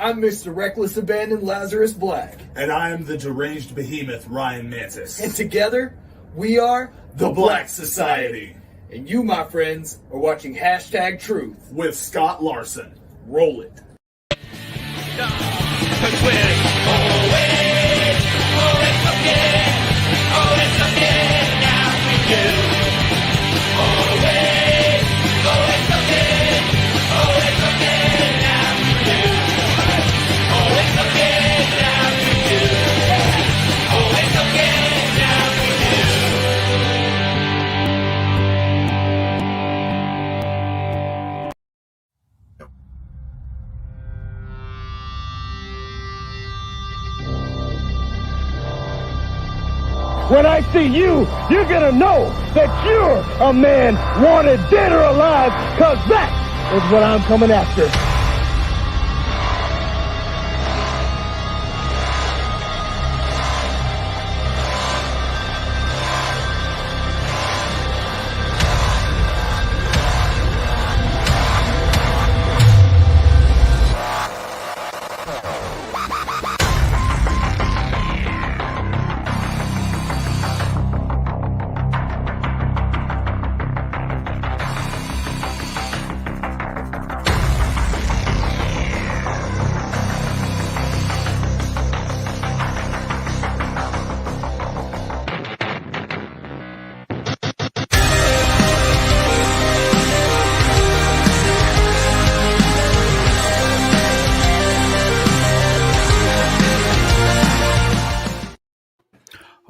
I'm Mr. Reckless Abandoned Lazarus Black. And I am the deranged behemoth Ryan Mantis. And together, we are the Black Society. And you, my friends, are watching Hashtag Truth with Scott Larson. Roll it. When I see you, you're gonna know that you're a man wanted dead or alive, cause that is what I'm coming after.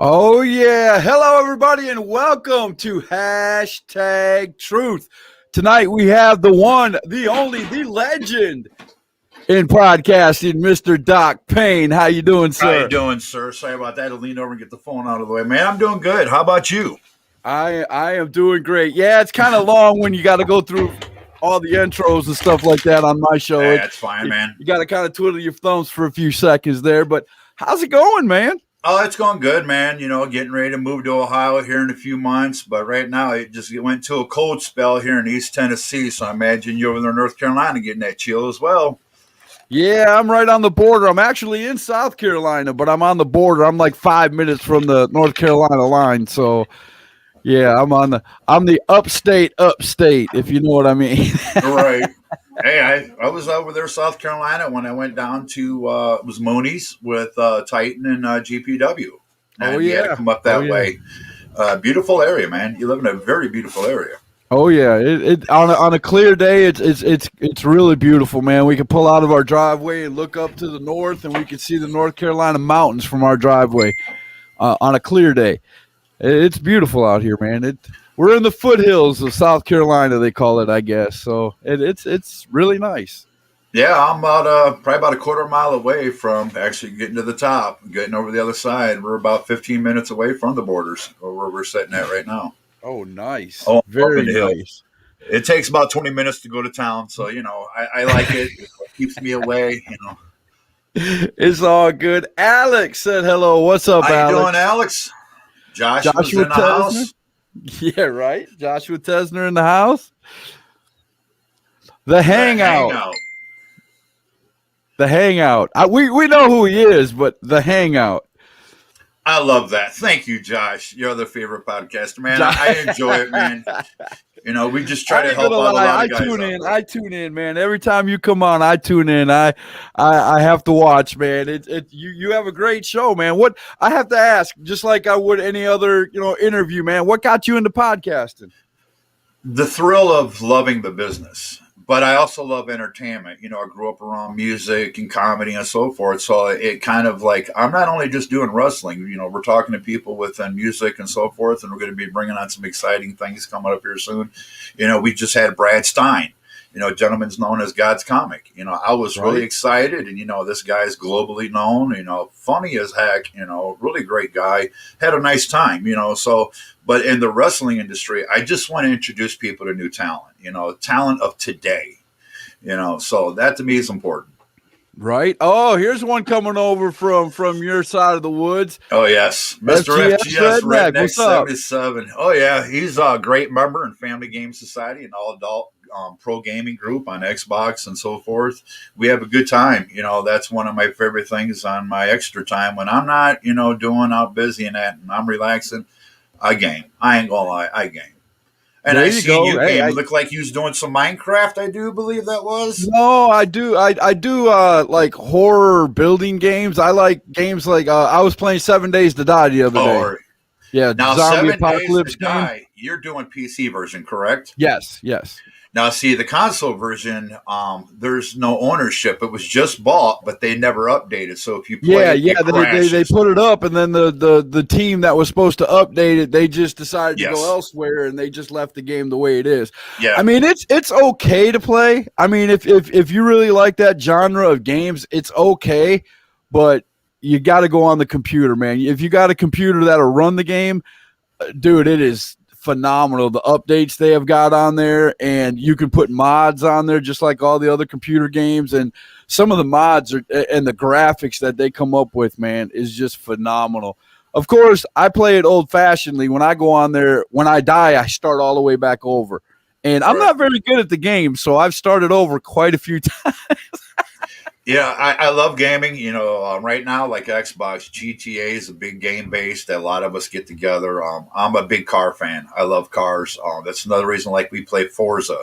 Oh, yeah. Hello, everybody, and welcome to Hashtag Truth. Tonight, we have the one, the only, the legend in podcasting, Mr. Doc Payne. How you doing, sir? How you doing, sir? Sorry about that. I leaned over and get the phone out of the way. Man, I'm doing good. How about you? I am doing great. Yeah, it's kind of long when you got to go through all the intros and stuff like that on my show. Yeah, that's fine, man. You got to kind of twiddle your thumbs for a few seconds there, but how's it going, man? Oh, it's going good, man. You know, getting ready to move to Ohio here in a few months. But right now, it went to a cold spell here in East Tennessee. So I imagine you're over there in North Carolina getting that chill as well. Yeah, I'm right on the border. I'm actually in South Carolina, but I'm on the border. I'm like 5 minutes from the North Carolina line. So, yeah, I'm the upstate, if you know what I mean. Right. Hey, I was over there, South Carolina, when I went down to it was Mooney's with Titan and GPW. And you had to come up that way. Beautiful area, man. You live in a very beautiful area. Oh yeah, it on a clear day, it's really beautiful, man. We can pull out of our driveway and look up to the north, and we can see the North Carolina mountains from our driveway on a clear day. It's beautiful out here, man. We're in the foothills of South Carolina, they call it, I guess. So it's really nice. Yeah, I'm probably about a quarter mile away from actually getting to the top, getting over the other side. We're about 15 minutes away from the borders, where we're sitting at right now. Oh, nice. Oh, very nice. It takes about 20 minutes to go to town, so you know I like it. It keeps me away, you know. It's all good. Alex said hello. What's up, Alex? How you doing, Alex? Joshua's in the house. Yeah, right. Joshua Tesner in the house. The Hangout. The Hangout. We know who he is, but the Hangout. I love that. Thank you, Josh. You're the favorite podcaster, man. I enjoy it, man. You know, we just try to help out a lot of guys. I tune in, man. Every time you come on, I tune in. I have to watch, man. You have a great show, man. What I have to ask, just like I would any other, interview, man. What got you into podcasting? The thrill of loving the business. But I also love entertainment. You know, I grew up around music and comedy and so forth. So it kind of like, I'm not only just doing wrestling, you know, we're talking to people within music and so forth, and we're going to be bringing on some exciting things coming up here soon. You know, we just had Brad Stein, you know, gentleman's known as God's Comic. You know, I was really excited. And, you know, this guy's globally known, you know, funny as heck, you know, really great guy, had a nice time, you know, so. But in the wrestling industry, I just want to introduce people to new talent, you know, talent of today, you know, so that to me is important. Right. Oh, here's one coming over from your side of the woods. Oh, yes. Mr. FGS Redneck 77. Oh, yeah. He's a great member in Family Game Society, an all-adult pro gaming group on Xbox and so forth. We have a good time. That's one of my favorite things on my extra time when I'm not, doing out busy and that, and I'm relaxing. I game. I ain't gonna lie, I game. And There I you seen go. you Hey, game. It looked like you was doing some Minecraft. I do believe that was. no, I do. I do like horror building games. I like games like I was playing 7 Days to Die the other day. Or Yeah, now zombie 7 Days apocalypse to game. Die. You're doing PC version, correct? Yes, yes. Now, see the console version. There's no ownership. It was just bought, but they never updated. So if you play Yeah, it, yeah. it They crashes. put it up, and then the team that was supposed to update it, they just decided to Yes. go elsewhere, and they just left the game the way it is. Yeah. I mean, it's okay to play. I mean, if you really like that genre of games, it's okay, but you got to go on the computer, man. If you got a computer that'll run the game, dude, it is phenomenal. The updates they have got on there, and you can put mods on there just like all the other computer games. And some of the mods and the graphics that they come up with, man, is just phenomenal. Of course, I play it old fashionedly. When I go on there, when I die, I start all the way back over. And I'm not very good at the game, so I've started over quite a few times. Yeah, I love gaming. Right now, like Xbox, GTA is a big game base that a lot of us get together. I'm a big car fan. I love cars. That's another reason, like we play Forza.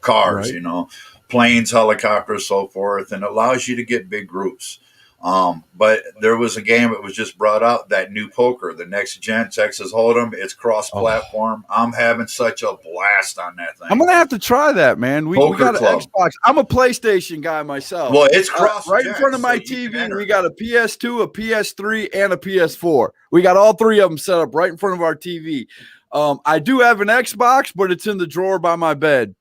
Cars. Right. Planes, helicopters, so forth, and it allows you to get big groups. But there was a game that was just brought out, that new poker, the next gen Texas Hold'em. It's cross-platform. I'm having such a blast on that thing. I'm gonna have to try that, man. We got an Club. Xbox. I'm a PlayStation guy myself. Well, it's cross right in front of my TV. We got a PS2, a PS3, and a PS4. We got all three of them set up right in front of our TV. I do have an Xbox, but it's in the drawer by my bed.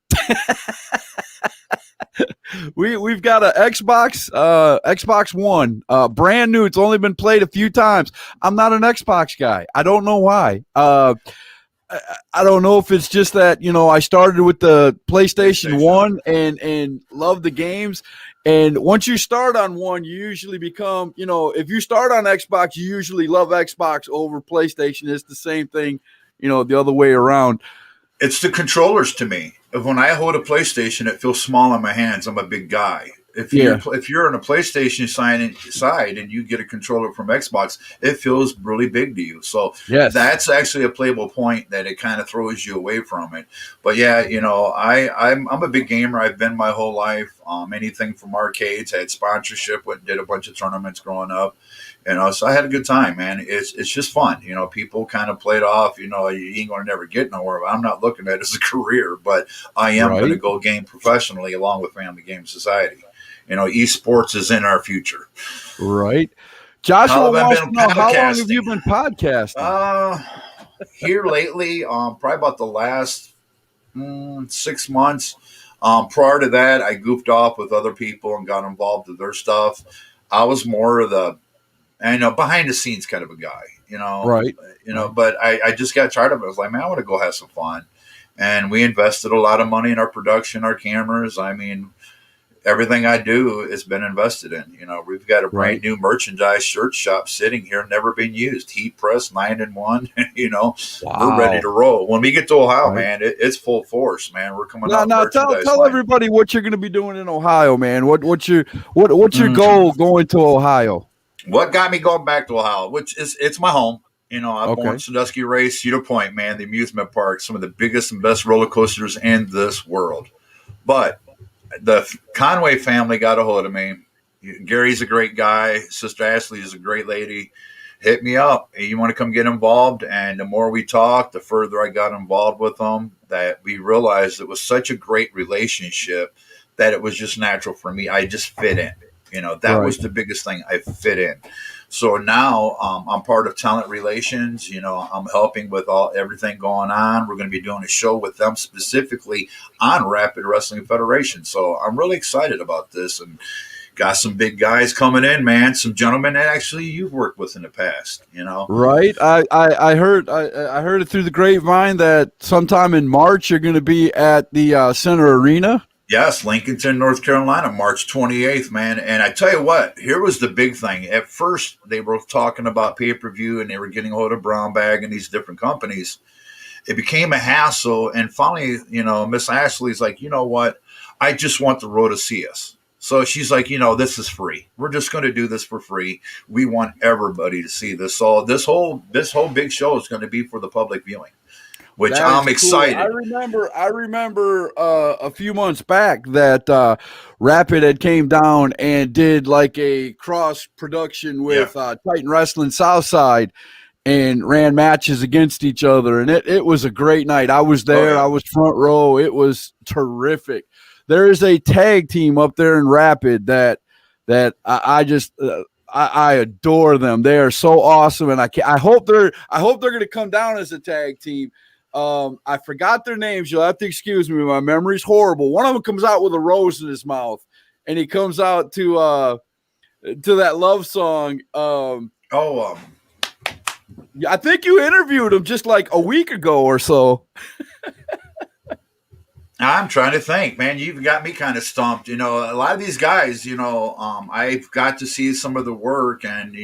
We've got an Xbox One, brand new. It's only been played a few times. I'm not an Xbox guy. I don't know why. I don't know if it's just that, I started with the PlayStation 1 and love the games. And once you start on one, you usually become, if you start on Xbox, you usually love Xbox over PlayStation. It's the same thing, the other way around. It's the controllers to me. When I hold a PlayStation, it feels small in my hands. I'm a big guy. If you're on a PlayStation side and you get a controller from Xbox, it feels really big to you. So that's actually a playable point that it kind of throws you away from it. But yeah, I'm a big gamer. I've been my whole life. Anything from arcades, I had sponsorship, did a bunch of tournaments growing up. So I had a good time, man. It's just fun. People kind of played off, you ain't going to never get nowhere. I'm not looking at it as a career, but I am going to go game professionally along with Family Game Society. Esports is in our future. Right. Joshua wants to know, how long have you been podcasting? Here lately, probably about the last 6 months. Prior to that, I goofed off with other people and got involved with their stuff. I was more of the behind the scenes kind of a guy, right. But I just got tired of it. I was like, man, I want to go have some fun. And we invested a lot of money in our production, our cameras. I mean, everything I do has been invested in. We've got a brand new merchandise shirt shop sitting here, never been used. Heat press 9-in-1. We're ready to roll. When we get to Ohio, man, it's full force, man. We're coming out. Now tell everybody what you're going to be doing in Ohio, man. What's your goal going to Ohio? What got me going back to Ohio, which it's my home. I'm born Sandusky Race, Cedar Point, man, the amusement park, some of the biggest and best roller coasters in this world. But the Conway family got a hold of me. Gary's a great guy. Sister Ashley is a great lady. Hit me up. Hey, you want to come get involved? And the more we talked, the further I got involved with them, that we realized it was such a great relationship that it was just natural for me. I just fit in. That was the biggest thing. I fit in. So now I'm part of talent relations. I'm helping with everything going on. We're going to be doing a show with them specifically on Rapid Wrestling Federation. So I'm really excited about this, and got some big guys coming in, man. Some gentlemen that actually you've worked with in the past. Right. I heard it through the grapevine that sometime in March you're going to be at the Center Arena. Yes, Lincolnton, North Carolina, March 28th, man. And I tell you what, here was the big thing. At first, they were talking about pay-per-view, and they were getting a hold of Brown Bag and these different companies. it became a hassle. And finally, Miss Ashley's like, you know what? I just want the road to see us. So she's like, this is free. We're just going to do this for free. We want everybody to see this. So this whole big show is going to be for the public viewing, which I'm excited. Cool. I remember a few months back that Rapid had came down and did like a cross production with Titan Wrestling Southside and ran matches against each other. And it was a great night. I was there. I was front row. It was terrific. There is a tag team up there in Rapid that I just I adore them. They are so awesome, and I hope they're going to come down as a tag team. I forgot their names. You'll have to excuse me. My memory's horrible. One of them comes out with a rose in his mouth, and he comes out to that love song. I think you interviewed him just like a week ago or so. I'm trying to think, man. You've got me kind of stumped. A lot of these guys, I've got to see some of the work, and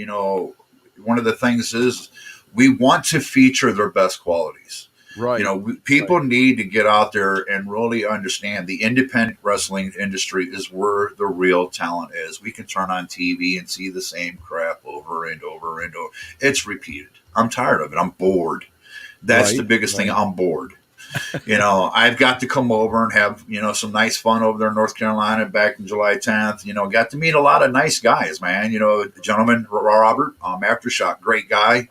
one of the things is we want to feature their best qualities. Right. People need to get out there and really understand the independent wrestling industry is where the real talent is. We can turn on TV and see the same crap over and over and over. It's repeated. I'm tired of it. I'm bored. That's the biggest thing. I'm bored. I've got to come over and have, some nice fun over there in North Carolina back in July 10th. Got to meet a lot of nice guys, man. The gentleman, Robert, Aftershock, great guy.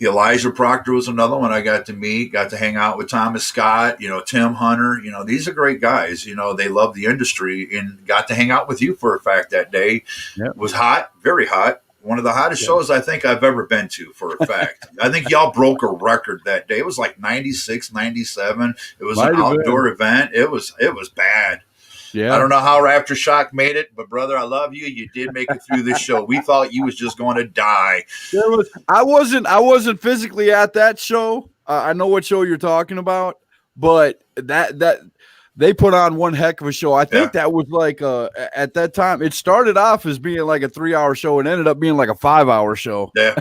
Elijah Proctor was another one I got to meet, got to hang out with Thomas Scott, Tim Hunter. These are great guys. They love the industry, and got to hang out with you for a fact that day. Yep. It was hot, very hot. One of the hottest shows I think I've ever been to, for a fact. I think y'all broke a record that day. It was like 96, 97. It was an outdoor event. It was bad. Yeah. I don't know how Aftershock made it, but brother, I love you. You did make it through this show. We thought you was just going to die. I wasn't physically at that show. I know what show you're talking about, but that they put on one heck of a show. I think that was like at that time, it started off as being like a 3-hour show and ended up being like a 5-hour show. Yeah.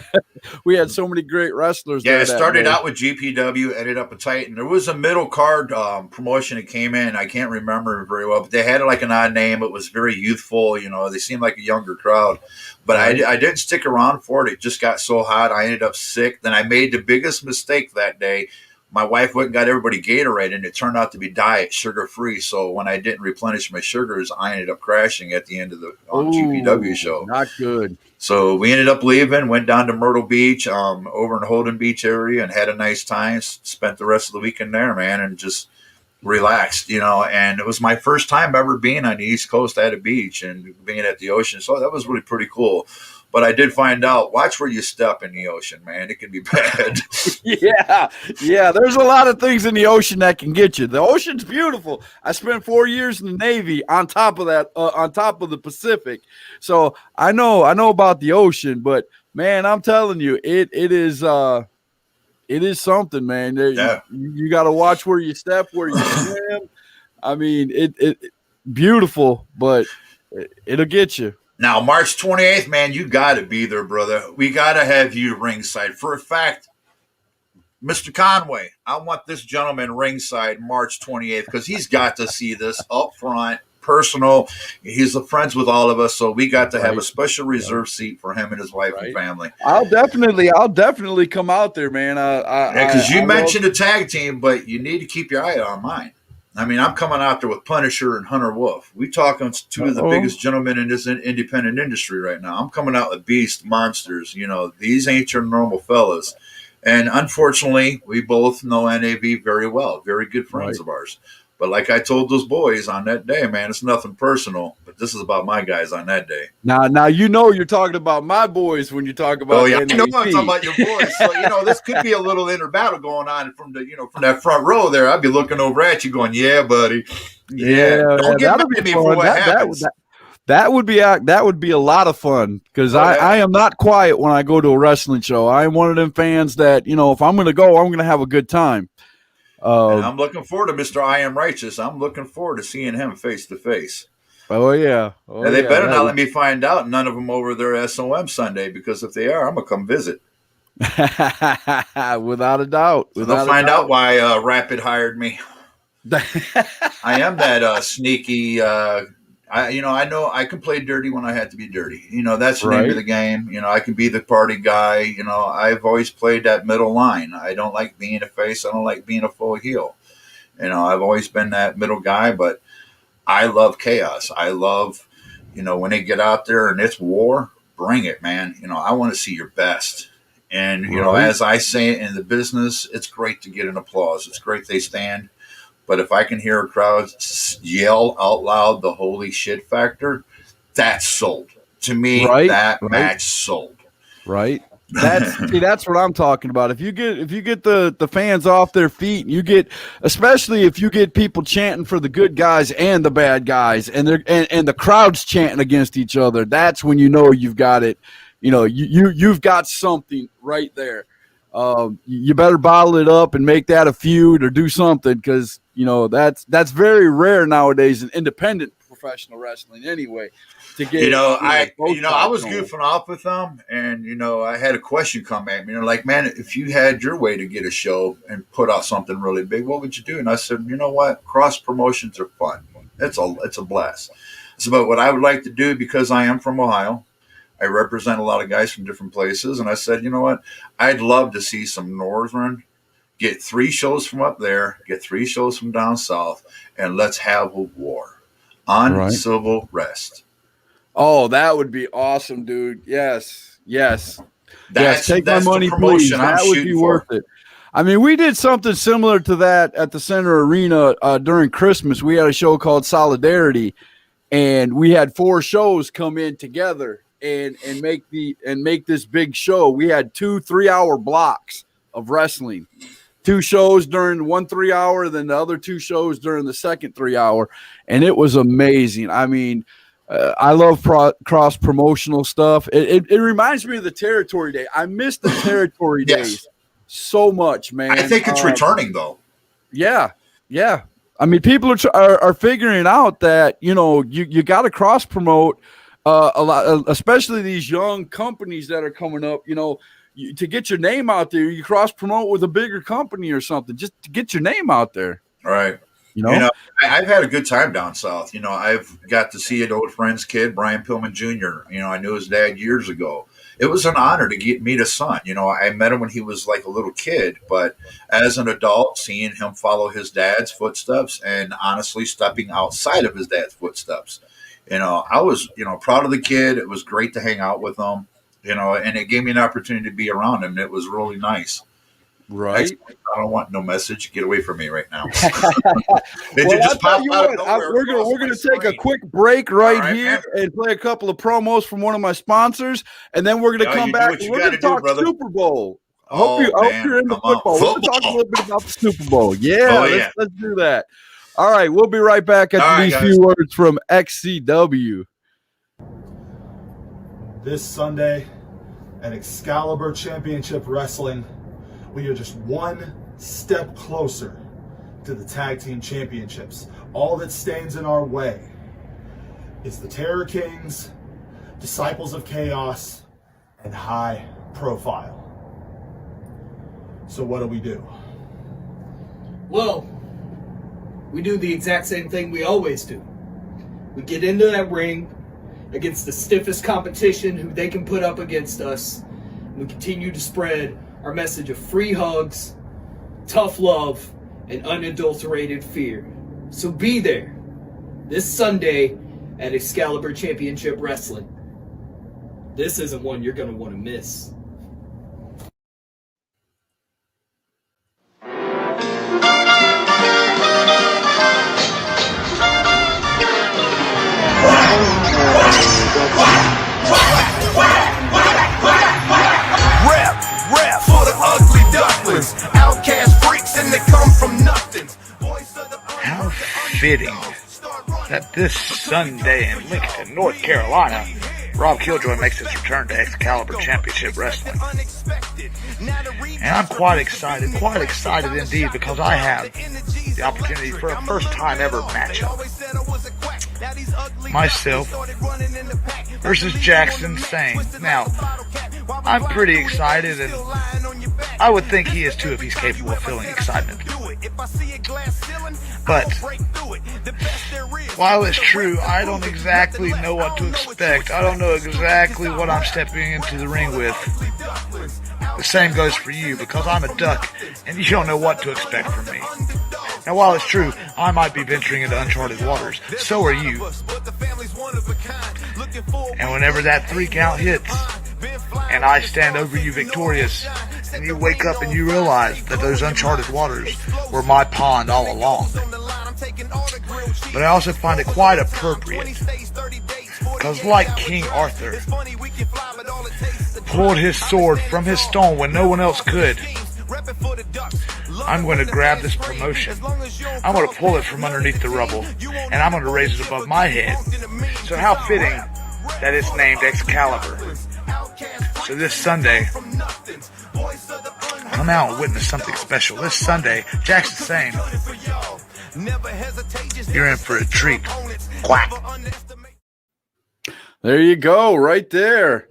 We had so many great wrestlers. Yeah, it started out with GPW, ended up a Titan. There was a middle card promotion that came in. I can't remember very well, but they had like an odd name. It was very youthful. They seemed like a younger crowd. But I didn't stick around for it. It just got so hot. I ended up sick. Then I made the biggest mistake that day. My wife went and got everybody Gatorade, and it turned out to be diet, sugar-free. So when I didn't replenish my sugars, I ended up crashing at the end of the GPW show. Not good. So we ended up leaving, went down to Myrtle Beach, over in Holden Beach area, and had a nice time. Spent the rest of the weekend there, man, and just relaxed, And it was my first time ever being on the East Coast at a beach and being at the ocean. So that was really pretty cool. But I did find out, watch where you step in the ocean, man. It can be bad. Yeah. There's a lot of things in the ocean that can get you. The ocean's beautiful. I spent 4 years in the Navy on top of that, on top of the Pacific. So I know about the ocean, but man, I'm telling you, it is something, man. You got to watch where you step, where you swim. I mean, it beautiful, but it'll get you. Now, March 28th, man, you got to be there, brother. We got to have you ringside. For a fact, Mr. Conway, I want this gentleman ringside March 28th because he's got to see this up front, personal. He's friends with all of us, so we got to have a special reserve seat for him and his wife and family. I'll definitely come out there, man. Because you mentioned a tag team, but you need to keep your eye on mine. I mean, I'm coming out there with Punisher and Hunter Wolf. We talking two of the biggest gentlemen in this independent industry right now. I'm coming out with beast monsters. These ain't your normal fellas. And unfortunately, we both know NAV very well. Very good friends of ours. But like I told those boys on that day, man, it's nothing personal. But this is about my guys on that day. Now you're talking about my boys when you talk about NAV. I know I'm talking about your boys. So, this could be a little inner battle going on from that front row there. I'd be looking over at you going, yeah, buddy. Yeah. Don't get mad at me for what happens. That would be a lot of fun because I am not quiet when I go to a wrestling show. I am one of them fans that, if I'm going to go, I'm going to have a good time. And I'm looking forward to Mr. I Am Righteous. I'm looking forward to seeing him face to face. Oh, yeah. And they better not let me find out none of them over there at SOM Sunday, because if they are, I'm going to come visit. Without a doubt. So they'll find out why Rapid hired me. I am that sneaky. I know I can play dirty when I had to be dirty. That's the name of the game. I can be the party guy. I've always played that middle line. I don't like being a face. I don't like being a full heel. I've always been that middle guy, but I love chaos. I love, when they get out there and it's war, bring it, man. I want to see your best. And, as I say in the business, it's great to get an applause. It's great they stand. But if I can hear a crowd yell out loud the holy shit factor, that's sold. To me, that match sold. Right. That's what I'm talking about. If you get the fans off their feet, especially if you get people chanting for the good guys and the bad guys, and the crowd's chanting against each other, that's when you've got it. You've got something right there. You better bottle it up and make that a feud or do something, because that's very rare nowadays in independent professional wrestling anyway. To get I was goofing off with them, and I had a question come at me. They're like, "Man, if you had your way to get a show and put out something really big, what would you do?" And I said, "You know what? Cross promotions are fun. It's a blast." So, but what I would like to do, because I am from Ohio, I represent a lot of guys from different places, and I said, you know what? I'd love to see some Northern get 3 shows from up there, get 3 shows from down south, and let's have a war on civil rest. Oh, that would be awesome, dude. Yes. Take my money, please. That would be worth it. I mean, we did something similar to that at the Center Arena during Christmas. We had a show called Solidarity, and we had 4 shows come in together and make this big show. We had 2 3-hour blocks of wrestling. 2 shows during 1 3-hour, then the other 2 shows during the second 3-hour, and it was amazing. I mean, I love cross promotional stuff. It reminds me of the Territory Day. I miss the Territory Days so much, man. I think it's returning though. Yeah. I mean, people are figuring out that you got to cross promote a lot, especially these young companies that are coming up. To get your name out there, you cross promote with a bigger company or something, just to get your name out there. Right. I've had a good time down south. I've got to see an old friend's kid, Brian Pillman Jr. I knew his dad years ago. It was an honor to meet his son. I met him when he was like a little kid, but as an adult, seeing him follow his dad's footsteps and honestly stepping outside of his dad's footsteps, I was, proud of the kid. It was great to hang out with him, and it gave me an opportunity to be around him. It was really nice. Right. I don't want no message. Get away from me right now. Just pop out of nowhere. We're gonna take a quick break right here and play a couple of promos from one of my sponsors, and then we're gonna come back. We're gonna talk Super Bowl. I hope you're into football. We're gonna talk a little bit about the Super Bowl. Let's do that. All right, we'll be right back after these few words from XCW. This Sunday at Excalibur Championship Wrestling, we are just one step closer to the Tag Team Championships. All that stands in our way is the Terror Kings, Disciples of Chaos, and High Profile. So what do? Well, we do the exact same thing we always do. We get into that ring against the stiffest competition who they can put up against us. And we continue to spread our message of free hugs, tough love, and unadulterated fear. So be there this Sunday at Excalibur Championship Wrestling. This isn't one you're going to want to miss. Rep for the ugly ducklings, outcast freaks, and they come from nothing. How fitting that this Sunday in Lincoln, North Carolina, Rob Killjoy makes his return to Excalibur Championship Wrestling. And I'm quite excited indeed, because I have the opportunity for a first time ever matchup. Myself versus Jackson Sane. Now, I'm pretty excited, and I would think he is too if he's capable of feeling excitement. But while it's true, I don't exactly know what to expect. I don't know exactly what I'm stepping into the ring with. The same goes for you, because I'm a duck, and you don't know what to expect from me. Now, while it's true, I might be venturing into uncharted waters, so are you. And whenever that 3 count hits, and I stand over you victorious, and you wake up and you realize that those uncharted waters were my pond all along. But I also find it quite appropriate, because like King Arthur pulled his sword from his stone when no one else could, I'm going to grab this promotion. I'm going to pull it from underneath the rubble, and I'm going to raise it above my head. So how fitting that it's named Excalibur. So this Sunday, come out and witness something special. This Sunday, Jack's the same. You're in for a treat. Quack. There you go, right there.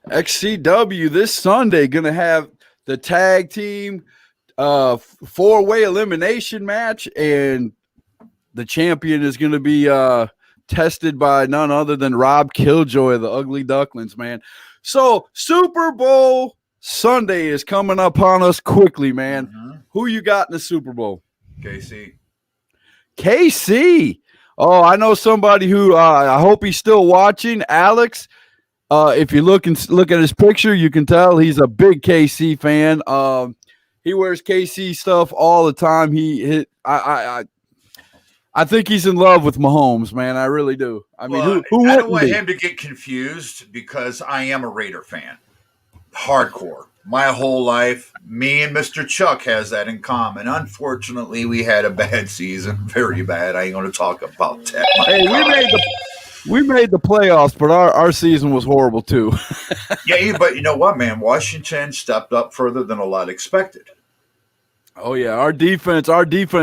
XCW this Sunday going to have the tag team 4-way elimination match, and the champion is going to be tested by none other than Rob Killjoy of the Ugly Ducklings, man. So Super Bowl Sunday is coming upon us quickly, man. Mm-hmm. Who you got in the Super Bowl? KC. KC. Oh, I know somebody who I hope he's still watching. Alex. If you look at his picture, you can tell he's a big KC fan. He wears KC stuff all the time. I think he's in love with Mahomes, man. I really do. I mean, who I wouldn't don't want be? him to get confused, because I am a Raider fan, hardcore. My whole life, me and Mr. Chuck has that in common. Unfortunately, we had a bad season, very bad. I ain't going to talk about that. Hey, we made the playoffs, but our season was horrible too. Yeah, but you know what, man? Washington stepped up further than a lot expected. Oh yeah, our defense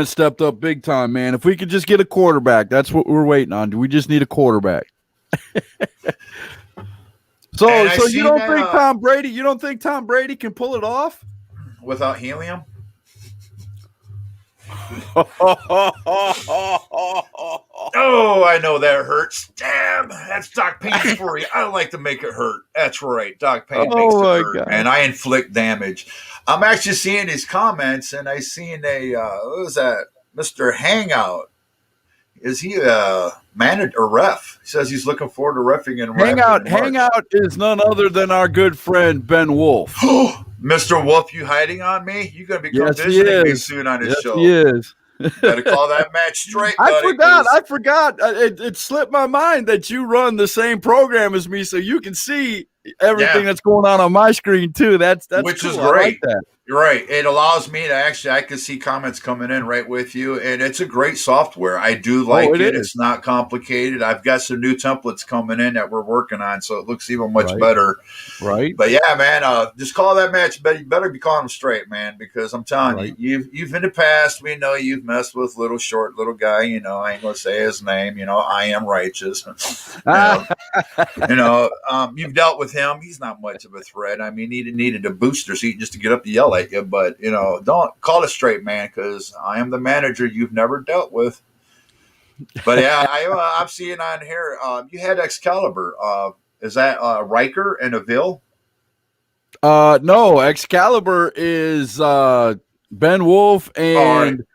stepped up big time, man. If we could just get a quarterback, that's what we're waiting on. We just need a quarterback. So you don't think Tom Brady? You don't think Tom Brady can pull it off Without helium? Oh, I know that hurts. Damn, that's Doc Payne's for you. I like to make it hurt. That's right. Doc Payne makes it hurt. God. And I inflict damage. I'm actually seeing his comments, and I seen what was that? Mr. Hangout. Is he a manager or ref? He says he's looking forward to reffing in Hangout is none other than our good friend Ben Wolf. Mr. Wolf, you hiding on me? You're going to become visiting me soon on his show. He is. Better call that match straight, buddy. I forgot. It slipped my mind that you run the same program as me, so you can see everything that's going on my screen too. That's which cool. is great. I like that. You're right. It allows me to I can see comments coming in right with you, and it's a great software. I do like it. It's not complicated. I've got some new templates coming in that we're working on, so it looks even much better. Right. But yeah, man, just call that match. But you better be calling them straight, man, because I'm telling you, you've in the past, we know you've messed with little guy. You know, I ain't gonna say his name. You know, I am righteous. You've dealt with him. He's not much of a threat. I mean, he needed a booster seat just to get up to yell at you. But don't call it straight, man, because I am the manager you've never dealt with. But yeah, I'm seeing on here. You had Excalibur. Is that Riker and Avil? No, Excalibur is Ben Wolf and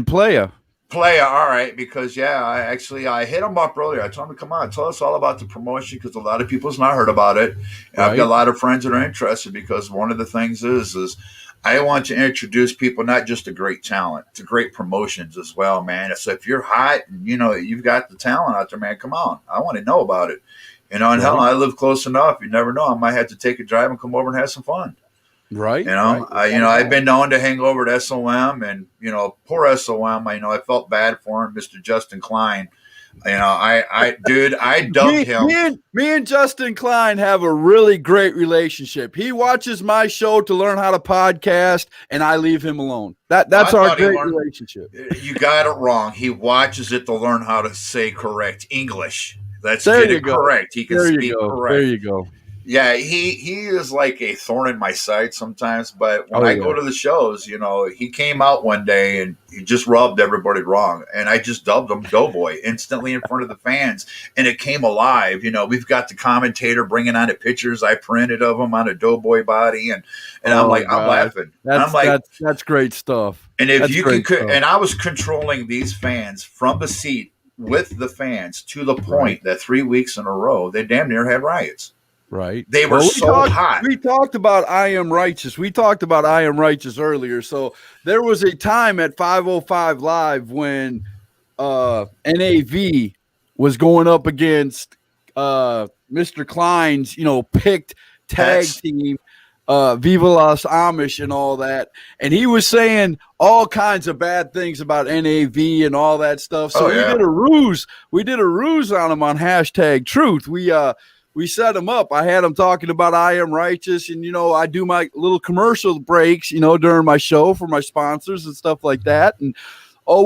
Playa. Playa, all right, because I hit him up earlier. I told him to come on, tell us all about the promotion, because a lot of people's not heard about it. And I've got a lot of friends that are interested, because one of the things is I want to introduce people not just to great talent, to great promotions as well, man. So if you're hot and you've got the talent out there, man, come on. I want to know about it. And hell, I live close enough. You never know. I might have to take a drive and come over and have some fun. Right. I've been known to hang over at SOM, and poor SOM. I felt bad for him, Mr. Justin Klein. I dubbed him. Me and Justin Klein have a really great relationship. He watches my show to learn how to podcast, and I leave him alone. That's our great relationship. You got it wrong. He watches it to learn how to say correct English. Let's get it correct. He can speak correct. There you go. Yeah, he is like a thorn in my side sometimes. But when Oh I yeah. go to the shows, he came out one day and he just rubbed everybody wrong, and I just dubbed him Doughboy instantly in front of the fans, and it came alive. We've got the commentator bringing on the pictures I printed of him on a Doughboy body, and I'm Oh like, I'm gosh. laughing, and I'm That's like, that's that's great stuff. and if That's you great can, stuff. and I was controlling these fans from the seat with the fans to the Right. point that 3 weeks in a row they damn near had riots. Right. They were Well, so hot. we talked about I Am Righteous. We talked about I Am Righteous earlier. So there was a time at 505 Live when NAV was going up against Mr. Klein's, picked tag Pets. team, Viva Las Amish and all that. And he was saying all kinds of bad things about NAV and all that stuff. So Oh, yeah. we did a ruse. We did a ruse on him on hashtag truth. We set him up. I had him talking about I Am Righteous, and I do my little commercial breaks, during my show for my sponsors and stuff like that. And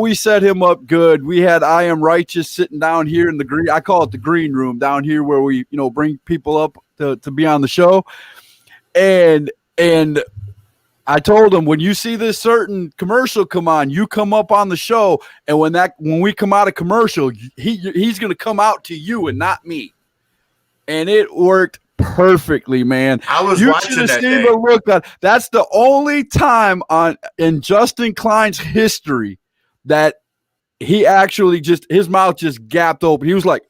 we set him up good. We had I Am Righteous sitting down here in the green. I call it the green room down here where we, bring people up to be on the show. And I told him, when you see this certain commercial come on, you come up on the show, and when we come out of commercial, he's going to come out to you and not me. And it worked perfectly, man. I was You watching should have that seen day. the look on. That's the only time in Justin Klein's history that he actually his mouth just gapped open. He was like,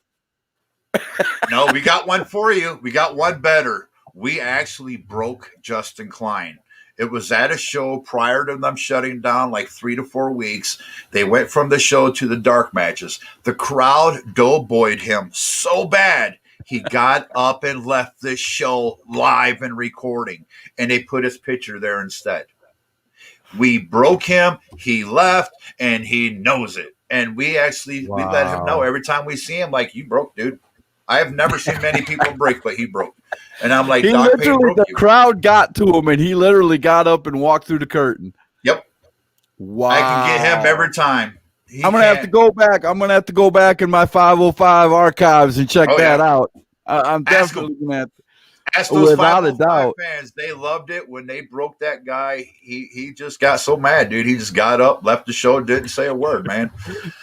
No, we got one for you. We got one better. We actually broke Justin Klein. It was at a show prior to them shutting down, like 3 to 4 weeks. They went from the show to the dark matches. The crowd doughboyed him so bad, he got up and left the show live and recording, and they put his picture there instead. We broke him, he left, and he knows it. And we let him know every time we see him, like, you broke, dude. I have never seen many people break, but he broke. And I'm like, Doc Payne broke the you. crowd got to him, and he literally got up and walked through the curtain. Yep. Wow. I can get him every time. I'm gonna have to go back. I'm gonna have to go back in my 505 archives and check that out. I'm definitely gonna have to. Ask those Without a 505 doubt. fans. They loved it when they broke that guy. He just got so mad, dude. He just got up, left the show, didn't say a word, man.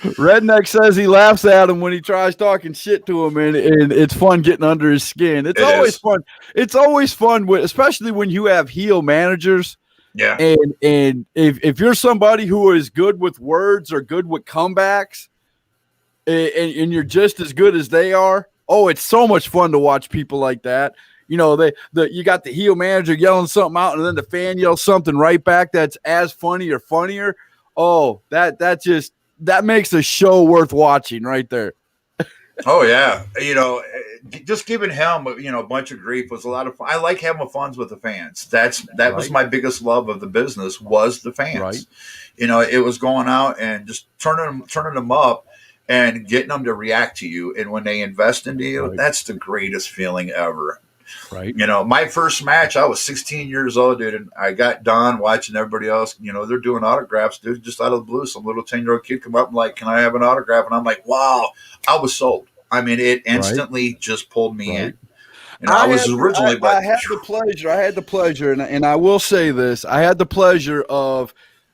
Redneck says he laughs at him when he tries talking shit to him, and it's fun getting under his skin. It's always fun. It's always fun, especially when you have heel managers. Yeah. And if you're somebody who is good with words or good with comebacks, and you're just as good as they are, it's so much fun to watch people like that. You got the heel manager yelling something out, and then the fan yells something right back that's as funny or funnier. Oh, that makes a show worth watching right there. Oh yeah, just giving him a bunch of grief was a lot of fun. I like having fun with the fans. That was my biggest love of the business was the fans. Right. It was going out and just turning them up and getting them to react to you. And when they invest into you, that's the greatest feeling ever. Right. My first match, I was 16 years old, dude, and I got done watching everybody else. They're doing autographs, dude, just out of the blue. Some little 10-year-old kid come up and like, can I have an autograph? And I'm like, wow, I was sold. I mean, it instantly just pulled me in. I had the pleasure, and I will say this: I had the pleasure of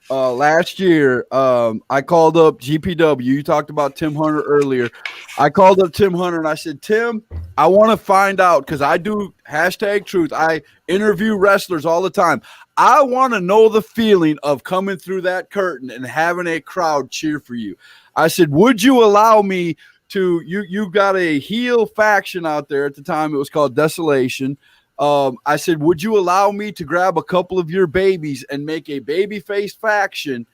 last year. I called up GPW. You talked about Tim Hunter earlier. I called up Tim Hunter and I said, Tim, I want to find out, because I do hashtag truth. I interview wrestlers all the time. I want to know the feeling of coming through that curtain and having a crowd cheer for you. I said, would you allow me to, you got a heel faction out there at the time. It was called Desolation. I said, would you allow me to grab a couple of your babies and make a babyface faction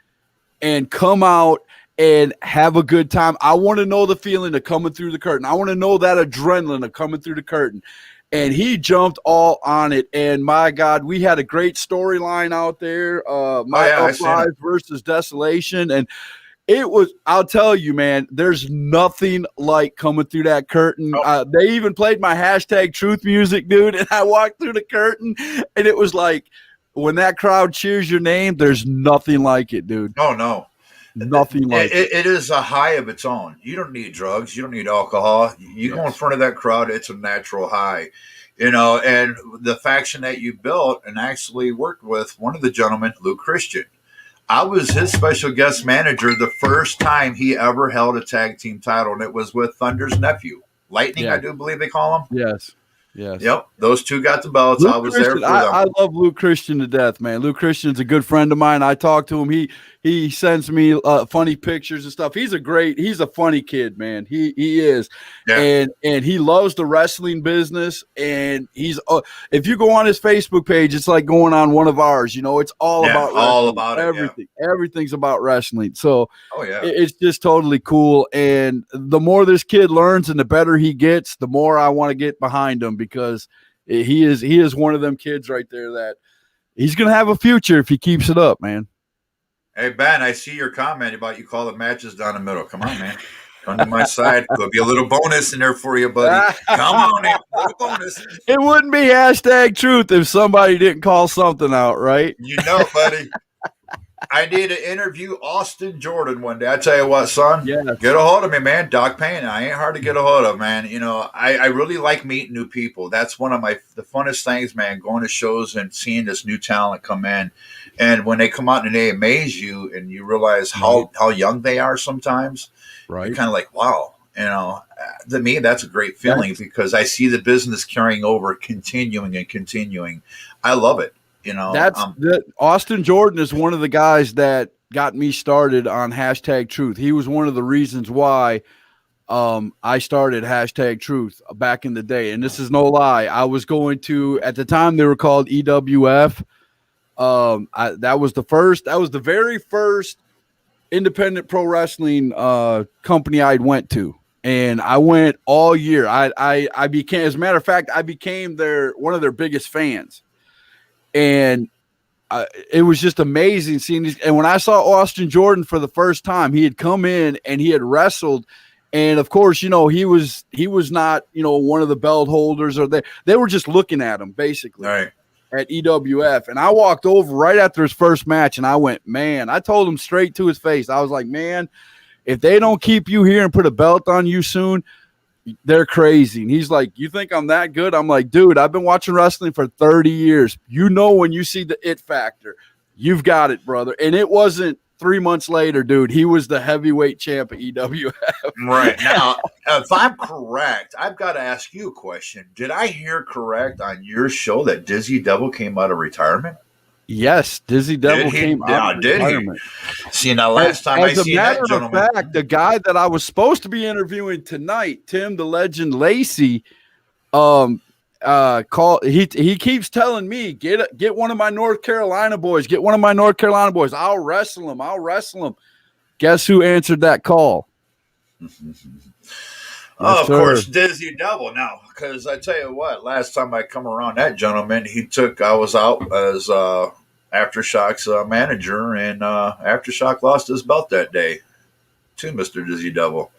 and come out and have a good time? I want to know the feeling of coming through the curtain. I want to know that adrenaline of coming through the curtain. And he jumped all on it. And my God, we had a great storyline out there. Uprise versus Desolation. And it was, I'll tell you, man, there's nothing like coming through that curtain. They even played my hashtag truth music, dude. And I walked through the curtain and it was like, when that crowd cheers your name, there's nothing like it, dude. Oh, no. Nothing like it. It is a high of its own. You don't need drugs. You don't need alcohol. You go in front of that crowd, it's a natural high. And the faction that you built and actually worked with one of the gentlemen, Lou Christian. I was his special guest manager the first time he ever held a tag team title, and it was with Thunder's nephew, Lightning, Yeah. I do believe they call him. Yes. Yep, those two got the belts. Luke I was there for Christian, them. I love Luke Christian to death, man. Luke Christian's a good friend of mine. I talk to him. He sends me funny pictures and stuff. He's a funny kid, man. He is. Yeah. And he loves the wrestling business. And he's if you go on his Facebook page, it's like going on one of ours. It's all about wrestling. All about everything. It. Everything's about wrestling. So yeah. It's just totally cool. And the more this kid learns and the better he gets, the more I want to get behind him, because he is one of them kids right there that he's going to have a future if he keeps it up, man. Hey, Ben, I see your comment about you call the matches down the middle. Come on, man. Come to my side. There'll be a little bonus in there for you, buddy. Come on, man. A little bonus. It wouldn't be hashtag truth if somebody didn't call something out, right? Buddy. I need to interview Austin Jordan one day. I tell you what, son, Yes. Get a hold of me, man. Doc Payne. I ain't hard to get a hold of, man. I really like meeting new people. That's one of the funnest things, man, going to shows and seeing this new talent come in. And when they come out and they amaze you and you realize how young they are sometimes, right? You're kind of like, wow. To me, that's a great feeling because I see the business carrying over, continuing and continuing. I love it. Austin Jordan is one of the guys that got me started on hashtag truth. He was one of the reasons why I started hashtag truth back in the day. And this is no lie. I was going to, at the time they were called EWF. That was the very first independent pro wrestling company I went to. And I went all year. I became, as a matter of fact, I became one of their biggest fans. And it was just amazing seeing these. And when I saw Austin Jordan for the first time, he had come in and he had wrestled. And of course, he was not, one of the belt holders, or they were just looking at him basically at EWF. And I walked over right after his first match and I went, man, I told him straight to his face. I was like, man, if they don't keep you here and put a belt on you soon, they're crazy. And he's like, you think I'm that good? I'm like, dude, I've been watching wrestling for 30 years. When you see the it factor, you've got it, brother. And it wasn't 3 months later, dude. He was the heavyweight champ at EWF. Right. Now, if I'm correct, I've got to ask you a question. Did I hear correct on your show that Dizzy Devil came out of retirement? Yes, Dizzy Devil came out of retirement. See, now last time I seen that gentleman. As a matter of fact, the guy that I was supposed to be interviewing tonight, Tim the Legend Lacey, he keeps telling me, get one of my North Carolina boys, I'll wrestle him. Guess who answered that call? Of course, Dizzy Devil. Now, because I tell you what, last time I come around that gentleman, I was out as Aftershock's manager, and Aftershock lost his belt that day to Mr. Dizzy Devil.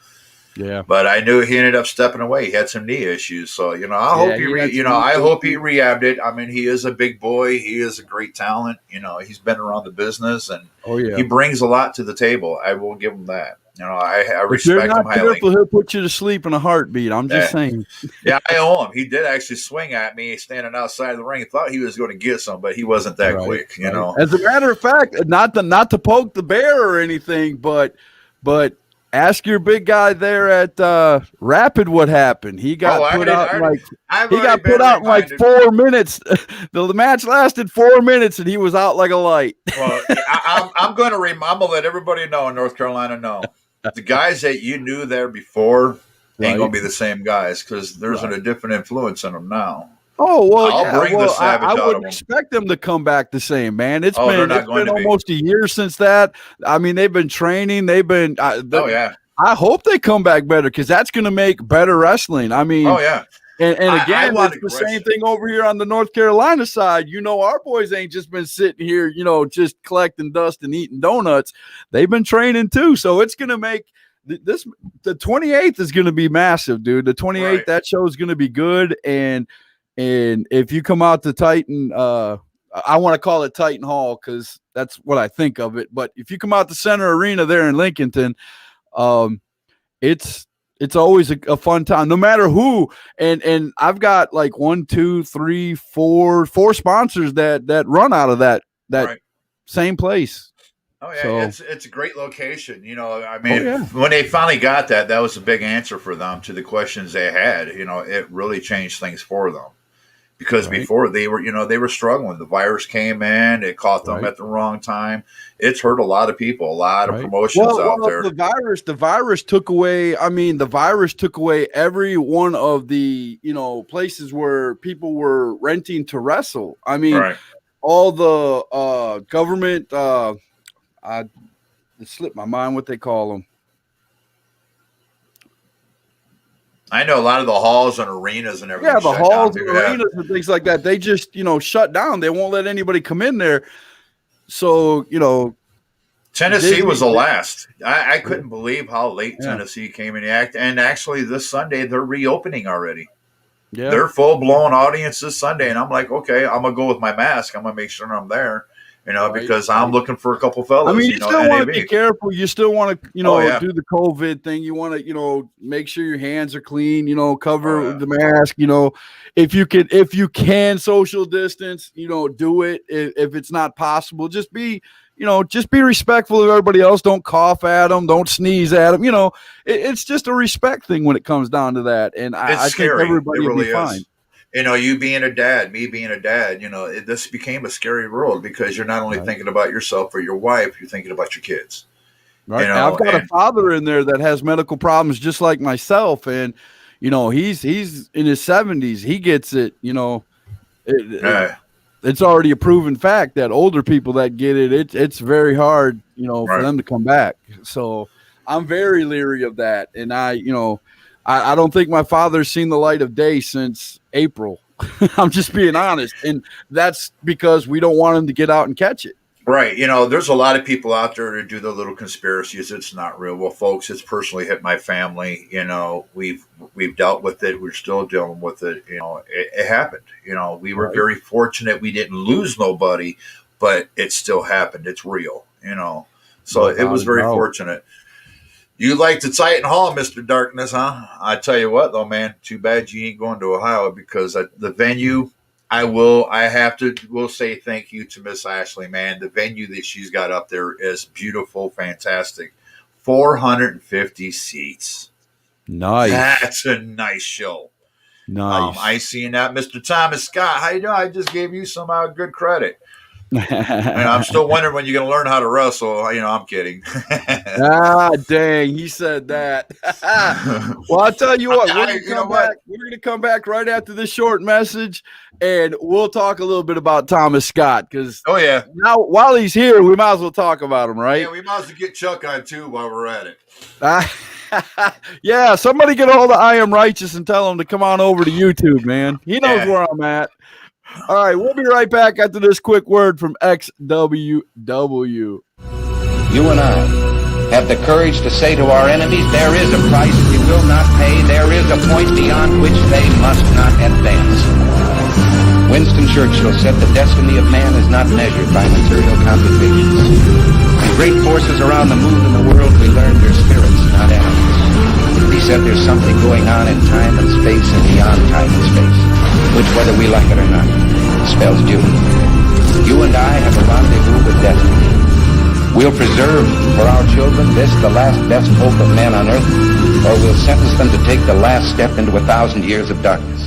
Yeah, but I knew he ended up stepping away. He had some knee issues, so I hope I hope he rehabbed it. I mean, he is a big boy. He is a great talent. He's been around the business, and he brings a lot to the table. I will give him that. I respect him highly. Careful, he'll put you to sleep in a heartbeat. I'm just saying. Yeah, I owe him. He did actually swing at me standing outside of the ring. Thought he was going to get some, but he wasn't that quick. As a matter of fact, not to poke the bear or anything, but ask your big guy there at Rapid what happened. He got put out in like 4 minutes. The match lasted 4 minutes, and he was out like a light. Well, I'm going to let everybody know in North Carolina know. The guys that you knew there before ain't going to be the same guys because there's a different influence in them now. Oh, well, I'll bring the savage I out would of them. expect them to come back the same, man. It's been to almost a year since that. I mean, they've been training. They've been I hope they come back better because that's going to make better wrestling. I mean, And again, it's the same thing over here on the North Carolina side. Our boys ain't just been sitting here, just collecting dust and eating donuts. They've been training too. So it's going to make this, the 28th is going to be massive, dude. The 28th, that show is going to be good. And if you come out to Titan, I want to call it Titan Hall because that's what I think of it. But if you come out to Center Arena there in Lincolnton, it's it's always a fun time, no matter who. And I've got like 1, 2, 3, 4 sponsors that run out of that Right. same place. Oh yeah, So, it's a great location. I oh mean, yeah, when they finally got that, that was a big answer for them to the questions they had. It really changed things for them because right, before they were struggling. The virus came in, it caught them right, at the wrong time. It's hurt a lot of people, a lot of right. promotions out Well, there. the virus took away. I mean, the virus took away every one of the places where people were renting to wrestle. I mean, Right. all the government. It slipped my mind what they call them. I know a lot of the halls and arenas and everything Yeah, the shut down halls too. and arenas and things like that. They just shut down. They won't let anybody come in there. So Tennessee Disney. was the last. I couldn't believe how late Tennessee came in the act. And actually, this Sunday they're reopening already. Yeah, They're full blown audience this Sunday, and I'm like, okay, I'm gonna go with my mask. I'm gonna make sure I'm there, because I'm looking for a couple fellas. I mean, you still want to be careful. You still want to, Oh, yeah. do the COVID thing. You want to, make sure your hands are clean. Cover Oh, yeah. the mask. If you can social distance, do it. If it's not possible, just be respectful of everybody else. Don't cough at them. Don't sneeze at them. It's just a respect thing when it comes down to that. And I think everybody will be fine. You being a dad, me being a dad, this became a scary world because you're not only thinking about yourself or your wife, you're thinking about your kids. Right. I've got a father in there that has medical problems just like myself. And, he's in his 70s. He gets it, it's already a proven fact that older people that get it, it's very hard, for them to come back. So I'm very leery of that. And I don't think my father's seen the light of day since April. I'm just being honest. And that's because we don't want him to get out and catch it. Right. There's a lot of people out there that do the little conspiracies. It's not real. Well, folks, it's personally hit my family. We've dealt with it. We're still dealing with it. It happened. We were very fortunate. We didn't lose nobody, but it still happened. It's real, So it was very fortunate. You like the Titan Hall, Mr. Darkness, huh? I tell you what, though, man, too bad you ain't going to Ohio because the venue, will say thank you to Miss Ashley, man. The venue that she's got up there is beautiful, fantastic. 450 seats. Nice. That's a nice show. Nice. I seen that. Mr. Thomas Scott, how you doing? I just gave you some good credit. And I'm still wondering when you're going to learn how to wrestle. I'm kidding. Dang, he said that. Well, I'll tell you what, we're going to come back right after this short message, and we'll talk a little bit about Thomas Scott because now while he's here, we might as well talk about him, right? Yeah, we might as well get Chuck on too while we're at it. Yeah, somebody get a hold of I Am Righteous and tell him to come on over to YouTube, man. He knows where I'm at. All right, we'll be right back after this quick word from XWW. You and I have the courage to say to our enemies, there is a price we will not pay. There is a point beyond which they must not advance. Winston Churchill said the destiny of man is not measured by material complications. When great forces are on the move in the world, we learn their spirits, not animals. He said there's something going on in time and space and beyond time and space, which, whether we like it or not, spells duty. You and I have a rendezvous with destiny. We'll preserve for our children this, the last best hope of man on earth, or we'll sentence them to take the last step into 1,000 years of darkness.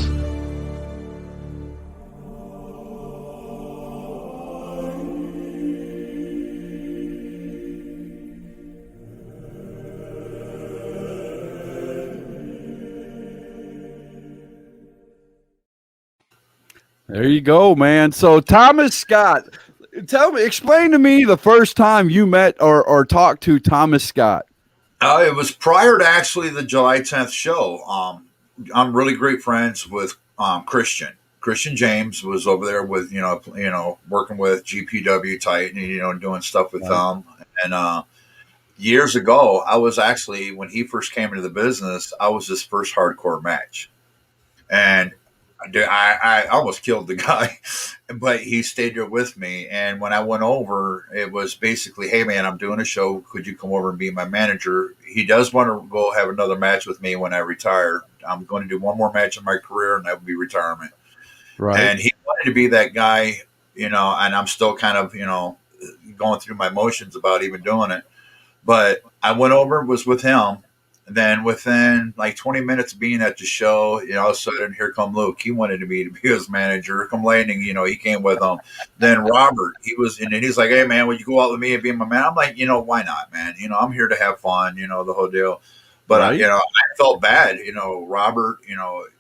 There you go, man. So Thomas Scott, explain to me the first time you met or talked to Thomas Scott. It was prior to actually the July 10th show. I'm really great friends with Christian. Christian James was over there with working with GPW Titan, doing stuff with them. And years ago, I was actually, when he first came into the business, I was his first hardcore match. And Dude, I almost killed the guy, but he stayed there with me. And when I went over, it was basically, hey, man, I'm doing a show. Could you come over and be my manager? He does want to go have another match with me when I retire. I'm going to do one more match in my career, and that will be retirement. Right. And he wanted to be that guy, and I'm still kind of, going through my motions about even doing it. But I went over, was with him. And then within like 20 minutes of being at the show, all of a sudden, here come Luke. He wanted me to be his manager. Come landing, he came with him. Then Robert, and then he's like, hey, man, would you go out with me and be my man? I'm like, why not, man? I'm here to have fun, the whole deal. But, Right. I felt bad. Robert,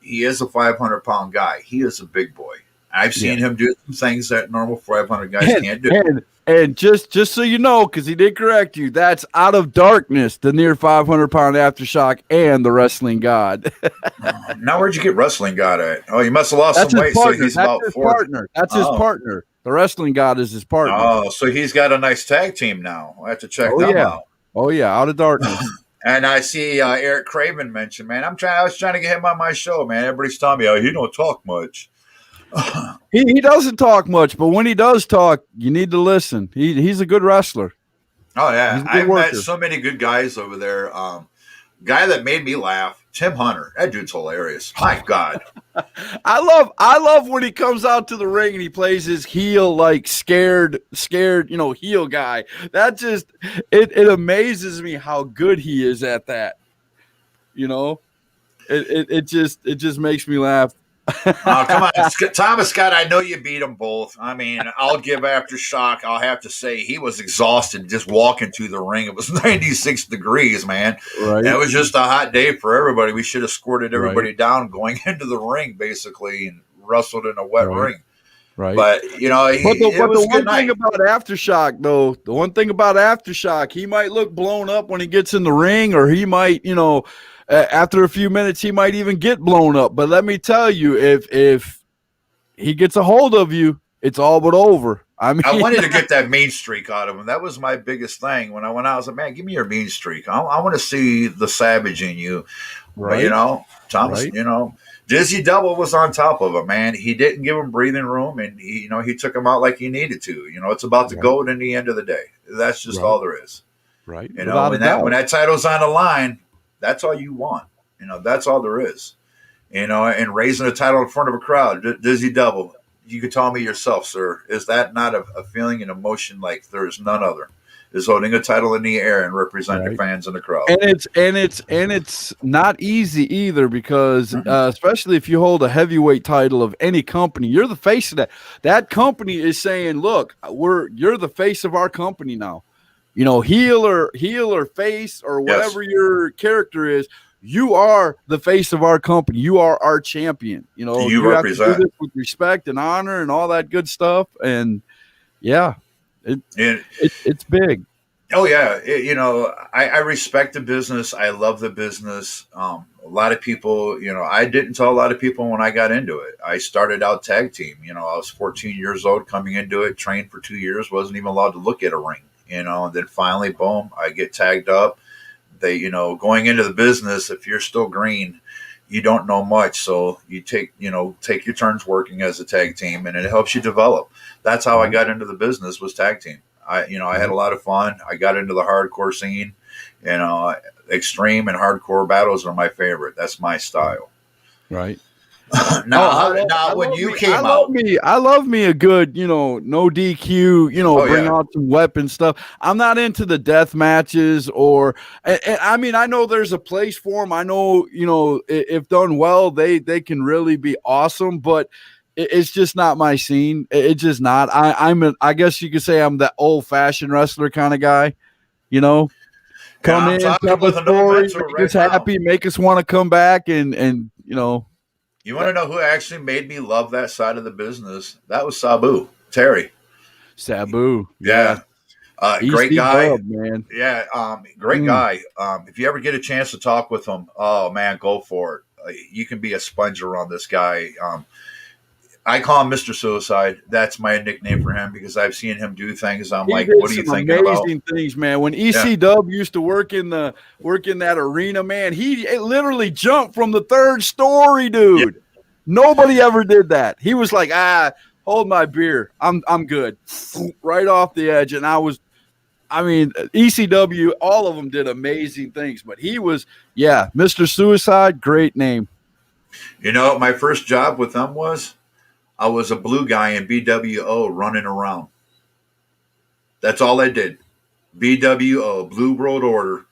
he is a 500-pound guy. He is a big boy. I've seen him do some things that normal 500 guys can't do. And just so you know, because he did correct you, that's Out of Darkness, the near 500-pound Aftershock, and the Wrestling God. Now, where'd you get Wrestling God at? Oh, he must have lost That's some his weight. partner. So he's That's about his 4. partner. That's his partner. The Wrestling God is his partner. Oh, so he's got a nice tag team now. I have to check them out. Oh yeah, Out of Darkness. And I see Eric Craven mentioned, man. I was trying to get him on my show, man. Everybody's telling me, he don't talk much. He doesn't talk much, but when he does talk, you need to listen. He's a good wrestler. Oh yeah, I've worker. met so many good guys over there. Guy that made me laugh, Tim Hunter. That dude's hilarious. My God. I love when he comes out to the ring and he plays his heel, like scared, heel guy. That just it amazes me how good he is at that. It just makes me laugh. Oh, come on, Thomas Scott. I know you beat them both. I mean, I'll give Aftershock. I'll have to say he was exhausted just walking to the ring. It was 96 degrees, man. Right. It was just a hot day for everybody. We should have squirted everybody down going into the ring, basically, and wrestled in a wet ring. Right. But the one thing about Aftershock, though, he might look blown up when he gets in the ring, or he might, after a few minutes, he might even get blown up. But let me tell you, if he gets a hold of you, it's all but over. I wanted to get that mean streak out of him. That was my biggest thing. When I went out, I was like, man, give me your mean streak. I want to see the savage in you. Right. But, Thomas, Dizzy Double was on top of him, man. He didn't give him breathing room, and he took him out like he needed to. It's about the goat in the end of the day. That's just all there is. Right. When that title's on the line, that's all you want. That's all there is. And raising a title in front of a crowd, Dizzy Double, you can tell me yourself, sir, is that not a feeling and emotion like there's none other? Is holding a title in the air and represent your fans in the crowd. And it's not easy either, because especially if you hold a heavyweight title of any company, you're the face of that. That company is saying, look, you're the face of our company now. Heel or face or whatever your character is, you are the face of our company. You are our champion. You represent have to do this with respect and honor and all that good stuff. And it's big. Oh yeah, I respect the business. I love the business. A lot of people, I didn't tell a lot of people when I got into it. I started out tag team. I was 14 years old coming into it, trained for 2 years, wasn't even allowed to look at a ring. And then finally, boom, I get tagged up. They, going into the business, if you're still green, you don't know much. So you take your turns working as a tag team, and it helps you develop. That's how I got into the business, was tag team. I had a lot of fun. I got into the hardcore scene, extreme and hardcore battles are my favorite. That's my style. Right. When you came out, I love me a good, no DQ, bring out some weapon stuff. I'm not into the death matches and I mean, I know there's a place for them. I know, if done well, they can really be awesome, but it's just not my scene. It's just not. I guess you could say I'm that old fashioned wrestler kind of guy, come in, tell a story, make us happy, make us want to come back and. You want to know who actually made me love that side of the business? That was Sabu, Terry. Sabu. Yeah. Great guy. Dub, man. Yeah. Great guy. If you ever get a chance to talk with him, oh man, go for it. You can be a sponge around this guy. I call him Mr. Suicide. That's my nickname for him, because I've seen him do things. I'm like, what are you thinking about? Amazing things, man. When EC Dub used to work in that arena, man, he literally jumped from the third story, dude. Nobody ever did that. He was like, hold my beer. I'm good. Right off the edge. And ECW, all of them did amazing things, but he was, Mr. Suicide, great name. You know what my first job with them was? I was a blue guy in BWO running around. That's all I did. BWO, Blue World Order.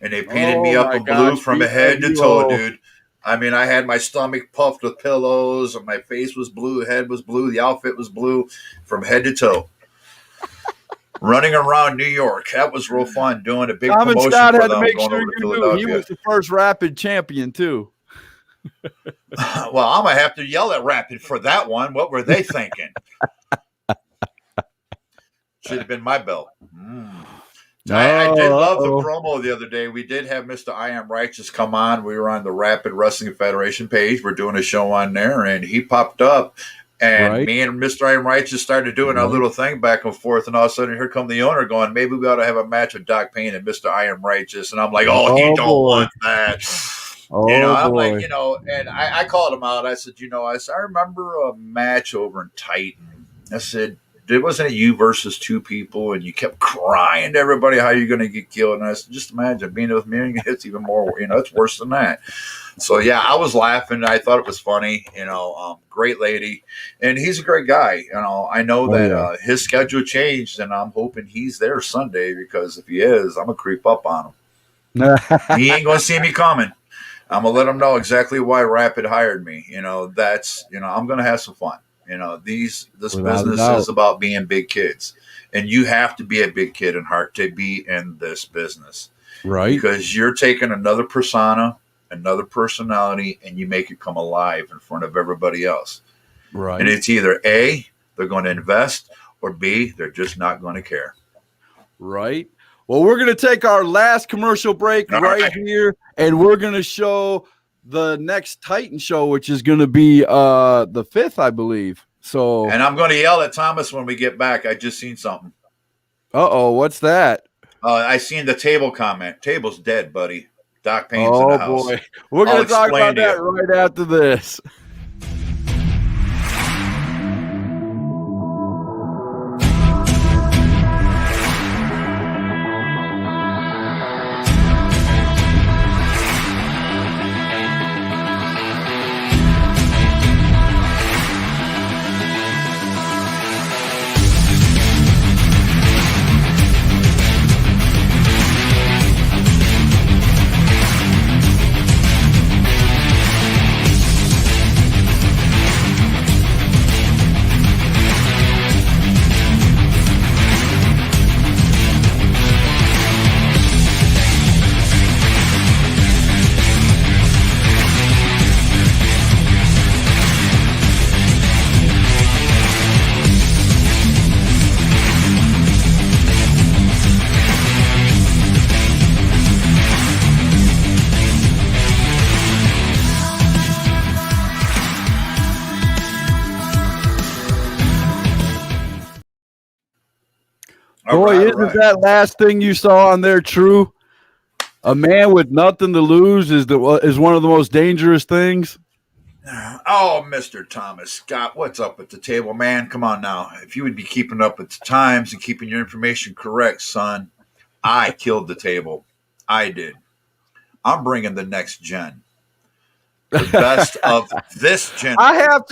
And they painted me up in blue from head to toe, dude. I mean, I had my stomach puffed with pillows, and my face was blue, head was blue, the outfit was blue from head to toe. Running around New York. That was real fun, doing a big promotion Scott for had them, to make going sure over to you knew Philadelphia. he was the first Rapid champion, too. Well, I'm going to have to yell at Rapid for that one. What were they thinking? Should have been my belt. I did love the promo the other day. We did have Mr. I Am Righteous come on. We were on the Rapid Wrestling Federation page. We're doing a show on there, and he popped up. And me and Mr. I Am Righteous started doing our little thing back and forth, and all of a sudden here come the owner going, maybe we ought to have a match with Doc Payne and Mr. I Am Righteous. And I'm like, you don't want that. I'm like, and I called him out. I said, I remember a match over in Titan. I said, wasn't it you versus two people, and you kept crying to everybody how you're going to get killed? And I said, just imagine being with me, and it's even more, it's worse than that. So, I was laughing. I thought it was funny, great lady. And he's a great guy. I know that his schedule changed, and I'm hoping he's there Sunday, because if he is, I'm going to creep up on him. He ain't going to see me coming. I'm going to let him know exactly why Rapid hired me. That's, I'm going to have some fun. This business is about being big kids, and you have to be a big kid in heart to be in this business, right? Because you're taking another persona, another personality, and you make it come alive in front of everybody else, right? And it's either A, they're going to invest, or B, they're just not going to care, right? Well, we're going to take our last commercial break right here, and we're going to show the next Titan show, which is going to be the 5th, I believe. So, and I'm going to yell at Thomas when we get back. I just seen something. What's that? I seen the table comment. Table's dead, buddy. Doc Payne's in the house. Boy. We're going to talk about that right after this. Boy, isn't that last thing you saw on there true? A man with nothing to lose is one of the most dangerous things. Oh, Mr. Thomas Scott, what's up at the table, man? Come on now. If you would be keeping up with the times and keeping your information correct, son, I killed the table. I did. I'm bringing the next gen. The best of this gen. I have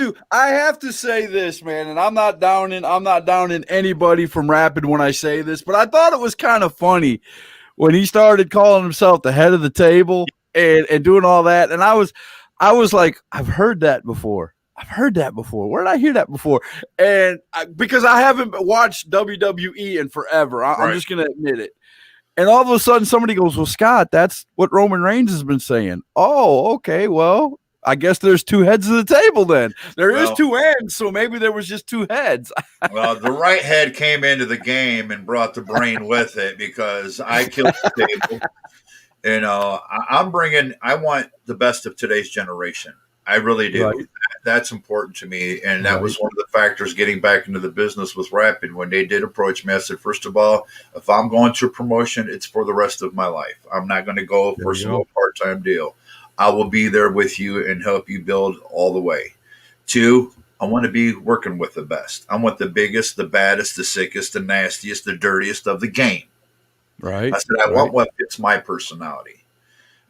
to say this, man, and I'm not downing anybody from Rapid when I say this, but I thought it was kind of funny when he started calling himself the head of the table and doing all that. And I was like, I've heard that before. Where did I hear that before? And because I haven't watched WWE in forever, I'm just going to admit it. And all of a sudden somebody goes, well, Scott, that's what Roman Reigns has been saying. Oh, okay. Well, I guess there's two heads of the table then. There is two ends, so maybe there was just two heads. Well, the right head came into the game and brought the brain with it because I killed the table. I want the best of today's generation. I really do. Right. That's important to me. And that was one of the factors getting back into the business with Rapid. When they did approach me, I said, first of all, if I'm going to a promotion, it's for the rest of my life. I'm not going to go for a part-time deal. I will be there with you and help you build all the way. Two, I want to be working with the best. I want the biggest, the baddest, the sickest, the nastiest, the dirtiest of the game. Right. I said, I Right. want what fits my personality.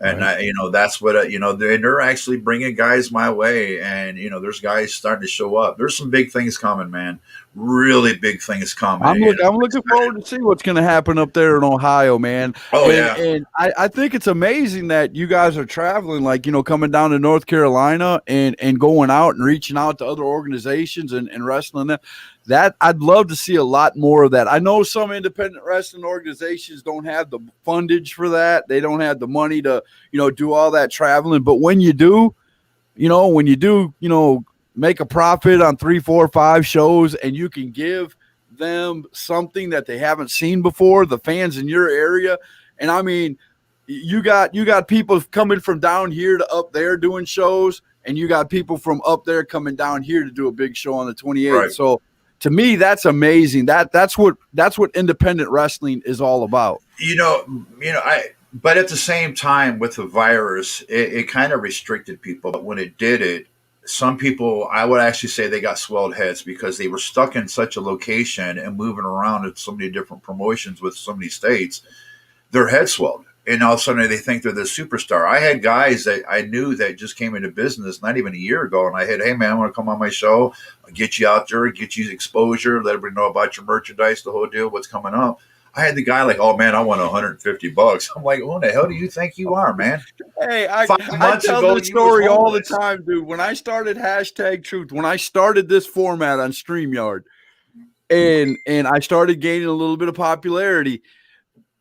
And Right. that's what they're actually bringing guys my way, and there's guys starting to show up. There's some big things coming, man. Really big things coming. I'm looking forward to see what's going to happen up there in Ohio, man. Oh and, yeah, and I think it's amazing that you guys are traveling, like, coming down to North Carolina and going out and reaching out to other organizations and wrestling them. That I'd love to see a lot more of that. I know some independent wrestling organizations don't have the fundage for that. They don't have the money to, do all that traveling. But when you do, make a profit on 3, 4, 5 shows, and you can give them something that they haven't seen before, the fans in your area. And I mean, you got people coming from down here to up there doing shows, and you got people from up there coming down here to do a big show on the 28th. Right. So to me, that's amazing. That's what independent wrestling is all about. But at the same time, with the virus, it kind of restricted people. But when it did it, some people, I would actually say, they got swelled heads because they were stuck in such a location and moving around at so many different promotions with so many states. Their head swelled, and all of a sudden they think they're the superstar. I had guys that I knew that just came into business not even a year ago, and I had, hey man, I want to come on my show, I'll get you out there, get you exposure, let everybody know about your merchandise, the whole deal, what's coming up. I had the guy like, oh man, I want $150. I'm like, who the hell do you think you are, man? Hey, I 5 months tell ago, this you was story all the homeless. time, dude. When I started #Truth, when I started this format on StreamYard, and I started gaining a little bit of popularity,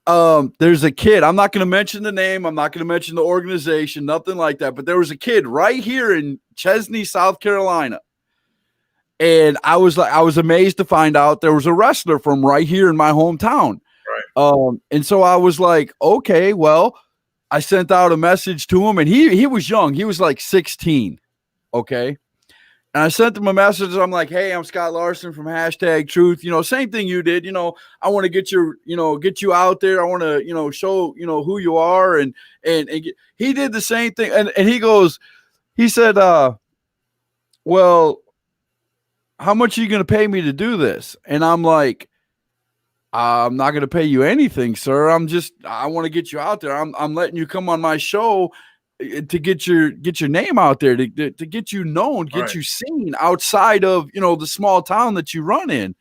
there's a kid. I'm not going to mention the name. I'm not going to mention the organization, nothing like that. But there was a kid right here in Chesney, South Carolina. And I was amazed to find out there was a wrestler from right here in my hometown. Right. And so I was like, okay, well, I sent out a message to him, and he was young. He was like 16. Okay. And I sent him a message. I'm like, hey, I'm Scott Larson from #Truth. Same thing you did. I want to get you out there. I want to, show, who you are. And he did the same thing. And he said, well, how much are you going to pay me to do this? And I'm like, I'm not going to pay you anything, sir. I want to get you out there. I'm letting you come on my show to get your name out there, to get you known, get Right. you seen outside of, the small town that you run in.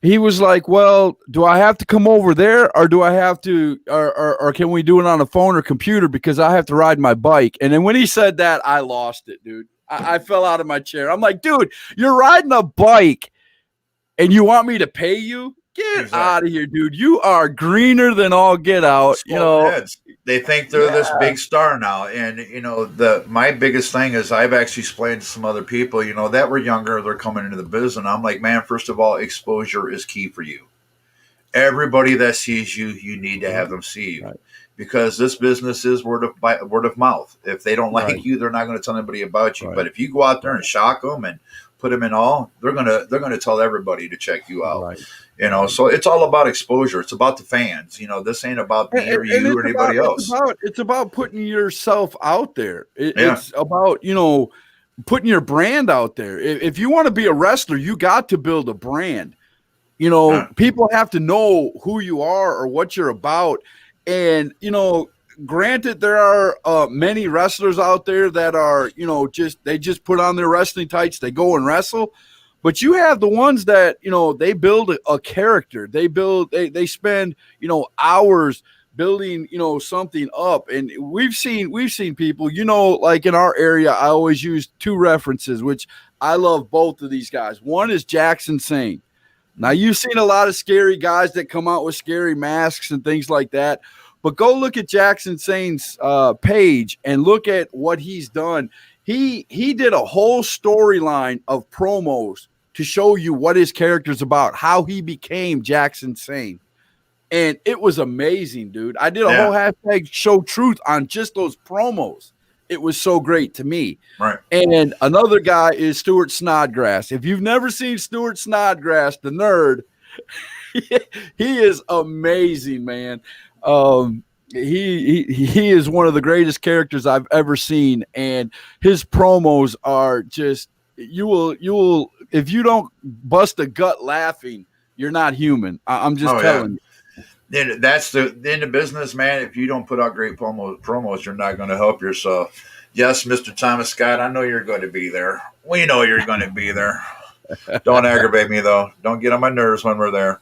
He was like, well, do I have to come over there, or do I have to, or can we do it on a phone or computer, because I have to ride my bike? And then when he said that, I lost it, dude. I fell out of my chair. I'm like, dude, you're riding a bike and you want me to pay you? Get out of here, dude. You are greener than all get out. Heads. They think they're this big star now. And, my biggest thing is I've actually explained to some other people, that were younger, they're coming into the business. And I'm like, man, first of all, exposure is key for you. Everybody that sees you, you need to have them see you. Right. Because this business is word of mouth. If they don't like you, they're not going to tell anybody about you. Right. But if you go out there and shock them and put them in awe, they're gonna tell everybody to check you out. Right. So it's all about exposure. It's about the fans. This ain't about me or you or anybody else. It's about putting yourself out there. It's about putting your brand out there. If you want to be a wrestler, you got to build a brand. People have to know who you are or what you're about. And, granted, there are many wrestlers out there that are, they just put on their wrestling tights, they go and wrestle. But you have the ones that, they build a character. They spend, hours building, something up. And we've seen people, like in our area, I always use 2 references, which I love both of these guys. One is Jackson Sane. Now, you've seen a lot of scary guys that come out with scary masks and things like that. But go look at Jackson Sane's page and look at what he's done. He did a whole storyline of promos to show you what his character's about, how he became Jackson Sane. And it was amazing, dude. I did a whole #ShowTruth on just those promos. It was so great to me. Right. And another guy is Stuart Snodgrass. If you've never seen Stuart Snodgrass, the nerd, he is amazing, man. he is one of the greatest characters I've ever seen, and his promos are just you will if you don't bust a gut laughing, you're not human. I'm just Oh yeah. telling you. Then that's in the business, man. If you don't put out great promos, you're not going to help yourself. Yes, Mr. Thomas Scott, I know you're going to be there. We know you're going to be there. Don't aggravate me though. Don't get on my nerves when we're there.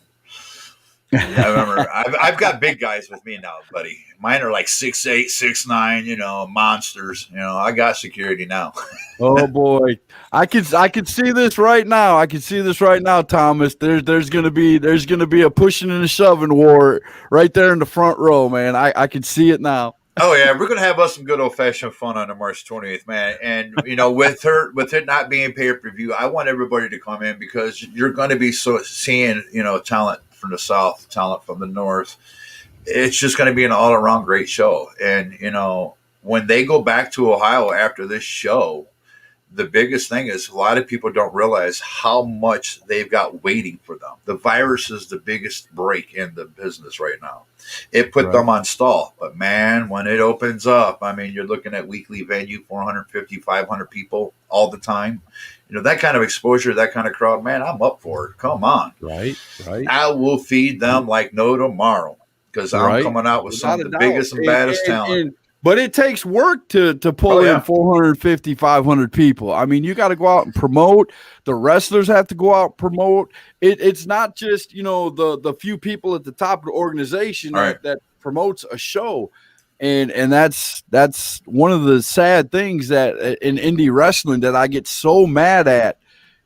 I remember I've got big guys with me now, buddy. Mine are like 6'8", 6'9", monsters. I got security now. Oh boy, I could see this right now. I can see this right now, Thomas. There's gonna be a pushing and a shoving war right there in the front row, man. I can see it now. Oh yeah, we're gonna have us some good old fashioned fun on the March 28th, man. And with it not being pay per view, I want everybody to come in because you're going to be seeing talent from the South, talent from the North. It's just going to be an all around great show. And when they go back to Ohio after this show, the biggest thing is a lot of people don't realize how much they've got waiting for them. The virus is the biggest break in the business right now. It put them on stall. But, man, when it opens up, I mean, you're looking at weekly venue, 450, 500 people all the time. That kind of exposure, that kind of crowd, man, I'm up for it. Come on. Right. I will feed them like no tomorrow because I'm coming out with some of the biggest and baddest talent. But it takes work to pull in 450, 500 people. I mean, you got to go out and promote. The wrestlers have to go out and promote. It's not just, the few people at the top of the organization that promotes a show. And that's one of the sad things that in indie wrestling that I get so mad at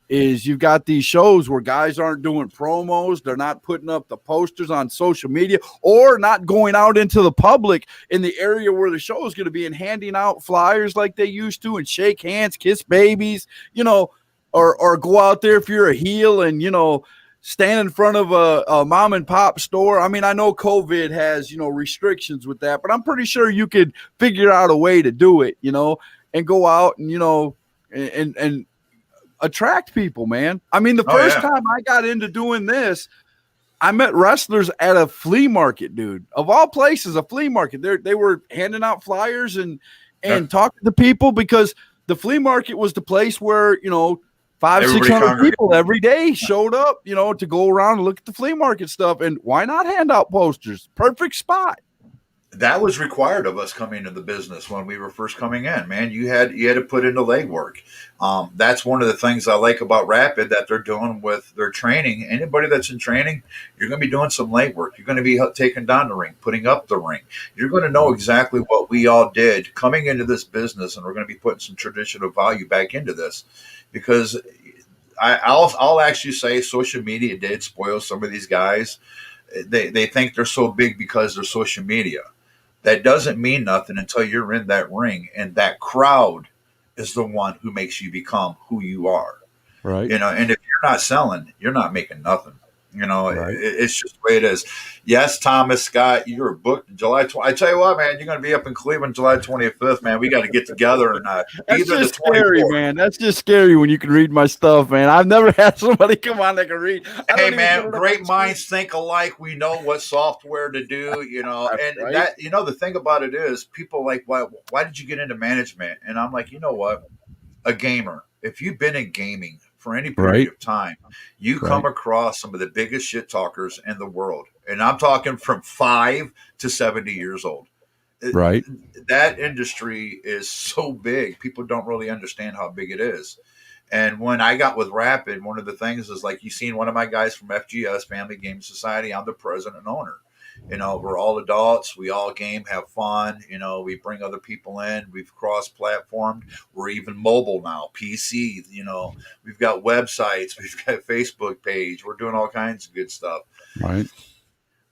is you've got these shows where guys aren't doing promos. They're not putting up the posters on social media or not going out into the public in the area where the show is going to be and handing out flyers like they used to and shake hands, kiss babies, or go out there if you're a heel and, stand in front of a mom and pop store. I mean, I know COVID has, restrictions with that, but I'm pretty sure you could figure out a way to do it, and go out and, and attract people, man. I mean, the first time I got into doing this, I met wrestlers at a flea market, dude. Of all places, a flea market. They were handing out flyers and talking to people because the flea market was the place where, 500-600 people every day showed up, to go around and look at the flea market stuff. And why not hand out posters? Perfect spot. That was required of us coming into the business when we were first coming in, man. You had to put in the legwork. That's one of the things I like about Rapid that they're doing with their training. Anybody that's in training, you're going to be doing some legwork. You're going to be taking down the ring, putting up the ring. You're going to know exactly what we all did coming into this business, and we're going to be putting some traditional value back into this because I'll actually say social media did spoil some of these guys. They think they're so big because they're social media. That doesn't mean nothing until you're in that ring, and that crowd is the one who makes you become who you are. Right. And if you're not selling, you're not making nothing. It's just the way it is. Yes, Thomas Scott, you're booked July 20th. I tell you what, man, you're going to be up in Cleveland July 25th, man. We got to get together and that's just scary, man. That's just scary when you can read my stuff, man. I've never had somebody come on that can read. Hey, man, great minds think alike. We know what software to do, and that, the thing about it is people like, why did you get into management? And I'm like, you know what? A gamer. If you've been in gaming for any period of time, you come across some of the biggest shit talkers in the world. And I'm talking from 5 to 70 years old. Right. That industry is so big. People don't really understand how big it is. And when I got with Rapid, one of the things is like you seen one of my guys from FGS, Family Game Society. I'm the president and owner. We're all adults. We all game, have fun. We bring other people in. We've cross-platformed. We're even mobile now, PC. We've got websites. We've got a Facebook page. We're doing all kinds of good stuff. Right.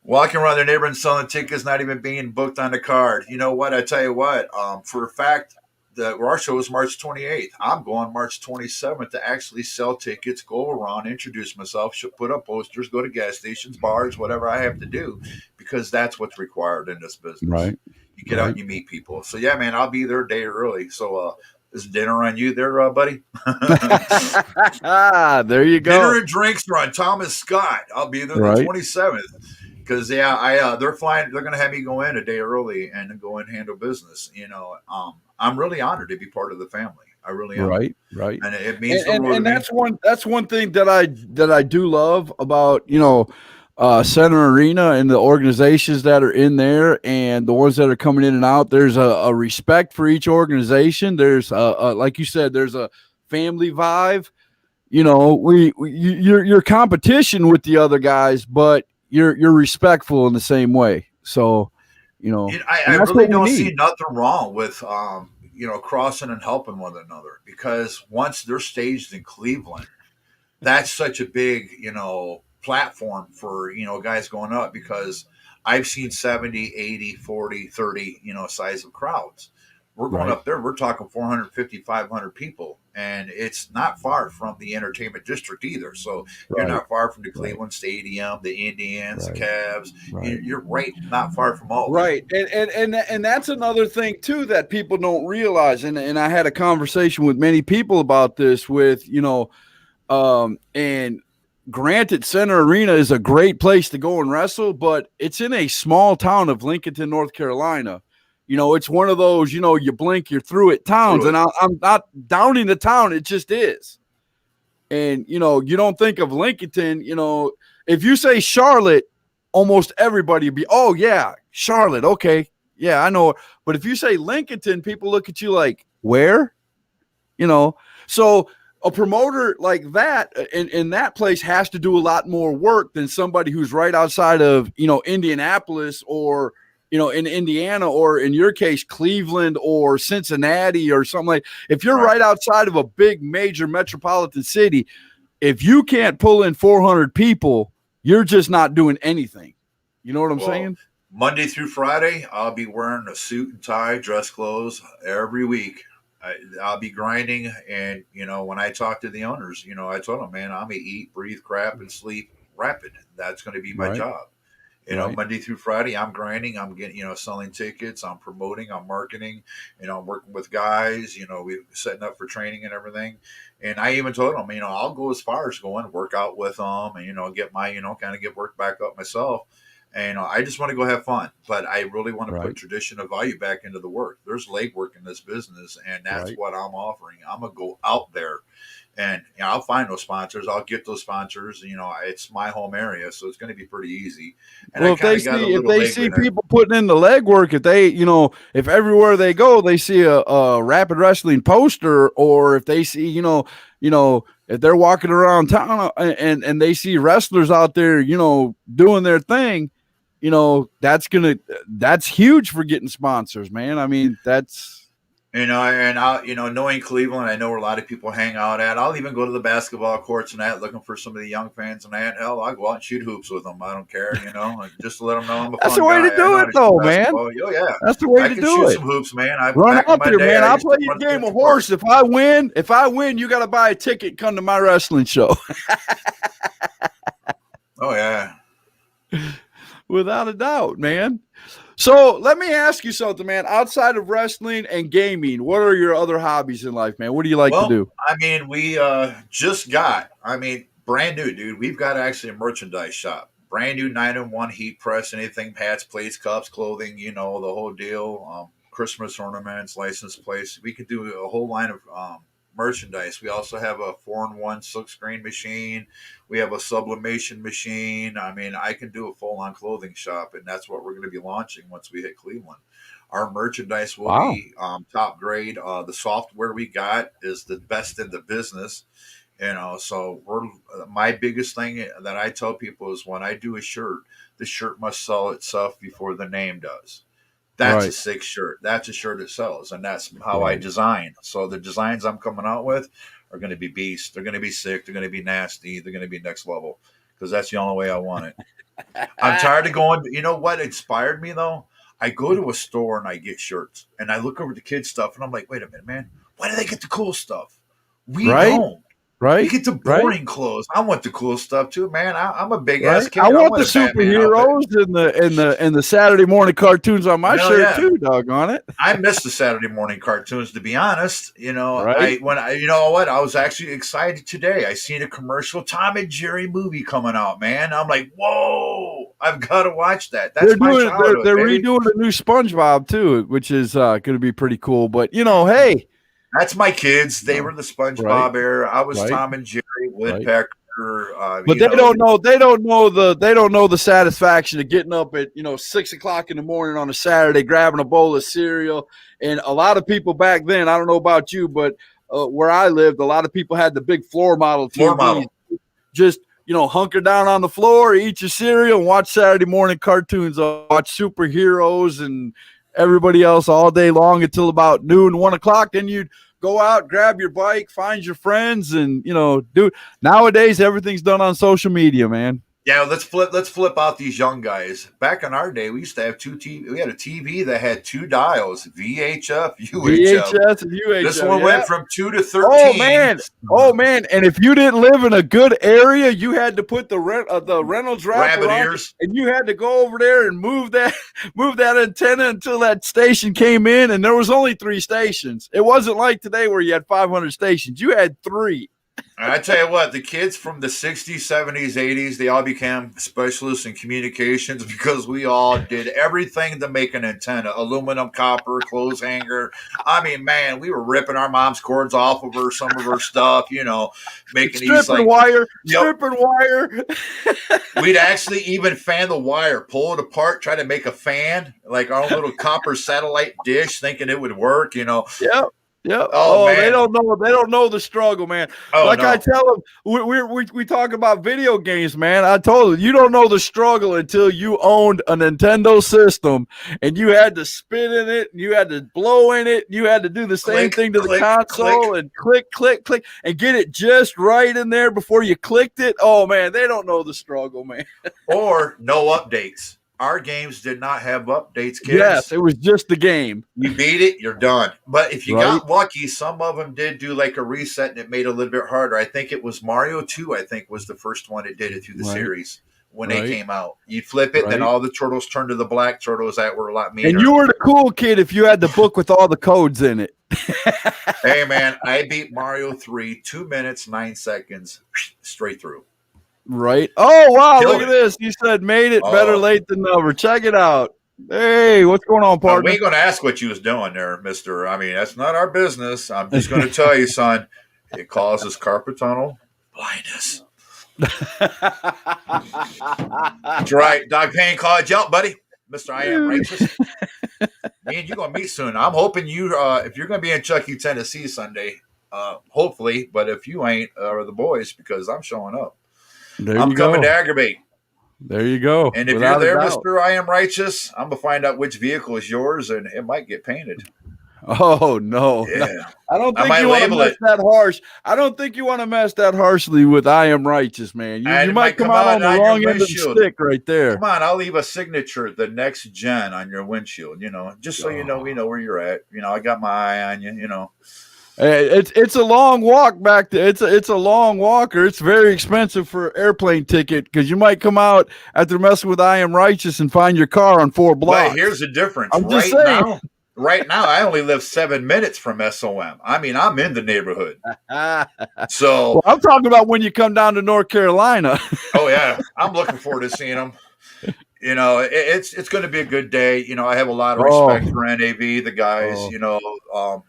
Walking around the neighborhood and selling tickets, not even being booked on the card. You know what? I tell you what, for a fact, our show is March 28th. I'm going March 27th to actually sell tickets, go around, introduce myself, put up posters, go to gas stations, bars, whatever I have to do, because that's what's required in this business. Right. You get out and you meet people. So, yeah, man, I'll be there a day early. So, is dinner on you there, buddy? There you go. Dinner and drinks are on Thomas Scott. I'll be there the 27th. Because they're flying. They're going to have me go in a day early and go in and handle business. I'm really honored to be part of the family. I really am, Right, right. and it means the world to And me. that's one thing that I do love about Center Arena and the organizations that are in there and the ones that are coming in and out. There's a respect for each organization. There's like you said, there's a family vibe. You're competition with the other guys, but you're respectful in the same way. So, I and that's really what we don't need. see nothing wrong with crossing and helping one another, because once they're staged in Cleveland, that's such a big platform for guys going up, because I've seen 70, 80, 40, 30 size of crowds. We're going Right. up there, we're talking 450, 500 people, and it's not far from the entertainment district either. So you're Right. not far from the Right. Cleveland Stadium, the Indians, Right. the Cavs. Right. You're right, not far from all of them. Right. And that's another thing too that people don't realize. And I had a conversation with many people about this and granted, Center Arena is a great place to go and wrestle, but it's in a small town of Lincolnton, North Carolina. It's one of those, you blink, you're through it towns. And I'm not downing the town. It just is. And, you don't think of Lincolnton, if you say Charlotte, almost everybody would be, oh, yeah, Charlotte. Okay. Yeah, I know. But if you say Lincolnton, people look at you like, where? So a promoter like that in that place has to do a lot more work than somebody who's right outside of, Indianapolis or, in Indiana, or in your case, Cleveland or Cincinnati or something like. If you're right outside of a big major metropolitan city, if you can't pull in 400 people, you're just not doing anything. You know what I'm saying? Monday through Friday, I'll be wearing a suit and tie, dress clothes every week. I'll be grinding, and when I talk to the owners, I told them, man, I'm gonna eat, breathe, crap, and sleep rapid. That's going to be my job. Monday through Friday, I'm grinding. I'm getting, selling tickets. I'm promoting. I'm marketing. I'm working with guys. We're setting up for training and everything. And I even told them, I'll go as far as going work out with them and, get my, kind of get work back up myself. And I just want to go have fun, but I really want to put tradition of value back into the work. There's leg work in this business, and that's what I'm offering. I'm gonna go out there, and I'll find those sponsors. I'll get those sponsors. It's my home area, so it's going to be pretty easy. And well, if they see people putting in the legwork, if everywhere they go they see a Rapid Wrestling poster, or if they see if they're walking around town and they see wrestlers out there doing their thing, that's huge for getting sponsors, man. I mean, that's. And knowing Cleveland, I know where a lot of people hang out at. I'll even go to the basketball courts and that, looking for some of the young fans and that. Hell, I'll go out and shoot hoops with them. I don't care, just to let them know I'm a That's fun the way guy. to do it, though, man. Oh yeah, that's the way I to can do shoot it. some hoops, man. Run out there, man. I'll play you a game of horse. If I win, you got to buy a ticket. Come to my wrestling show. Oh yeah, without a doubt, man. So let me ask you something, man. Outside of wrestling and gaming, what are your other hobbies in life, man? What do you like to do? We just got, brand new, dude. We've got actually a merchandise shop. Brand new 9-in-1 heat press, anything, hats, plates, cups, clothing, the whole deal. Christmas ornaments, license plates. We could do a whole line of merchandise. We also have a 4-in-1 silk screen machine. We have a sublimation machine. I can do a full-on clothing shop, and that's what we're going to be launching once we hit Cleveland. Our merchandise will be top grade. The software we got is the best in the business. So my biggest thing that I tell people is when I do a shirt, the shirt must sell itself before the name does. That's a sick shirt. That's a shirt that sells, and that's how I design. So the designs I'm coming out with are going to be beast. They're going to be sick. They're going to be nasty. They're going to be next level, because that's the only way I want it. I'm tired of going. You know what inspired me though? I go to a store and I get shirts, and I look over the kids' stuff, and I'm like, wait a minute, man. Why do they get the cool stuff? We don't. Right. You get the boring clothes. I want the cool stuff too, man. I'm a big ass kid. I want the superheroes and the Saturday morning cartoons on my shirt too. Doggone it! I miss the Saturday morning cartoons, to be honest. I was actually excited today. I seen a commercial Tom and Jerry movie coming out, man. I'm like, whoa! I've got to watch that. That's They're my doing childhood. they're Baby. redoing a new SpongeBob too, which is going to be pretty cool. But hey, That's my kids. They were the SpongeBob Right. era. I was Right. Tom and Jerry, Right. Woodpecker. But they don't know the satisfaction of getting up at 6:00 in the morning on a Saturday, grabbing a bowl of cereal. And a lot of people back then, I don't know about you, but where I lived, a lot of people had the big floor model TVs. Just hunker down on the floor, eat your cereal, and watch Saturday morning cartoons. Watch superheroes and everybody else all day long until about noon, 1:00. Then you'd go out, grab your bike, find your friends, and do. Nowadays, everything's done on social media, man. Yeah, let's flip out these young guys. Back in our day, we used to have two TV. We had a TV that had two dials: VHF, UHF. VHS and UHF. This one went from 2 to 13. Oh man! And if you didn't live in a good area, you had to put the Reynolds wrapper on, ears, and you had to go over there and move that antenna until that station came in. And there was only 3 stations. It wasn't like today where you had 500 stations. You had 3. I tell you what, the kids from the 60s, 70s, 80s, they all became specialists in communications because we all did everything to make an antenna. Aluminum, copper, clothes hanger. I mean, man, we were ripping our mom's cords off of her, some of her stuff, making these stripping wire. We'd actually even fan the wire, pull it apart, try to make a fan, like our own little copper satellite dish, thinking it would work, Yep. Yep. Oh, man. They don't know. They don't know the struggle, man. I tell them, we talk about video games, man. I told them, you don't know the struggle until you owned a Nintendo system and you had to spit in it, and you had to blow in it, and you had to do the same thing to the console and click, and get it just right in there before you clicked it. Oh man, they don't know the struggle, man. Or no updates. Our games did not have updates, kids. Yes, it was just the game. You beat it, you're done. But if you got lucky, some of them did do like a reset and it made it a little bit harder. I think it was Mario 2, I think, was the first one that did it through the series when they came out. You'd flip it, then all the turtles turned to the black turtles that were a lot meaner. And you were the cool kid if you had the book with all the codes in it. Hey, man, I beat Mario 3, 2 minutes, 9 seconds, straight through. Right. Oh, wow. Look at this. You said made it better late than never. Check it out. Hey, what's going on, partner? We ain't going to ask what you was doing there, mister. I mean, that's not our business. I'm just going to tell you, son, it causes carpal tunnel blindness. That's right. Doc Payne called you out, buddy. Mr. I Am Righteous. Me and you going to meet soon. I'm hoping you, if you're going to be in Chucky, Tennessee Sunday, hopefully, but if you ain't, or the boys, because I'm showing up. I'm coming to aggravate. There you go. And if you're there, Mr. I Am Righteous, I'm going to find out which vehicle is yours, and it might get painted. Oh, no. Yeah. I don't think you want to mess that harsh. I don't think you want to mess that harshly with I Am Righteous, man. You might come out on the wrong end of the stick right there. Come on, I'll leave a signature, the next gen, on your windshield, just so you know we know where you're at. I got my eye on you, It's a long walk back to it's a long walker. It's very expensive for airplane ticket because you might come out after messing with I Am Righteous and find your car on 4 blocks. But here's the difference. I'm just saying. Right now, I only live 7 minutes from SOM. I mean, I'm in the neighborhood. So I'm talking about when you come down to North Carolina. Oh yeah, I'm looking forward to seeing them. It's going to be a good day. I have a lot of respect for NAV, the guys.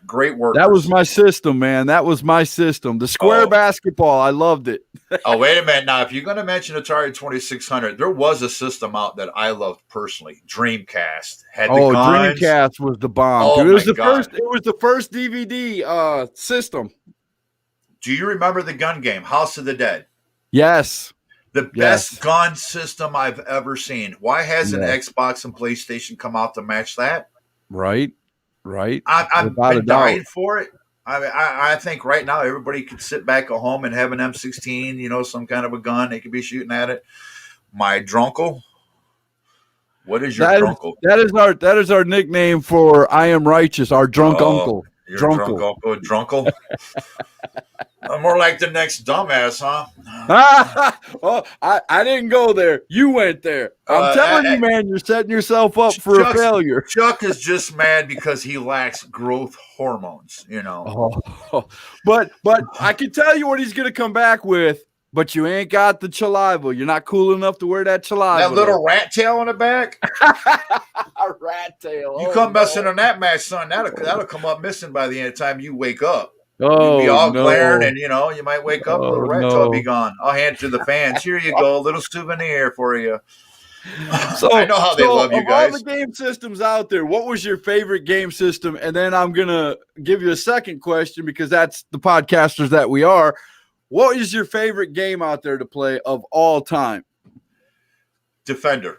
Great work. That was my system, man. That was my system. The square basketball, I loved it. Oh, wait a minute. Now, if you're going to mention Atari 2600, there was a system out that I loved personally. Dreamcast had the guns. Dreamcast was the bomb. Dude. It was the first. It was the first DVD system. Do you remember the gun game, House of the Dead? Yes. The best gun system I've ever seen. Why hasn't Xbox and PlayStation come out to match that? Right. I've been dying for it. I think right now everybody could sit back at home and have an M16, some kind of a gun. They could be shooting at it. My drunkle. What is your drunkle? That is our nickname for I Am Righteous, our drunk uncle. Your drunk uncle, drunkle. More like the next dumbass, huh? Well, I didn't go there. You went there. I'm telling you, man, you're setting yourself up for a failure. Chuck is just mad because he lacks growth hormones, But I can tell you what he's going to come back with. but you ain't got the chaliva. You're not cool enough to wear that chaliva. That little rat tail on the back. A rat tail. You come messing on that match, son. That'll come up missing by the end of time you wake up. Oh, You'll be all no. glaring, and you might wake up, a little rat tail will be gone. I'll hand it to the fans. Here you go, a little souvenir for you. So I know how they love you guys. Of all the game systems out there, what was your favorite game system? And then I'm gonna give you a second question because that's the podcasters that we are. What is your favorite game out there to play of all time? Defender.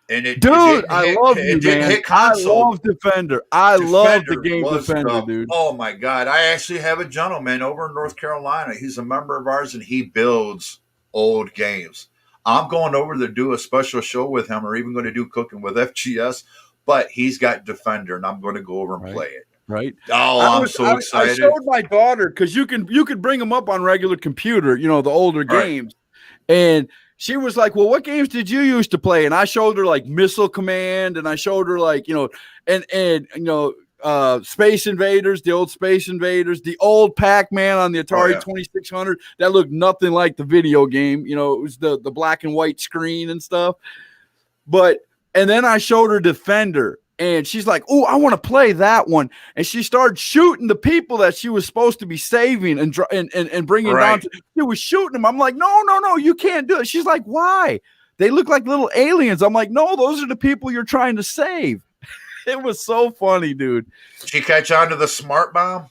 And I love you, man. I love Defender. I love the game Defender, dude. Oh my God. I actually have a gentleman over in North Carolina. He's a member of ours and he builds old games. I'm going over to do a special show with him or even going to do cooking with FGS, but he's got Defender and I'm going to go over and play it. Right. Oh, I'm so excited. I showed my daughter because you could bring them up on regular computer, the older games. And she was like, well, what games did you used to play? And I showed her like Missile Command and I showed her like, Space Invaders, the old Space Invaders, the old Pac-Man on the Atari 2600 that looked nothing like the video game. It was the black and white screen and stuff. And then I showed her Defender. And she's like, oh, I want to play that one. And she started shooting the people that she was supposed to be saving and bringing down. She was shooting them. I'm like, no, you can't do it. She's like, why? They look like little aliens. I'm like, no, those are the people you're trying to save. It was so funny, dude. Did she catch on to the smart bomb?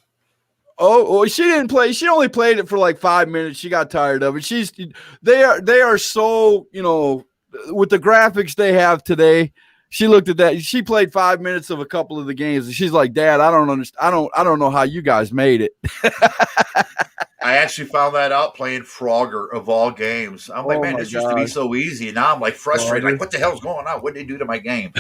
Oh, she didn't play. She only played it for like 5 minutes. She got tired of it. They are so, with the graphics they have today. She looked at that. She played 5 minutes of a couple of the games, and she's like, "Dad, I don't understand. I don't know how you guys made it." I actually found that out playing Frogger of all games. I'm like, man, this used to be so easy. And now I'm like frustrated. Like, what the hell's going on? What did they do to my game?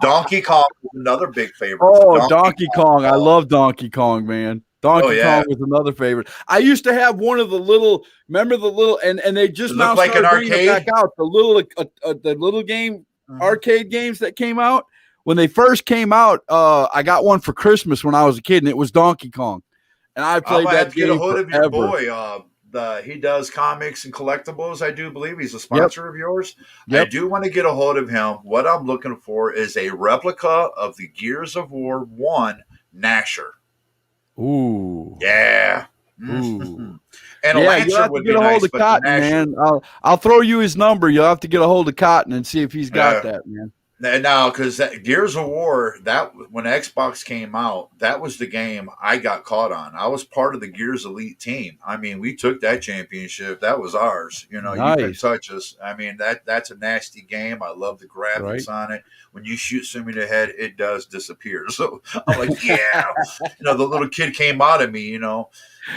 Donkey Kong was another big favorite. Oh, Donkey Kong. I love Donkey Kong, man. Donkey Kong was another favorite. I used to have one of the little, and they just now like started an bringing it back out. The little game. Arcade games that came out when they first came out. I got one for Christmas when I was a kid, and it was Donkey Kong. And I played that game get a hold of your forever. boy. He does comics and collectibles. I do believe he's a sponsor of yours. I do want to get a hold of him. What I'm looking for is a replica of the Gears of War 1 Gnasher. Ooh, yeah. Ooh. And a Lancer would be nice, but Cotton, man. I'll throw you his number. You'll have to get a hold of Cotton and see if he's got that, man. Now, because Gears of War, that when Xbox came out, that was the game I got caught on. I was part of the Gears Elite team. I mean, we took that championship. That was ours. You couldn't touch us. I mean, that's a nasty game. I love the graphics on it. When you shoot somebody in the head, it does disappear. So I'm like, yeah. The little kid came out of me,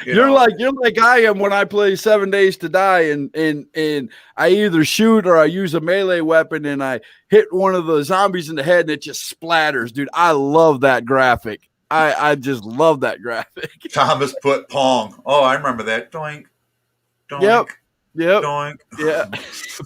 You're like I am when I play 7 Days to Die, and I either shoot or I use a melee weapon and I hit one of the zombies in the head and it just splatters, dude. I love that graphic. I just love that graphic. Thomas put Pong. Oh, I remember that. Doink, doink. Yep. Doink. Yeah.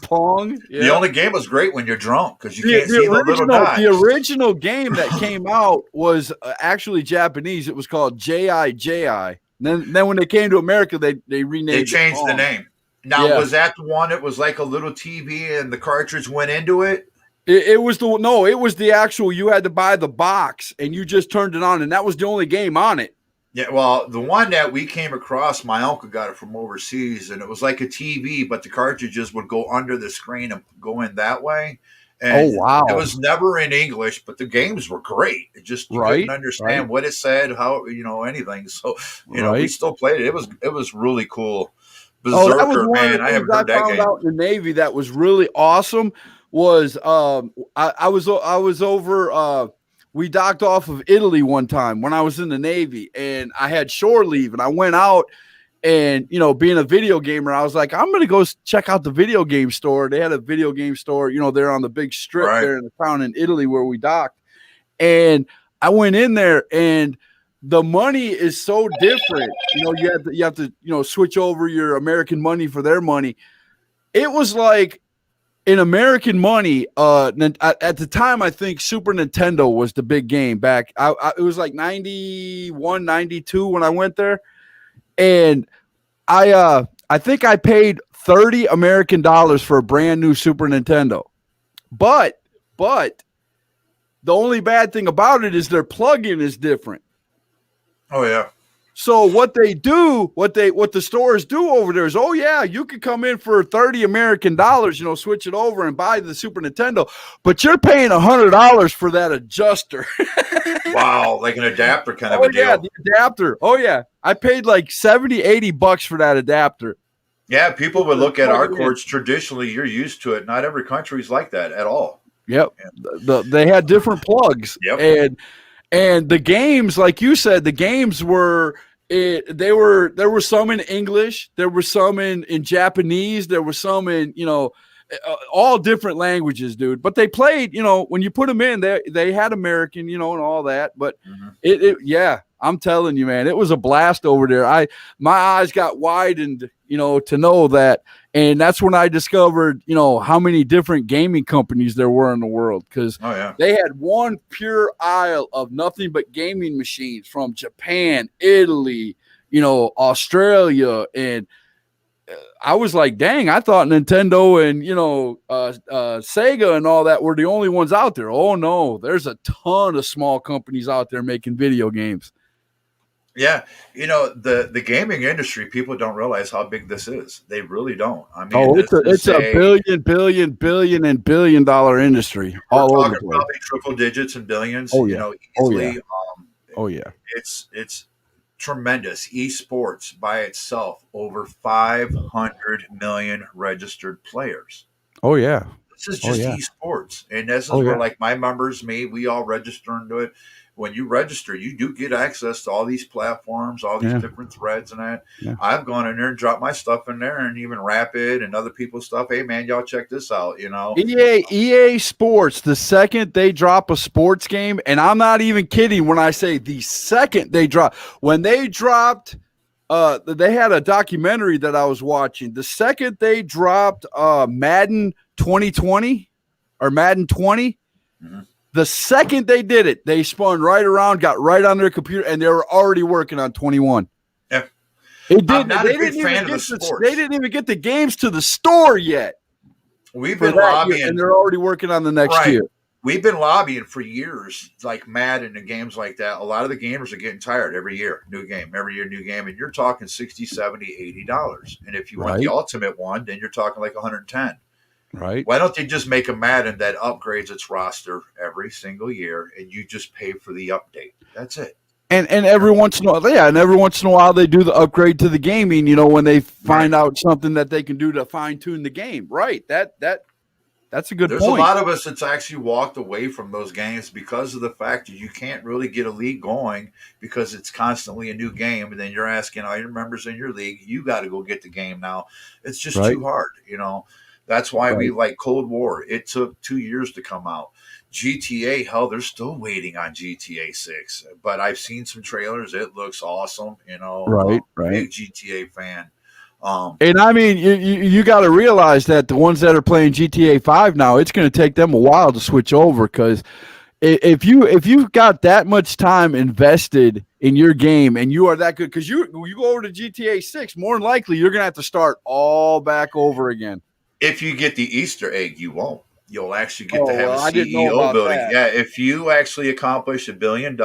Pong. Yeah. The only game was great when you're drunk because you can't see the little dots. The original game that came out was actually Japanese. It was called J.I.J.I. Then when they came to America, they renamed it. They changed the name. Now, was that the one that was like a little TV and the cartridge went into it? It was the actual, you had to buy the box and you just turned it on, and that was the only game on it. Yeah, well, the one that we came across, my uncle got it from overseas, and it was like a TV, but the cartridges would go under the screen and go in that way. And wow. It was never in English, but the games were great. It just you couldn't understand what it said, how anything. So we still played it. It was really cool. Berserker, man, I haven't heard that game. Out in the Navy that was really awesome was I was over. We docked off of Italy one time when I was in the Navy, and I had shore leave, and I went out. And, being a video gamer, I was like, I'm going to go check out the video game store. They had a video game store, there on the big strip there in the town in Italy where we docked. And I went in there, and the money is so different. You have to switch over your American money for their money. It was like in American money, at the time, I think Super Nintendo was the big game back. It was like 91, 92 when I went there. And I I think I paid $30 American for a brand new Super Nintendo. But the only bad thing about it is their plug-in is different. Oh yeah. So what they do, what the stores do over there is, oh yeah, you could come in for $30 American, switch it over and buy the Super Nintendo, but you're paying $100 for that adjuster. Wow, like an adapter kind of Oh a deal. yeah, the adapter. Oh yeah, I paid like $70-$80 for that adapter. Yeah, people would look at our cords traditionally. You're used to it. Not every country's like that at all. Yep, they had different plugs. Yep. And the games, like you said, the games were. There were some in English, there were some in Japanese, there were some in all different languages, dude. But they played, when you put them in, they had American, and all that. But yeah, I'm telling you, man, it was a blast over there. My eyes got widened, to know that, and that's when I discovered, how many different gaming companies there were in the world, because they had one pure aisle of nothing but gaming machines from Japan, Italy, Australia, and I was like, dang, I thought Nintendo and Sega and all that were the only ones out there. Oh no, there's a ton of small companies out there making video games. Yeah, the gaming industry, people don't realize how big this is. They really don't. I mean, it's a billion dollar industry all over the place. Probably triple digits and billions. Oh yeah, easily. Oh yeah. It's tremendous. Esports by itself, over 500 million registered players. Oh yeah. This is just esports, and this is where like my members, we all register into it. When you register, you do get access to all these platforms, all these different threads and that. Yeah. I've gone in there and dropped my stuff in there, and even Rapid and other people's stuff. Hey man, y'all check this out, EA Sports, the second they drop a sports game, and I'm not even kidding when I say the second they drop, when they dropped they had a documentary that I was watching. The second they dropped Madden 2020 or Madden 20, the second they did it, they spun right around, got right on their computer, and they were already working on 21. Yeah. They didn't even get the games to the store yet. We've been lobbying, and they're already working on the next year. We've been lobbying for years, like Madden and games like that. A lot of the gamers are getting tired every year, new game, and you're talking $60, $70, $80. And if you want the ultimate one, then you're talking like $110. Right. Why don't they just make a Madden that upgrades its roster every single year, and you just pay for the update? That's it. And every once in a while, they do the upgrade to the gaming. When they find out something that they can do to fine tune the game. Right. That's a good point. There's a lot of us that's actually walked away from those games because of the fact that you can't really get a league going because it's constantly a new game, and then you're asking all your members in your league, you got to go get the game now. It's just too hard, That's why we like Cold War. It took 2 years to come out. GTA, hell, they're still waiting on GTA 6. But I've seen some trailers. It looks awesome, Right. Big GTA fan. And I mean, you got to realize that the ones that are playing GTA 5 now, it's going to take them a while to switch over, because if you've got that much time invested in your game and you are that good, because you go over to GTA 6, more than likely you're going to have to start all back over again. If you get the Easter egg, you won't. You'll actually get to have a CEO building. That. Yeah, if you actually accomplish $1 billion in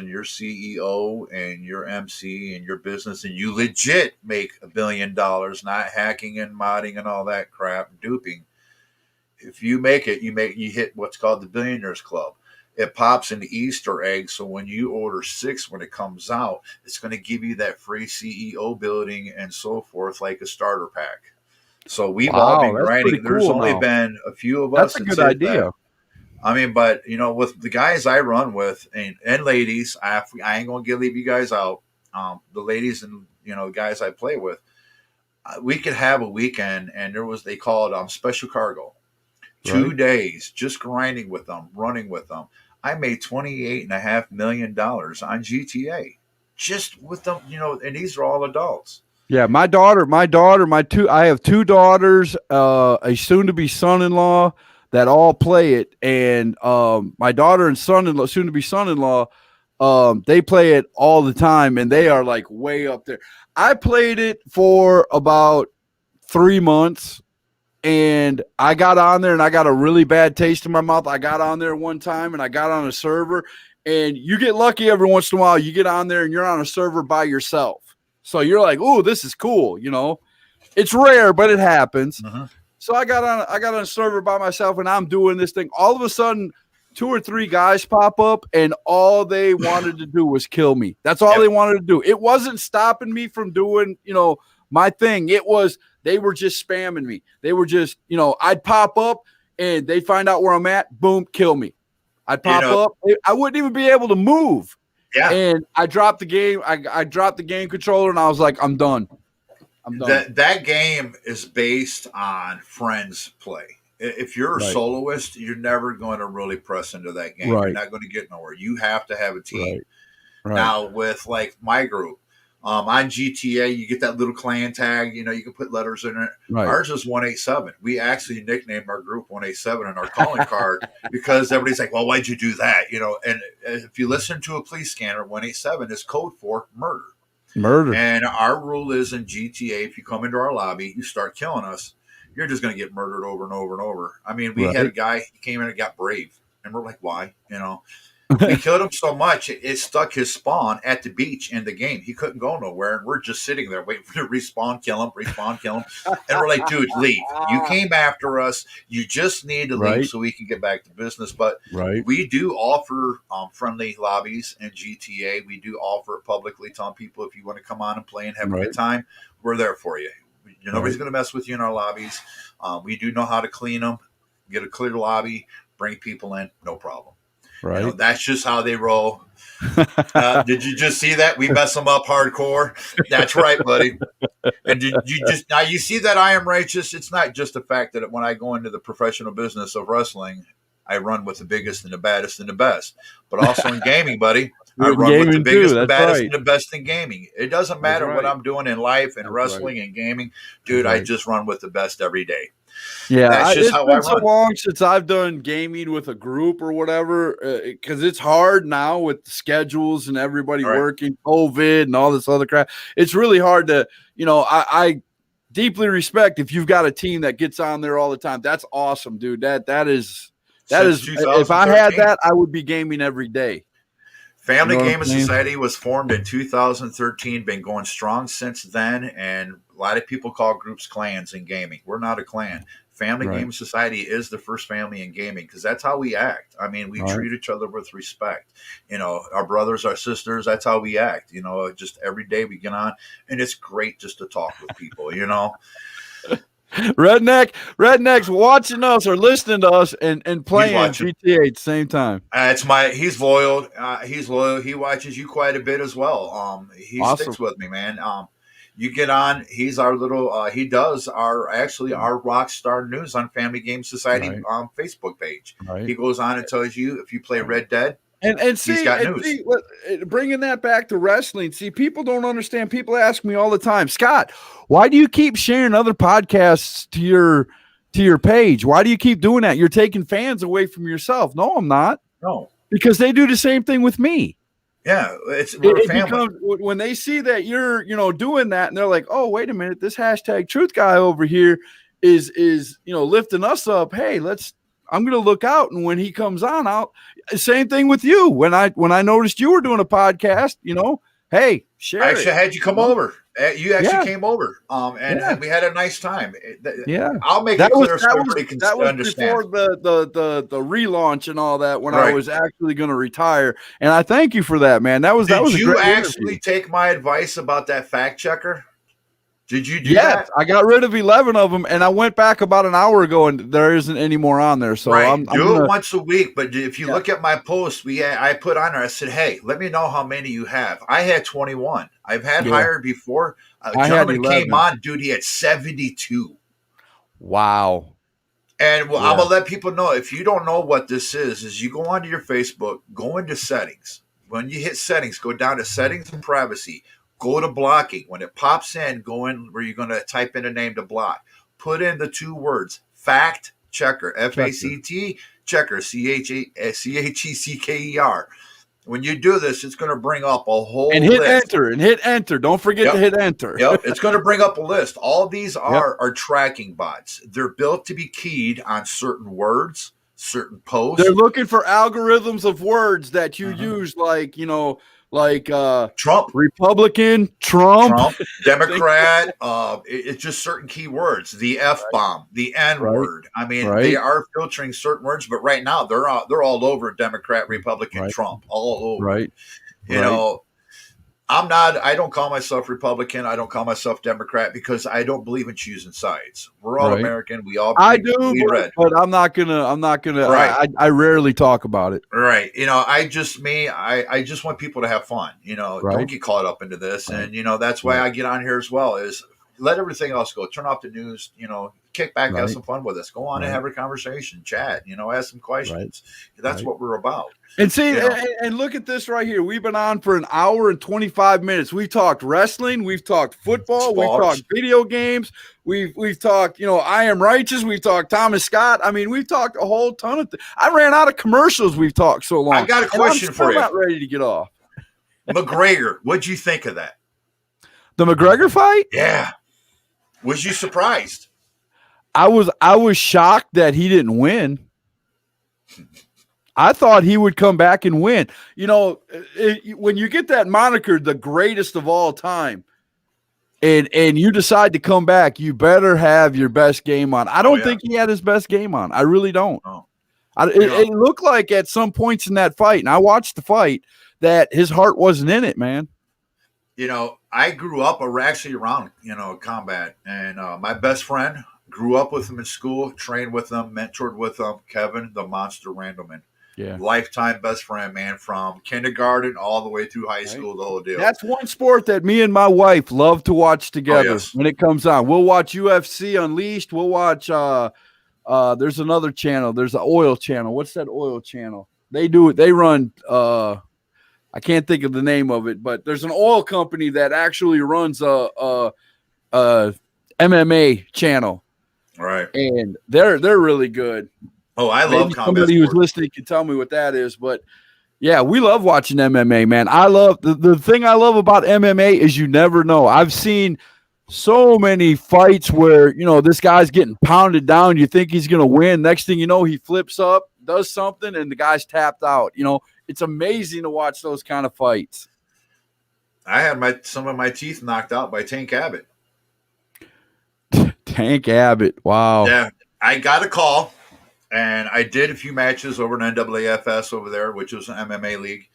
your CEO and your MC and your business, and you legit make $1 billion, not hacking and modding and all that crap, duping. If you make it, you hit what's called the Billionaires Club. It pops an Easter egg, so when you order 6 when it comes out, it's going to give you that free CEO building and so forth, like a starter pack. So we've all been grinding. There's only been a few of us. That's a good idea. I mean, but with the guys I run with and ladies, I ain't gonna leave you guys out. The ladies and the guys I play with, we could have a weekend, and they call it special cargo. 2 days just grinding with them, running with them. I made $28.5 million on GTA just with them. And these are all adults. Yeah, my daughter, I have 2 daughters, a soon-to-be son-in-law that all play it, and my daughter and son-in-law, soon-to-be son-in-law, they play it all the time, and they are like way up there. I played it for about 3 months, and I got on there and I got a really bad taste in my mouth. I got on there one time and I got on a server, and you get lucky every once in a while. You get on there and you're on a server by yourself. So you're like, "Ooh, this is cool." It's rare, but it happens. So I got on a server by myself and I'm doing this thing. All of a sudden, 2 or 3 guys pop up and all they wanted to do was kill me. That's all they wanted to do. It wasn't stopping me from doing, my thing. It was, they were just spamming me. They were just, I'd pop up and they'd find out where I'm at. Boom, kill me. I'd pop up. I wouldn't even be able to move. Yeah. And I dropped the game. I dropped the game controller and I was like, I'm done. That game is based on friends play. If you're a soloist, you're never going to really press into that game. You're not going to get nowhere. You have to have a team. Now, with like my group, on GTA, you get that little clan tag. You can put letters in it. Ours is 187. We actually nicknamed our group 187 in our calling card because everybody's like, "Well, why'd you do that?" And if you listen to a police scanner, 187 is code for murder. And our rule is in GTA, if you come into our lobby, you start killing us, you're just going to get murdered over and over and over. I mean, we had a guy, he came in and got brave. And we're like, why? We killed him so much, it stuck his spawn at the beach in the game. He couldn't go nowhere. And we're just sitting there waiting for him to respawn, kill him. And we're like, dude, leave. You came after us. You just need to leave so we can get back to business. But we do offer friendly lobbies in GTA. We do offer it publicly, telling people if you want to come on and play and have a good time, we're there for you. Nobody's going to mess with you in our lobbies. We do know how to clean them, get a clear lobby, bring people in, no problem. That's just how they roll. Did you just see that? We mess them up hardcore. That's right, buddy. And now you see that I am righteous. It's not just the fact that when I go into the professional business of wrestling, I run with the biggest and the baddest and the best. But also in gaming, buddy, I run with the biggest, the baddest, and the best in gaming. It doesn't matter what I'm doing in life and wrestling and gaming, dude. I just run with the best every day. Yeah, it's been so long since I've done gaming with a group or whatever, because it's hard now with the schedules and everybody working, COVID and all this other crap. It's really hard to, I deeply respect if you've got a team that gets on there all the time. That's awesome, dude. That is if I had that, I would be gaming every day. Family Gaming Society was formed in 2013, been going strong since then, and a lot of people call groups clans in gaming. We're not a clan. Family Gaming Society is the first family in gaming because that's how we act. I mean, we treat each other with respect. Our brothers, our sisters, that's how we act. Just every day we get on, and it's great just to talk with people, Rednecks watching us or listening to us and playing GTA at the same time. He's loyal. He's loyal. He watches you quite a bit as well. He sticks with me, man. You get on. He's our little. He does our Rockstar News on Family Game Society Facebook page. He goes on and tells you if you play Red Dead. And see, bringing that back to wrestling, see, people don't understand. People ask me all the time, Scott, why do you keep sharing other podcasts to your page? Why do you keep doing that? You're taking fans away from yourself. No, I'm not. No, because they do the same thing with me. Yeah, we're family. When they see that you're, doing that, and they're like, oh, wait a minute, this hashtag truth guy over here is lifting us up. Hey, I'm going to look out. And when he comes on, same thing with you. When I noticed you were doing a podcast, hey, share I actually had you come over. You actually came over. And we had a nice time. I'll make it clear so everybody can understand. That was before the relaunch and all that when I was actually going to retire. And I thank you for that, man. That was Did a you great actually interview. take my advice about that fact checker? Did you do that? I got rid of 11 of them, and I went back about an hour ago, and there isn't any more on there. So I'm do it once a week. But if you look at my post, I put on there. I said, "Hey, let me know how many you have." I had 21. I've had higher before. A gentleman came on, dude. He had 72. Wow. And I'm gonna let people know if you don't know what this is you go onto your Facebook, go into settings. When you hit settings, go down to settings and privacy. Go to blocking. When it pops in, go in where you're going to type in a name to block. Put in the 2 words, fact checker, FACT checker, CHECKER. when you do this, it's going to bring up a whole And hit list. enter. Don't forget to hit enter. Yep, it's going to bring up a list. All of these are Yep. tracking bots. They're built to be keyed on certain words, certain posts. They're looking for algorithms of words that you use, like Trump, Republican, Trump, Democrat. It's just certain keywords. The F bomb, the N word. I mean, they are filtering certain words, but right now they're all over Democrat, Republican, Trump, all over. Right. You know, I don't call myself Republican. I don't call myself Democrat because I don't believe in choosing sides. We're all American. We all I do, red. but I'm not gonna. Right. I rarely talk about it. Right. You know, I just want people to have fun. You know, don't get caught up into this. And, you know, that's why I get on here as well, is let everything else go. Turn off the news, you know, kick back, have some fun with us. Go on and have a conversation, chat, you know, ask some questions. That's what we're about. And see, and look at this right here. We've been on for an hour and 25 minutes. We've talked wrestling. We've talked football. We've talked video games. We've talked, you know, I Am Righteous. We've talked Thomas Scott. I mean, we've talked a whole ton of things. I ran out of commercials. We've talked so long. I got a question for you. I'm not ready to get off. McGregor, what'd you think of that? The McGregor fight? Yeah. Was you surprised? I was shocked that he didn't win. I thought he would come back and win. You know, when you get that moniker, the greatest of all time, and you decide to come back, you better have your best game on. I don't think he had his best game on. I really don't. Oh. It looked like at some points in that fight, and I watched the fight, that his heart wasn't in it, man. You know, I grew up actually around, you know, combat, and my best friend grew up with him in school, trained with him, mentored with him, Kevin the Monster Randleman. Yeah. Lifetime best friend, man, from kindergarten all the way through high school, the whole deal. That's one sport that me and my wife love to watch together when it comes on. We'll watch UFC Unleashed. We'll watch there's another channel. There's an oil channel. What's that oil channel? They run I can't think of the name of it, but there's an oil company that actually runs a MMA channel. Right. And they're really good. Oh, I love combat. Somebody who's listening can tell me what that is, but yeah, we love watching MMA, man. I love the thing I love about MMA is you never know. I've seen so many fights where, you know, this guy's getting pounded down. You think he's going to win. Next thing you know, he flips up, does something, and the guy's tapped out. You know, it's amazing to watch those kind of fights. I had some of my teeth knocked out by Tank Abbott. Tank Abbott. Wow. Yeah. I got a call, and I did a few matches over in NAAFS over there, which was an MMA league.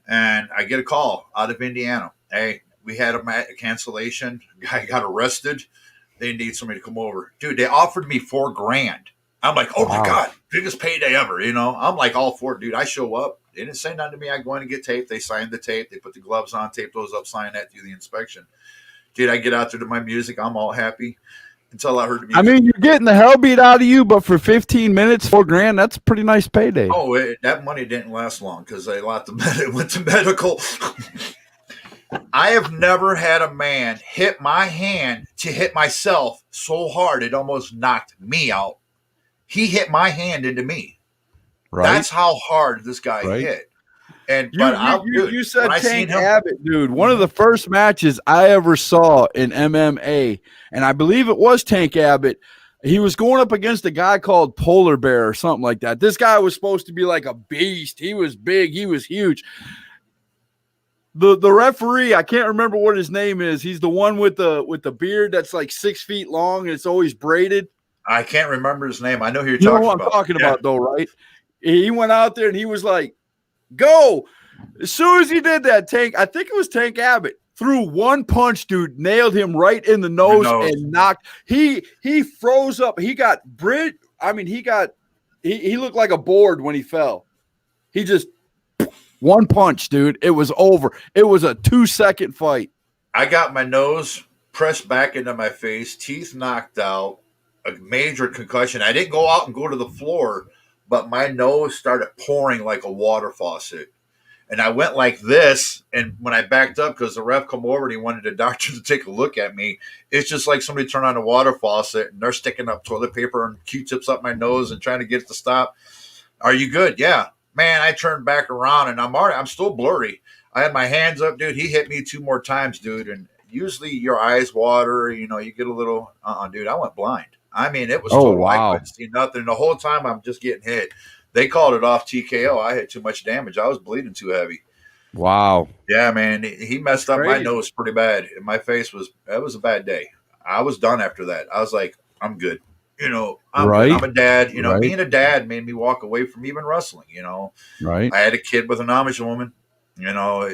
And I get a call out of Indiana. Hey, we had a cancellation. Guy got arrested. They need somebody to come over. Dude, they offered me $4,000. I'm like, oh my God, biggest payday ever. You know, I'm like all for it, dude. I show up. They didn't say nothing to me. I go in and get taped. They signed the tape. They put the gloves on, tape those up, sign that, do the inspection. Dude, I get out there to my music. I'm all happy until I heard the music. I mean, you're getting the hell beat out of you, but for 15 minutes, $4,000, that's a pretty nice payday. Oh, that money didn't last long because they went to medical. I have never had a man hit my hand to hit myself so hard it almost knocked me out. He hit my hand into me. Right. That's how hard this guy hit. And you said Tank Abbott, dude. One of the first matches I ever saw in MMA, and I believe it was Tank Abbott. He was going up against a guy called Polar Bear or something like that. This guy was supposed to be like a beast. He was big. He was huge. The referee, I can't remember what his name is. He's the one with the beard that's like 6 feet long and it's always braided. I can't remember his name. I know who you're talking about. You know what I'm talking about, though, right? He went out there and he was like, go. As soon as he did that, I think it was Tank Abbott, threw one punch, dude, nailed him right in the nose and knocked. He froze up. He got he looked like a board when he fell. He just one punch, dude. It was over. It was a 2-second fight. I got my nose pressed back into my face, teeth knocked out, a major concussion. I didn't go out and go to the floor, but my nose started pouring like a water faucet. And I went like this, and when I backed up, because the ref come over and he wanted the doctor to take a look at me, it's just like somebody turned on a water faucet, and they're sticking up toilet paper and Q-tips up my nose and trying to get it to stop. Are you good? Yeah. Man, I turned back around and I'm still blurry. I had my hands up, dude. He hit me 2 more times, dude. And usually your eyes water, you get a little, dude. I went blind. I mean, it was Oh total. I wow, couldn't see nothing. The whole time I'm just getting hit. They called it off TKO. I had too much damage. I was bleeding too heavy. wow, Yeah, man. He messed up my crazy. nose pretty bad. And my face that was a bad day. I was done after that. I was like, I'm good. I'm good. Right, I'm a dad. right, Being a dad made me walk away from even wrestling. right, I had a kid with an Amish woman. You know,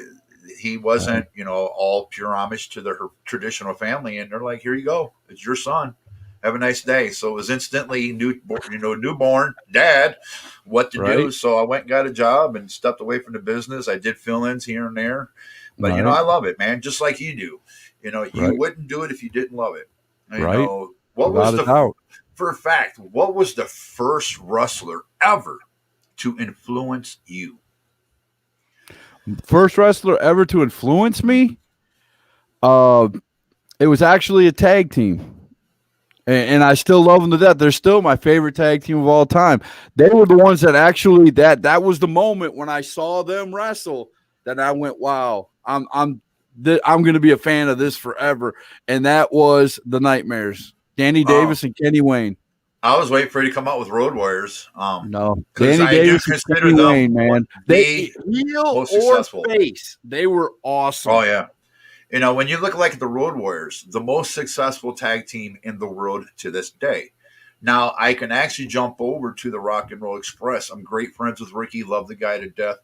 he wasn't, all pure Amish to her traditional family. And they're like, here you go. It's your son. Have a nice day. So it was instantly newborn dad, what to do. right, So I went and got a job and stepped away from the business. I did fill-ins here and there. But, right, I love it, man, just like you do. You right, wouldn't do it if you didn't love it. right. What was Without a doubt. for a fact, what was the first wrestler ever to influence you? First wrestler ever to influence me. It was actually a tag team. And I still love them to death. They're still my favorite tag team of all time. They were the ones that actually that was the moment when I saw them wrestle that I went, wow, I'm going to be a fan of this forever. And that was the Nightmares, Danny Davis and Kenny Wayne. I was waiting for you to come out with Road Warriors. No, because Danny I do Davis and consider Kenny them Wayne, man. They the heel most or successful. face, they were awesome. Oh yeah. When you look like the Road Warriors, the most successful tag team in the world to this day. Now, I can actually jump over to the Rock and Roll Express. I'm great friends with Ricky, love the guy to death.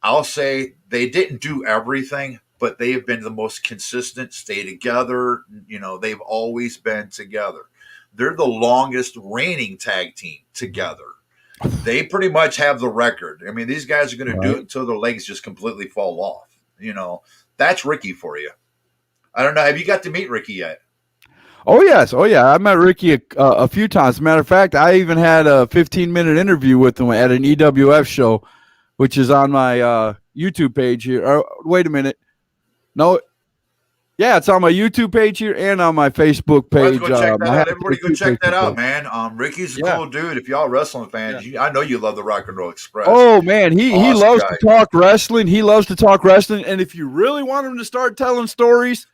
I'll say they didn't do everything, but they have been the most consistent, stay together. They've always been together. They're the longest reigning tag team together. They pretty much have the record. I mean, these guys are going to do it until their legs just completely fall off. That's Ricky for you. I don't know. Have you got to meet Ricky yet? Oh, yes. Oh, yeah. I met Ricky a few times. As a matter of fact, I even had a 15-minute interview with him at an EWF show, which is on my YouTube page here. Wait a minute. No. Yeah, it's on my YouTube page here and on my Facebook page. Let's go check that out. Everybody go check that out, man. Ricky's a cool dude. If y'all wrestling fans, I know you love the Rock and Roll Express. Oh, man. He Awesome loves guy. to talk wrestling. He loves to talk wrestling. And if you really want him to start telling stories,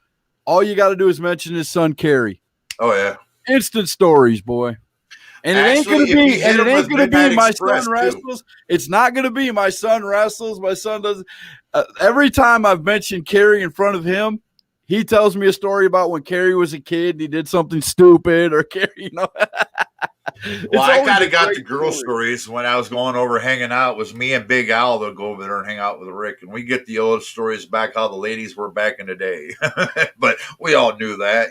all you got to do is mention his son, Kerry. Oh, yeah. Instant stories, boy. And it ain't gonna be my son wrestles. It's not gonna be my son wrestles. My son doesn't. Every time I've mentioned Kerry in front of him, he tells me a story about when Kerry was a kid and he did something stupid, or Kerry, Well, I kind of got the girl stories when I was going over hanging out. It was me and Big Al that go over there and hang out with Rick, and we get the old stories back how the ladies were back in the day. But we all knew that,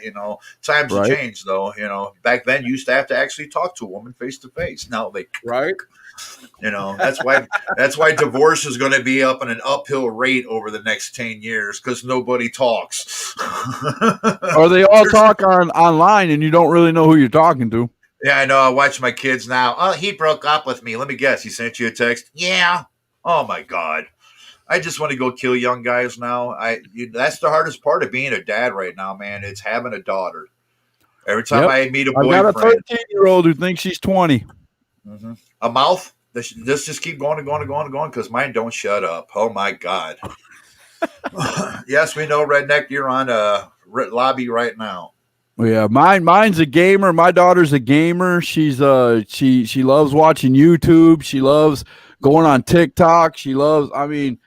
Times have changed, though. Back then you used to have to actually talk to a woman face to face. Now they that's why divorce is going to be up in an uphill rate over the next 10 years because nobody talks. Or they all talk online and you don't really know who you're talking to. Yeah, I know. I watch my kids now. Oh, he broke up with me. Let me guess. He sent you a text? Yeah. Oh, my God. I just want to go kill young guys now. That's the hardest part of being a dad right now, man. It's having a daughter. Every time I meet a boyfriend. I got a 13-year-old who thinks she's 20. Mm-hmm. A mouth? Let's just keep going and going and going and going because mine don't shut up. Oh, my God. Yes, we know, Redneck. You're on a lobby right now. Yeah, mine's a gamer. My daughter's a gamer. She's she loves watching YouTube. She loves going on TikTok. She loves, everything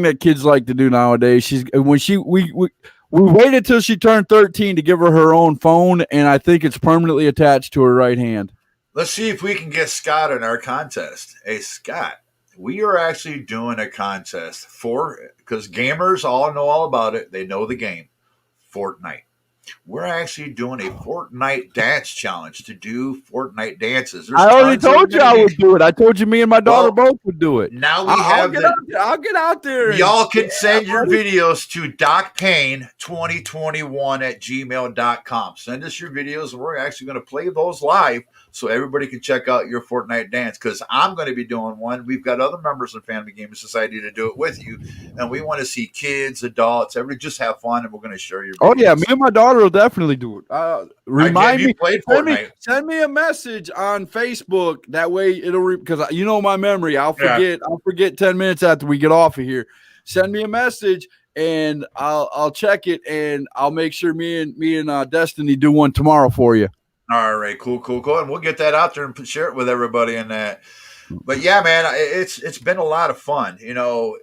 that kids like to do nowadays. We waited till she turned 13 to give her own phone, and I think it's permanently attached to her right hand. Let's see if we can get Scott in our contest. Hey, Scott, we are actually doing a contest because gamers all know all about it. They know the game. Fortnite. We're actually doing a Fortnite dance challenge to do Fortnite dances. I already told you I would do it. I told you me and my daughter both would do it. Now I'll get out there. Y'all can send your videos to DocPayne2021 at gmail.com. Send us your videos, and we're actually going to play those live so everybody can check out your Fortnite dance, because I'm going to be doing one. We've got other members of Family Gaming Society to do it with you, and we want to see kids, adults, everybody just have fun, and we're going to share your videos. Oh yeah, me and my daughter will definitely do it. Remind me, played send me, Fortnite. send me a message on Facebook. That way it'll because you know my memory. I'll forget. I'll forget 10 minutes after we get off of here. Send me a message and I'll check it, and I'll make sure me and Destiny do one tomorrow for you. All right, cool. And we'll get that out there and share it with everybody in that. But yeah, man, it's been a lot of fun. You know,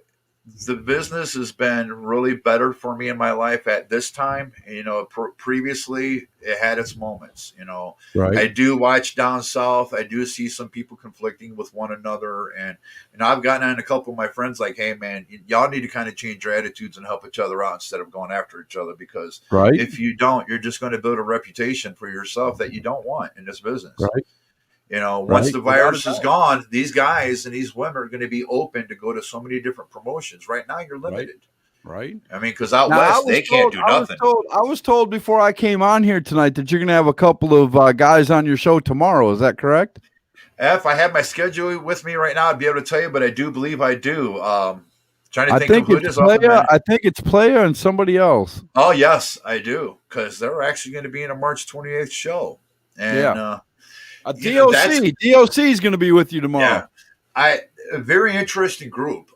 the business has been really better for me in my life at this time. You know, previously it had its moments. You know, Right. I do watch down south. I do see some people conflicting with one another, and I've gotten on a couple of my friends like, hey, man, y'all need to kind of change your attitudes and help each other out instead of going after each other, because Right. if you don't, you're just going to build a reputation for yourself that you don't want in this business. Right. You know, once Right. the virus is gone, these guys and these women are going to be open to go to so many different promotions. Right now, you're limited. Right. I mean, because out Now, west, they can't do nothing. I was told before I came on here tonight that you're going to have a couple of guys on your show tomorrow. Is that correct? If I had my schedule with me right now, I'd be able to tell you, but I do believe I do. Trying to I think of think who it it's is. off the Playa. bat. I think it's Playa and somebody else. Oh, yes, I do, because they're actually going to be in a March 28th show. And Yeah. you know, DOC is going to be with you tomorrow. Yeah, a very interesting group.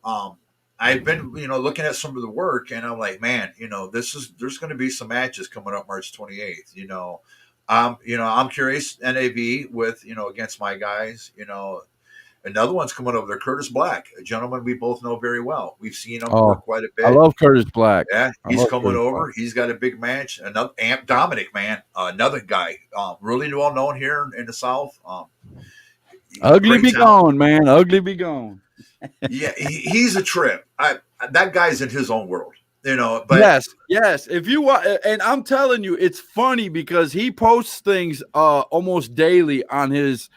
I've been, looking at some of the work, and I'm like, man, there's going to be some matches coming up March 28th. I'm curious. NAV with, against my guys. Another one's coming over there, Curtis Black, a gentleman we both know very well. We've seen him work quite a bit. I love Curtis Black. Yeah, he's coming Curtis over. Black. He's got a big match. Another Amp Dominic, man, another guy, really well known here in the South. Ugly be gone, man. Ugly be gone. Yeah, he's a trip. That guy's in his own world, But yes. If you want, and I'm telling you, it's funny because he posts things almost daily on his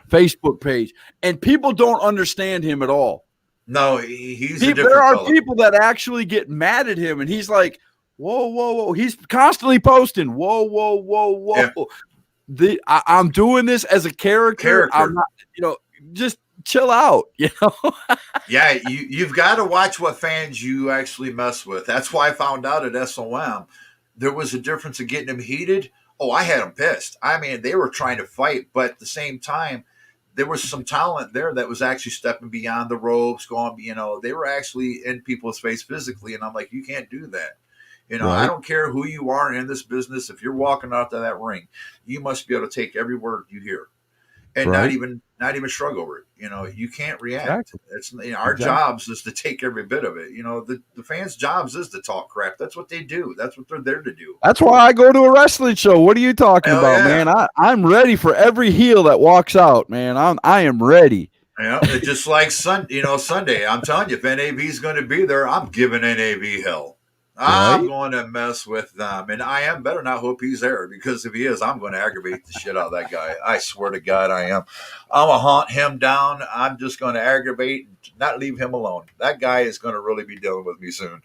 Facebook page, and people don't understand him at all. No, he's a different there are fellow. people that actually get mad at him, and he's like, whoa. He's constantly posting, whoa. Yeah. I'm doing this as a character. I'm not, just chill out, Yeah, you've got to watch what fans you actually mess with. That's why I found out at SOM there was a difference in getting them heated. Oh, I had them pissed. I mean, they were trying to fight, but at the same time, there was some talent there that was actually stepping beyond the ropes, going, they were actually in people's face physically. And I'm like, you can't do that. Right. I don't care who you are in this business. If you're walking out to that ring, you must be able to take every word you hear and not even shrug over it. You can't react. Exactly. It's our jobs is to take every bit of it. The fans' jobs is to talk crap. That's what they do. That's what they're there to do. That's why I go to a wrestling show. What are you talking about, man? I'm ready for every heel that walks out, man. I am ready. Yeah, just like Sunday. I'm telling you, if NAV's going to be there, I'm giving NAV hell. I'm going to mess with them, and I better not hope he's there, because if he is, I'm going to aggravate the shit out of that guy. I swear to God, I am. I'm going to haunt him down. I'm just going to aggravate, not leave him alone. That guy is going to really be dealing with me soon.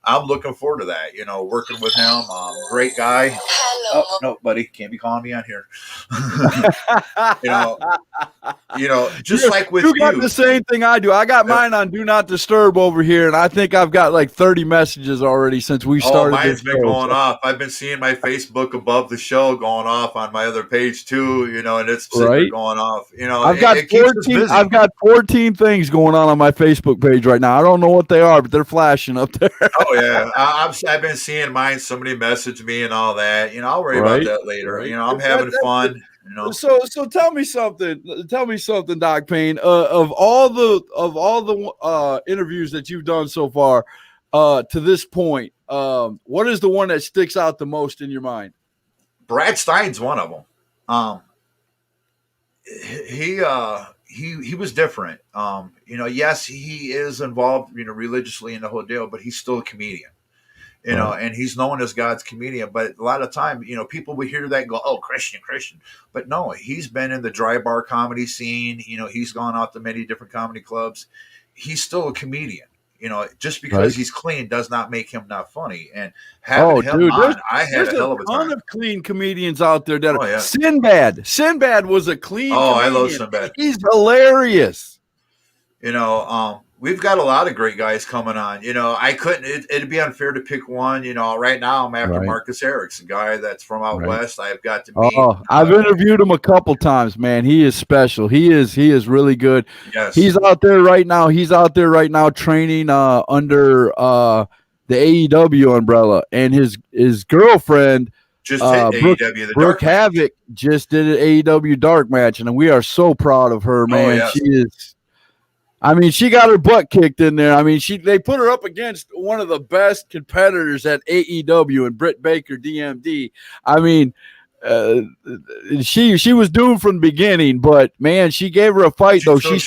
I'm looking forward to that, working with him. Great guy. Hello. Oh, no, buddy, can't be calling me on here. Just like with you. You got the same thing I do. I got mine on Do Not Disturb over here, and I think I've got like 30 messages already since we started. Mine's been going off. I've been seeing my Facebook above the show going off on my other page too, and it's going off. I've got 14 things going on my Facebook page right now. I don't know what they are, but they're flashing up there. Oh yeah, I've been seeing mine. Somebody messaged me and all that. I'll worry about that later. I'm having fun. So tell me something. Tell me something, Doc Payne. Of all the interviews that you've done so far, to this point, what is the one that sticks out the most in your mind? Brad Stein's one of them. He was different. Yes, he is involved, religiously in the whole deal, but he's still a comedian. And he's known as God's comedian. But a lot of time, people will hear that and go, oh, Christian. But no, he's been in the dry bar comedy scene. He's gone out to many different comedy clubs. He's still a comedian. You know, just because Right. he's clean does not make him not funny. And having him Dude, on, I had there's a hell of a ton time. of clean comedians out there that Oh are yeah. Sinbad was a clean Oh, I love comedian. Sinbad. He's hilarious. You know, we've got a lot of great guys coming on. You know, I couldn't. It'd be unfair to pick one. You know, right now I'm after Right. Marcus Erics, a guy that's from out Right. west. I've got to meet. Oh, I've interviewed him a couple times, man. He is special. He is really good. Yes. He's out there right now. He's out there right now training under the AEW umbrella, and his girlfriend just hit Brooke, AEW the Brooke dark match. Havoc just did an AEW dark match, and we are so proud of her, man. Oh, yes. She is. I mean, she got her butt kicked in there. I mean, they put her up against one of the best competitors at AEW and Britt Baker, DMD. I mean, she was doomed from the beginning, but man, she gave her a fight though. She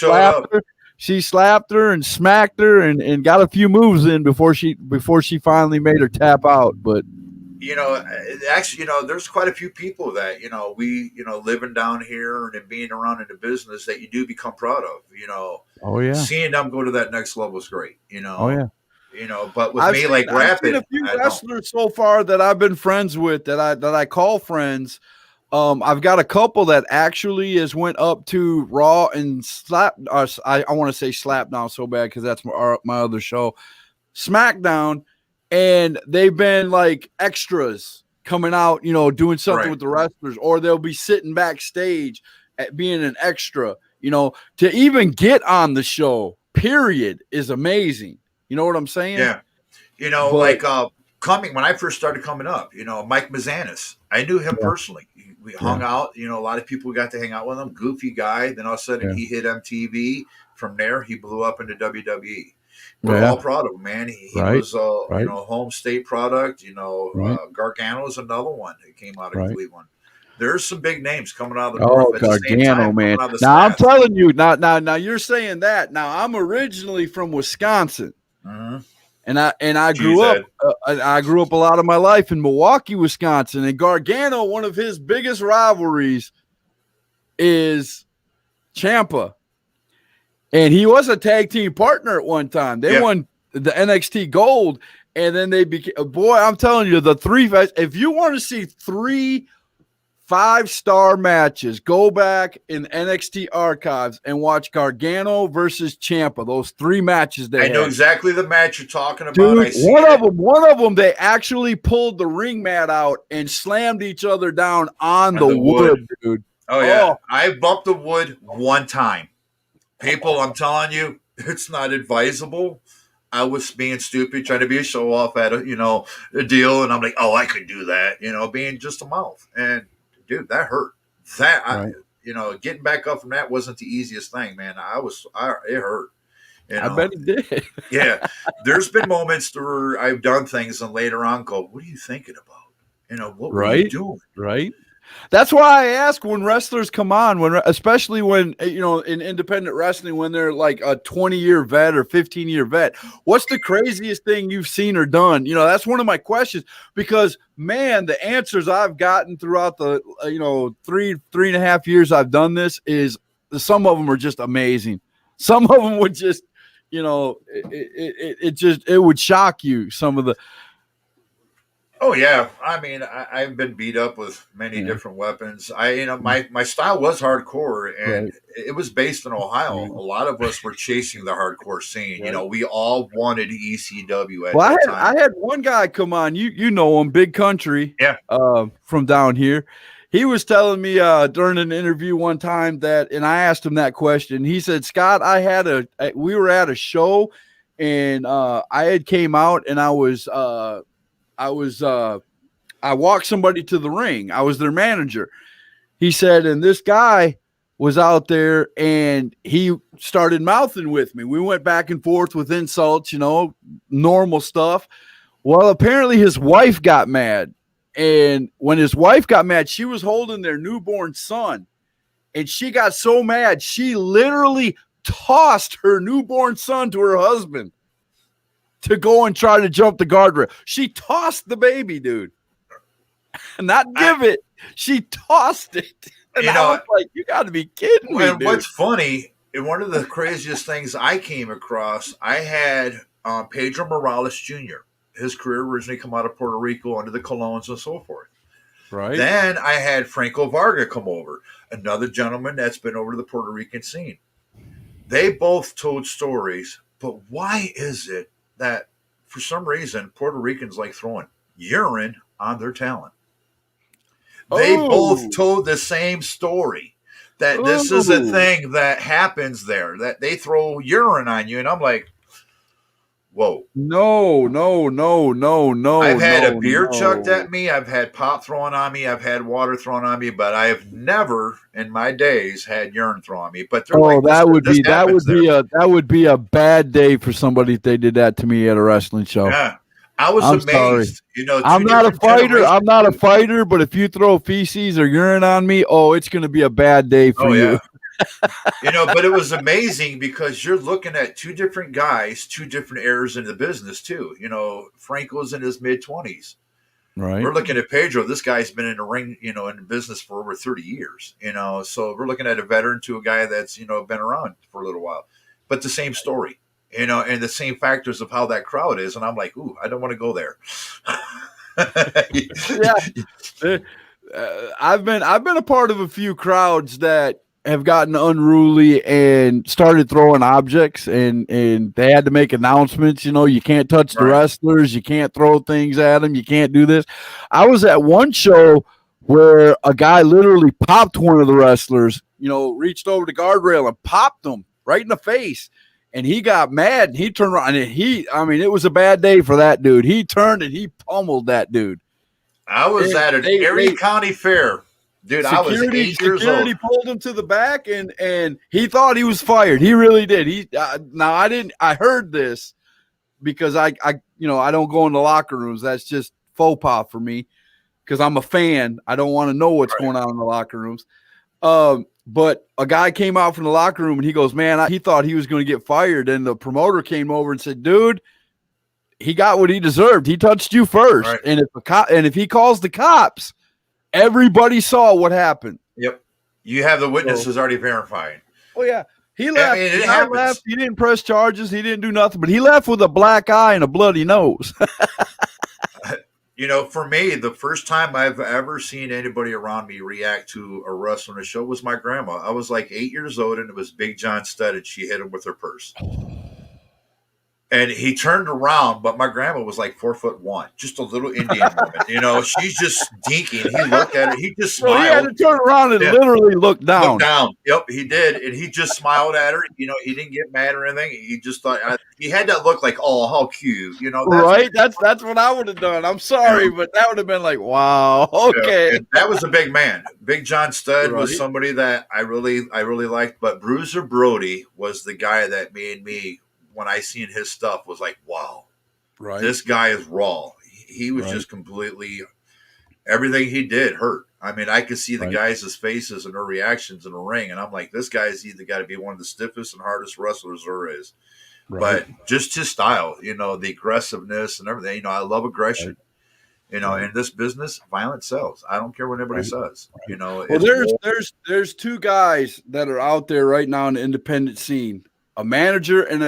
slapped her and smacked her and got a few moves in before she finally made her tap out. But you know, actually, you know, there's quite a few people that, you know, we, you know, living down here and being around in the business that you do become proud of, you know. Oh yeah. Seeing them go to that next level is great, you know. Oh yeah. You know, but with I've me, seen, like I've seen Rapid, a few wrestlers so far that I've been friends with that I call friends. I've got a couple that actually has went up to Raw and slap. I want to say Slapdown so bad because that's my other show, SmackDown, and they've been like extras coming out, you know, doing something with the wrestlers, or they'll be sitting backstage at being an extra. You know, to even get on the show, period, is amazing. You know what I'm saying? Yeah. You know, like coming when I first started coming up, you know, Mike Mazanis, I knew him personally. We hung out, you know, a lot of people got to hang out with him. Goofy guy. Then all of a sudden he hit MTV. From there, he blew up into WWE. We're all proud of him, man. He was, you know, home state product. You know, Gargano is another one that came out of Cleveland. There's some big names coming out of the North at the same time, man. Now I'm telling you, now you're saying that. Now I'm originally from Wisconsin, and I grew up. I grew up a lot of my life in Milwaukee, Wisconsin, and Gargano. One of his biggest rivalries is Ciampa, and he was a tag team partner at one time. They won the NXT Gold, and then they became. Boy, I'm telling you, the three. If you want to see 3 5-star matches, go back in NXT archives and watch Gargano versus Ciampa. Those 3 matches I know exactly the match you're talking about. Dude, one of them, they actually pulled the ring mat out and slammed each other down on the wood, dude. Oh yeah, I bumped the wood one time. People, I'm telling you, it's not advisable. I was being stupid, trying to be a show off at a deal, and I'm like, oh, I could do that, being just a mouth. And dude, that hurt. Getting back up from that wasn't the easiest thing, man. It hurt. I bet it did. Yeah. There's been moments where I've done things and later on go, what are you thinking about? What were you doing? Right. That's why I ask when wrestlers come on, especially when, in independent wrestling, when they're like a 20-year vet or 15-year vet, what's the craziest thing you've seen or done? That's one of my questions because, man, the answers I've gotten throughout the, 3.5 years I've done this is some of them are just amazing. Some of them would just, it would shock you. Some of the. Oh yeah, I mean, I've been beat up with many different weapons. My style was hardcore, and it was based in Ohio. A lot of us were chasing the hardcore scene. We all wanted ECW at that time. I had one guy come on. You know him, Big Country. Yeah. From down here. He was telling me during an interview one time and I asked him that question. He said, Scott, we were at a show, and I had came out, and I walked somebody to the ring. I was their manager. He said, and this guy was out there and he started mouthing with me. We went back and forth with insults, normal stuff. Well, apparently his wife got mad. And when his wife got mad, she was holding their newborn son. And she got so mad, she literally tossed her newborn son to her husband to go and try to jump the guardrail. She tossed the baby, dude. Not give it. She tossed it. And I was like, you got to be kidding me, dude. What's funny, and one of the craziest things I came across, I had Pedro Morales Jr. His career originally come out of Puerto Rico under the Colons and so forth. Right. Then I had Franco Varga come over, another gentleman that's been over to the Puerto Rican scene. They both told stories, but why is it that for some reason Puerto Ricans like throwing urine on their talent? They both told the same story, that this is a thing that happens there, that they throw urine on you. And I'm like, whoa. No. I've had a beer chucked at me. I've had pop thrown on me. I've had water thrown on me, but I have never in my days had urine thrown on me. But they're like, that would be a bad day for somebody if they did that to me at a wrestling show. Yeah. I was amazed. Sorry. You know, I'm not a fighter. But if you throw feces or urine on me, it's going to be a bad day for you. You know, but it was amazing because you're looking at two different guys, two different eras in the business too. You know, Franco's in his mid-20s. Right. We're looking at Pedro. This guy's been in the ring, you know, in the business for over 30 years. You know, so we're looking at a veteran to a guy that's, you know, been around for a little while. But the same story. You know, and the same factors of how that crowd is. And I'm like, ooh, I don't want to go there. I've been a part of a few crowds that have gotten unruly and started throwing objects, and they had to make announcements. You know, you can't touch the wrestlers. You can't throw things at them. You can't do this. I was at one show where a guy literally popped one of the wrestlers, you know, reached over the guardrail and popped him right in the face. And he got mad, and he turned around, and it was a bad day for that dude. He turned and he pummeled that dude. I was at an Erie County fair. Dude, I was 8 years old. Security pulled him to the back, and he thought he was fired. He really did. I heard this because I don't go in the locker rooms. That's just faux pas for me because I'm a fan. I don't want to know what's going on in the locker rooms. But a guy came out from the locker room and he goes, man, he thought he was going to get fired. And the promoter came over and said, dude, he got what he deserved. He touched you first. Right. And if he calls the cops, everybody saw what happened. Yep. You have the witnesses already verifying. Oh, yeah. He left. He left. He didn't press charges. He didn't do nothing. But he left with a black eye and a bloody nose. You know, for me, the first time I've ever seen anybody around me react to a wrestling show was my grandma. I was like 8 years old, and it was Big John Studd, and she hit him with her purse. And he turned around, but my grandma was like 4'1", just a little Indian woman. You know, she's just dinking. He looked at her. He just smiled. So he had to turn around and literally look down. Look down. Yep, he did. And he just smiled at her. You know, he didn't get mad or anything. He just thought he had that look like, oh, how cute. You know, that's what I would have done. I'm sorry, but that would have been like, wow, okay. Yeah, that was a big man. Big John Studd was somebody that I really liked. But Bruiser Brody was the guy that made me, when I seen his stuff, was like, wow, this guy is raw. He was just completely, everything he did hurt. I mean, I could see the guys' faces and their reactions in the ring, and I'm like, this guy's either got to be one of the stiffest and hardest wrestlers there is. But just his style, you know, the aggressiveness and everything. You know, I love aggression. You know, in this business, violence sells. I don't care what anybody says. You know, well, there's two guys that are out there right now in the independent scene. A manager and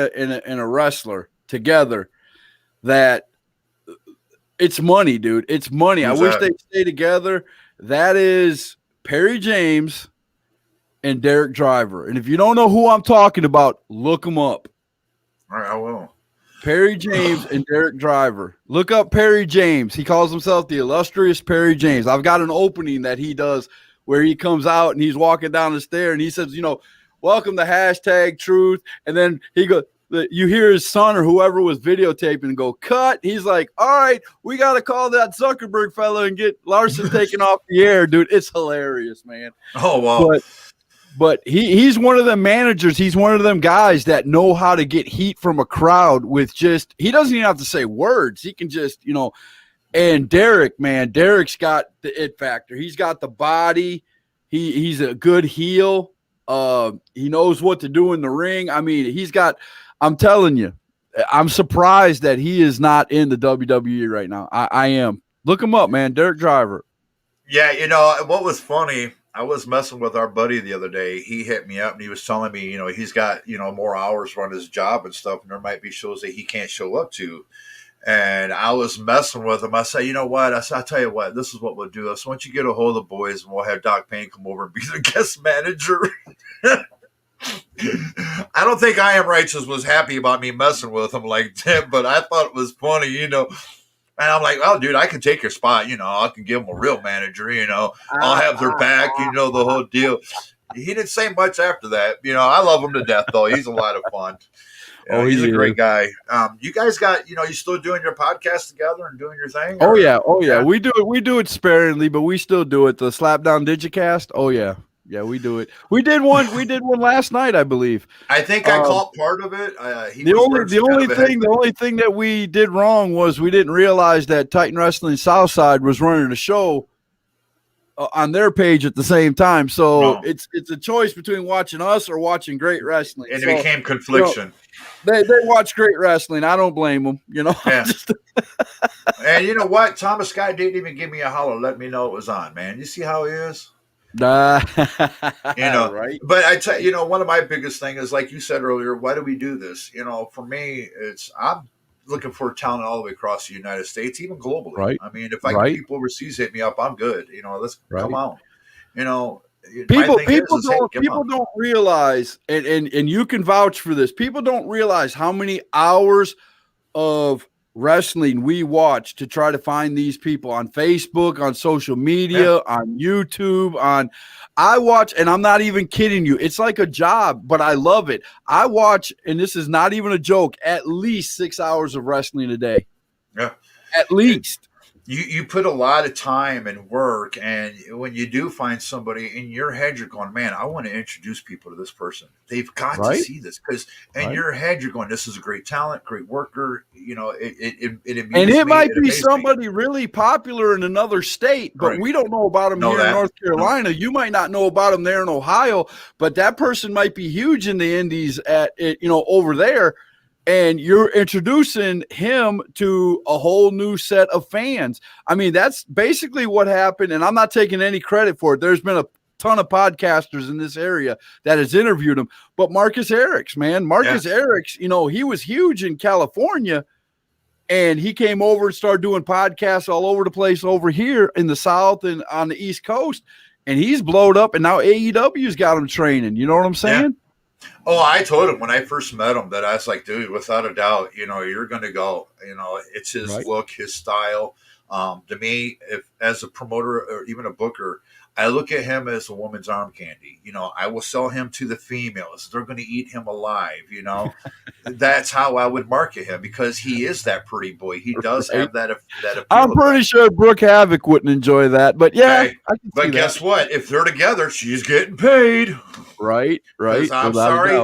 a wrestler together, that it's money, dude. It's money. I wish they'd stay together. That is Perry James and Derek Driver. And if you don't know who I'm talking about, look them up. All right, I will. Perry James and Derek Driver. Look up Perry James. He calls himself the illustrious Perry James. I've got an opening that he does where he comes out and he's walking down the stair and he says, you know, welcome to #truth. And then he goes, you hear his son or whoever was videotaping and go, cut. He's like, all right, we got to call that Zuckerberg fellow and get Larson taken off the air, dude. It's hilarious, man. Oh, wow. But he's one of them managers. He's one of them guys that know how to get heat from a crowd with just, he doesn't even have to say words. He can just, you know, and Derek, man, Derek's got the it factor. He's got the body. He's a good heel. He knows what to do in the ring. I mean, I'm telling you, I'm surprised that he is not in the WWE right now. I am. Look him up, man. Derek Driver. Yeah, you know, what was funny, I was messing with our buddy the other day. He hit me up and he was telling me, he's got, more hours on his job and stuff, and there might be shows that he can't show up to. And I was messing with him. I said, you know what? I said, I'll tell you what, this is what we'll do. So once you get a hold of the boys, and we'll have Doc Payne come over and be the guest manager. I don't think I Am Righteous was happy about me messing with him like that, but I thought it was funny, And I'm like, well, dude, I can take your spot. I can give them a real manager. I'll have their back. The whole deal. He didn't say much after that. I love him to death, though. He's a lot of fun. He's a great guy. You guys got, you still doing your podcast together and doing your thing? Oh yeah. We do it sparingly, but we still do it. The Slapdown Digicast. Oh yeah. Yeah, we do it. We did one last night, I believe. I think I caught part of it. The only thing that we did wrong was we didn't realize that Titan Wrestling Southside was running a show on their page at the same time. So it's a choice between watching us or watching Great Wrestling. And it became confliction. They watch Great Wrestling. I don't blame them. Yeah. And you know what? Thomas Scott didn't even give me a holler, let me know it was on, man. You see how he is? Right. But I tell you, one of my biggest thing is, like you said earlier, why do we do this? For me, I'm looking for talent all the way across the United States, even globally. Right. I mean, if I get people overseas hit me up, I'm good. Let's come out. People don't realize, and you can vouch for this. People don't realize how many hours of wrestling we watch to try to find these people on Facebook, on social media, on YouTube, I watch, and I'm not even kidding you. It's like a job, but I love it. I watch, and this is not even a joke, at least 6 hours of wrestling a day. Yeah. At least. You put a lot of time and work, and when you do find somebody in your head, you're going, man, I want to introduce people to this person. They've got to see this because in your head, you're going, this is a great talent, great worker. It might be somebody really popular in another state, but we don't know about them here in North Carolina. No. You might not know about them there in Ohio, but that person might be huge in the indies over there. And you're introducing him to a whole new set of fans. I mean, that's basically what happened. And I'm not taking any credit for it. There's been a ton of podcasters in this area that has interviewed him. But Marcus Erics, Erics, he was huge in California. And he came over and started doing podcasts all over the place over here in the South and on the East Coast. And he's blowed up. And now AEW's got him training. You know what I'm saying? Yeah. Oh, I told him when I first met him that I was like, dude, without a doubt, you're going to go. It's his look, his style. To me, if as a promoter or even a booker, I look at him as a woman's arm candy. I will sell him to the females. They're going to eat him alive. That's how I would market him because he is that pretty boy. He does have that appeal. I'm pretty sure Brooke Havoc wouldn't enjoy that, but yeah. Hey, but guess what? If they're together, she's getting paid. Right. I'm sorry,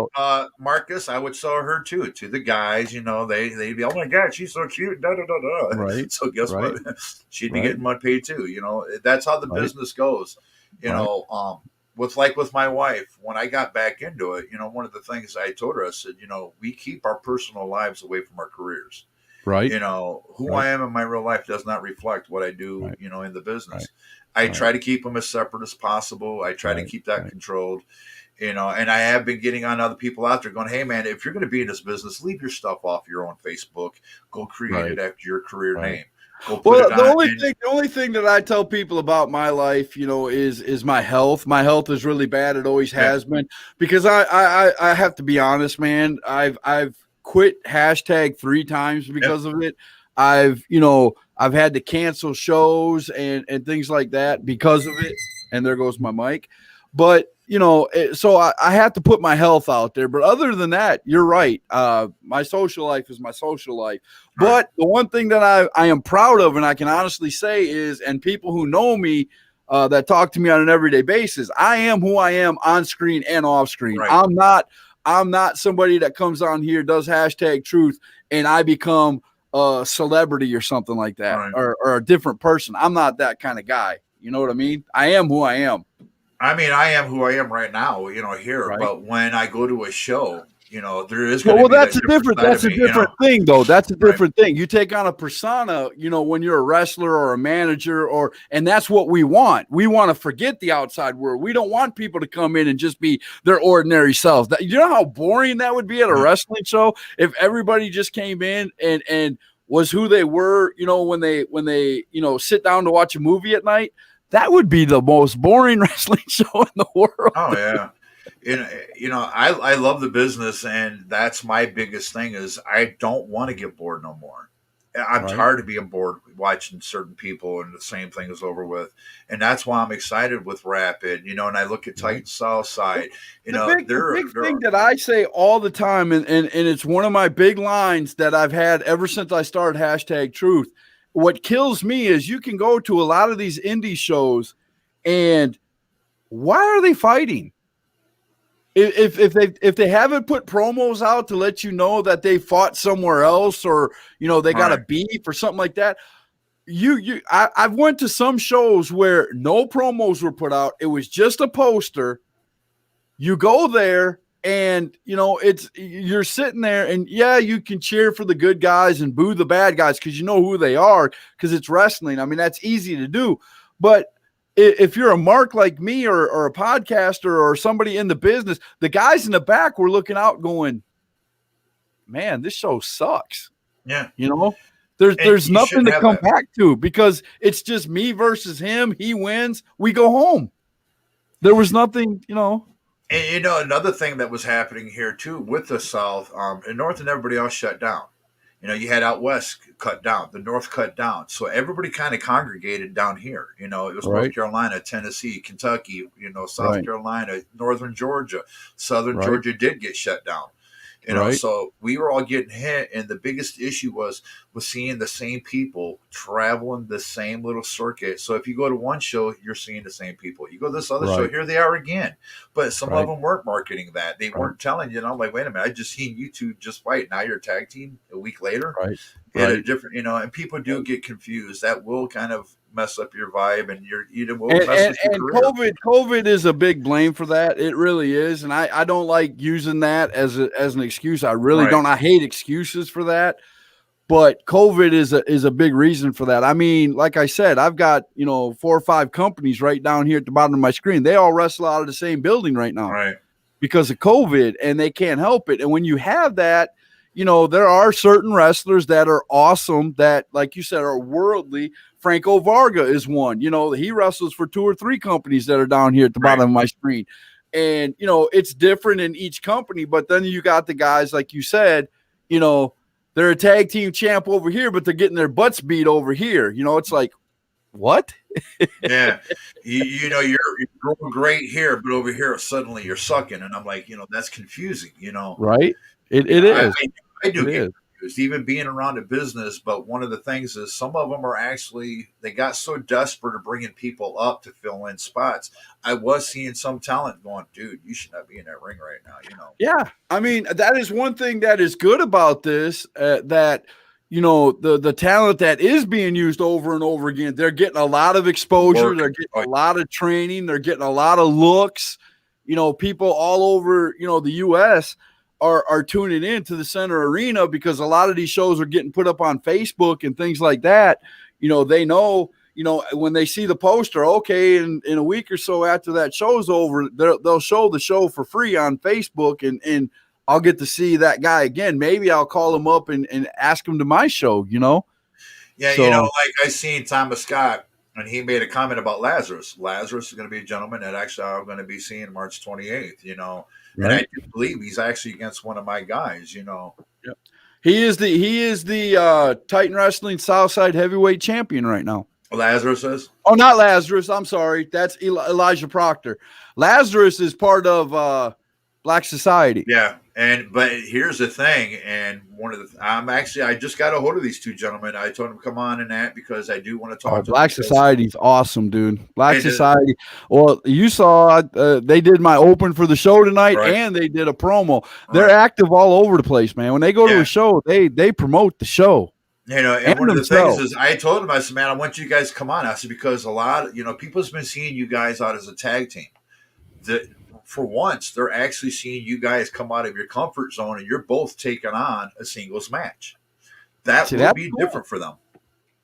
Marcus. I would sell her to the guys. They'd be, oh my God, she's so cute. Da, da, da, da. Right. So guess what? She'd be getting my pay too. That's how the business goes. With my wife, when I got back into it, one of the things I told her, I said, we keep our personal lives away from our careers. Right. Who I am in my real life does not reflect what I do, in the business. I try to keep them as separate as possible. I try to keep that controlled. And I have been getting on other people out there going, hey, man, if you're going to be in this business, leave your stuff off your own Facebook. Go create it after your career name. Well, the only thing that I tell people about my life, is my health. My health is really bad. It always has been because I have to be honest, man. I've quit hashtag 3 times because of it. I've had to cancel shows and things like that because of it. And there goes my mic. But so I have to put my health out there. But other than that, you're right. My social life is my social life. But the one thing that I am proud of, and I can honestly say is, and people who know me that talk to me on an everyday basis, I am who I am on screen and off screen. Right. I'm not somebody that comes on here, does hashtag truth, and I become a celebrity or something like that, or a different person. I'm not that kind of guy. You know what I mean? I am who I am. I mean, I am who I am right now, here. Right. But when I go to a show, You know, there is going to Well, be that's that a different. side That's of a me, you different know? thing, though. That's a Right. different thing. You take on a persona, you know, when you're a wrestler or a manager, and that's what we want. We want to forget the outside world. We don't want people to come in and just be their ordinary selves. You know how boring that would be at a wrestling show if everybody just came in and was who they were. You know, when they sit down to watch a movie at night. That would be the most boring wrestling show in the world. Oh yeah. You know, I love the business, and that's my biggest thing is I don't want to get bored no more. I'm Right. tired of being bored watching certain people and the same thing is over with. And that's why I'm excited with Rapid, you know, and I look at Titan Southside, you know, The big thing that I say all the time, and it's one of my big lines that I've had ever since I started #Truth. What kills me is you can go to a lot of these indie shows, and why are they fighting? If they haven't put promos out to let you know that they fought somewhere else, or you know they got a beef or something like that, I've went to some shows where no promos were put out. It was just a poster. You go there, and you know you're sitting there, and yeah, you can cheer for the good guys and boo the bad guys because you know who they are because it's wrestling. I mean, that's easy to do, but if you're a mark like me or a podcaster or somebody in the business, the guys in the back were looking out going, man, this show sucks. Yeah. You know, there's nothing to come back to because it's just me versus him. He wins. We go home. There was nothing, you know. And you know, another thing that was happening here too with the South, and North and everybody else shut down. You know, you had out west cut down, the north cut down. So everybody kind of congregated down here. You know, it was North Carolina, Tennessee, Kentucky, you know, South Carolina, northern Georgia, southern Georgia did get shut down. You know, so we were all getting hit, and the biggest issue was seeing the same people traveling the same little circuit. So if you go to one show, you're seeing the same people. You go to this other show, here they are again. But some of them weren't marketing that. They weren't telling you. And I'm like, wait a minute, I just seen you two just fight. Now you're a tag team a week later. And a different, you know, and people do get confused. That will kind of mess up your vibe, and COVID is a big blame for that. It really is, and I don't like using that as an excuse. I really don't. I hate excuses for that, but COVID is a big reason for that. I mean, like I said, I've got 4 or 5 companies right down here at the bottom of my screen. They all wrestle out of the same building right now, because of COVID, and they can't help it. And when you have that, you know, there are certain wrestlers that are awesome that, like you said, are worldly. Franco Varga is one. You know, he wrestles for 2 or 3 companies that are down here at the bottom of my screen. And, you know, it's different in each company. But then you got the guys, like you said, you know, they're a tag team champ over here, but they're getting their butts beat over here. You know, it's like, what? Yeah. You know, you're growing great here, but over here, suddenly you're sucking. And I'm like, you know, that's confusing, you know. Right. It is. I do get confused, even being around a business. But one of the things is some of them are actually, they got so desperate of bringing people up to fill in spots. I was seeing some talent going, dude, you should not be in that ring right now, you know? Yeah. I mean, that is one thing that is good about this, that, you know, the talent that is being used over and over again, they're getting a lot of exposure. They're getting a lot of training. They're getting a lot of looks. You know, people all over, you know, the U.S., are tuning in to the Center Arena because a lot of these shows are getting put up on Facebook and things like that. You know, they know, you know, when they see the poster, okay, in a week or so after that show's over, they'll show the show for free on Facebook, and I'll get to see that guy again. Maybe I'll call him up and ask him to my show, you know? Yeah, so, you know, like I seen Thomas Scott, and he made a comment about Lazarus. Lazarus is going to be a gentleman that actually I'm going to be seeing March 28th, you know. And I do believe he's actually against one of my guys, you know. Yep. He is the Titan Wrestling Southside Heavyweight Champion right now. Lazarus is? Oh, not Lazarus. I'm sorry. That's Elijah Proctor. Lazarus is part of Black Society. Yeah. But here's the thing, and I just got a hold of these 2 gentlemen. I told them to come on and that because I do want to talk to Black Society's awesome, dude. Black Society. Well, you saw they did my open for the show tonight, and they did a promo. They're active all over the place, man. When they go to a show, they promote the show. You know, and one of the things is I told them, I said, man, I want you guys to come on. I said, because a lot of, you know, people's been seeing you guys out as a tag team. for once, they're actually seeing you guys come out of your comfort zone and you're both taking on a singles match. That See, will that's be cool. different for them.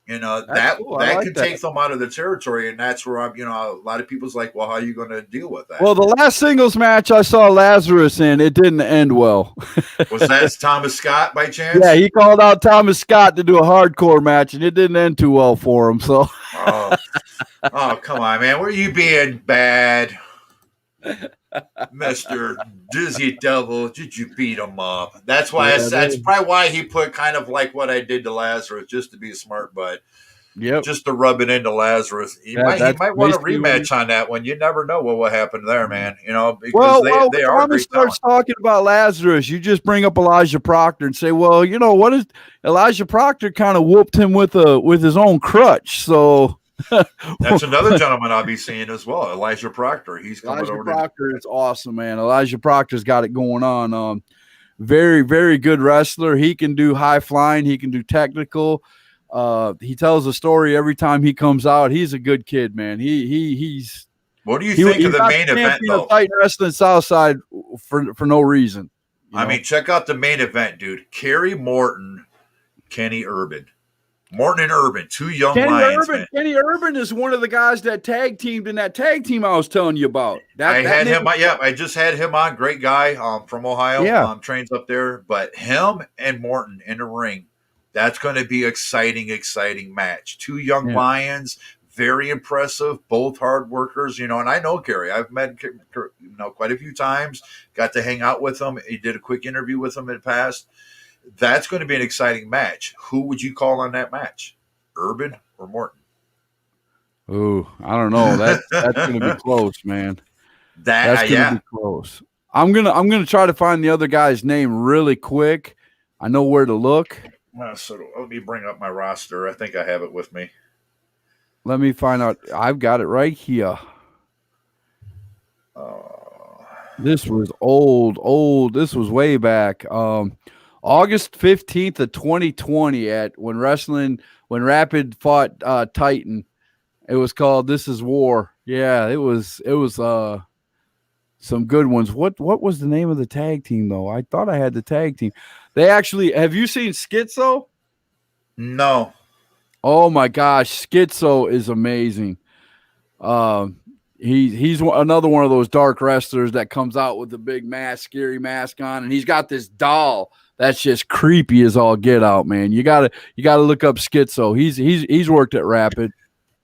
That's That cool. I like can that. take them out of the territory, and that's where I'm. A lot of people's like, well, how are you going to deal with that? Well, the last singles match I saw Lazarus in, it didn't end well. Was that Thomas Scott by chance? Yeah, he called out Thomas Scott to do a hardcore match, and it didn't end too well for him. So, oh, come on, man. Were you being bad? Mr. Dizzy Devil, did you beat him up? That's why that's probably why he put kind of like what I did to Lazarus, just to be a smart butt. Yep. Just to rub it into Lazarus. He might want a rematch on that one. You never know what will happen there, man. Because they are Tommy starts talking about Lazarus, you just bring up Elijah Proctor and say, well, what is Elijah Proctor kind of whooped him with his own crutch. So that's another gentleman I'll be seeing as well, Elijah Proctor. He's coming over. Elijah Proctor is awesome, man. Elijah Proctor's got it going on. Very, very good wrestler. He can do high flying. He can do technical. He tells a story every time he comes out. He's a good kid, man. He's. What do you think of the main event, though? Titan Wrestling Southside for no reason. I mean, check out the main event, dude. Kerry Morton, Kenny Urban. Morton and Urban, two young lions. Kenny Urban is one of the guys that tag teamed in that tag team I was telling you about. I just had him on. Great guy from Ohio. Yeah. Trains up there. But him and Morton in the ring, that's going to be exciting match. Two young lions, very impressive, both hard workers, and I know Kerry. I've met quite a few times, got to hang out with him. He did a quick interview with him in the past. That's going to be an exciting match. Who would you call on that match? Urban or Morton? Ooh, I don't know. That's going to be close, man. That's going to be close. I'm gonna try to find the other guy's name really quick. I know where to look. So let me bring up my roster. I think I have it with me. Let me find out. I've got it right here. This was old. This was way back. August 15th of 2020 when Rapid fought Titan. It was called This Is War. Yeah, it was some good ones. What was the name of the tag team though? I thought I had the tag team. They actually, have you seen Schizo? No. Oh my gosh, Schizo is amazing. He's another one of those dark wrestlers that comes out with the big mask, scary mask on, and he's got this doll that's just creepy as all get out, man. You gotta look up Schizo. He's worked at Rapid.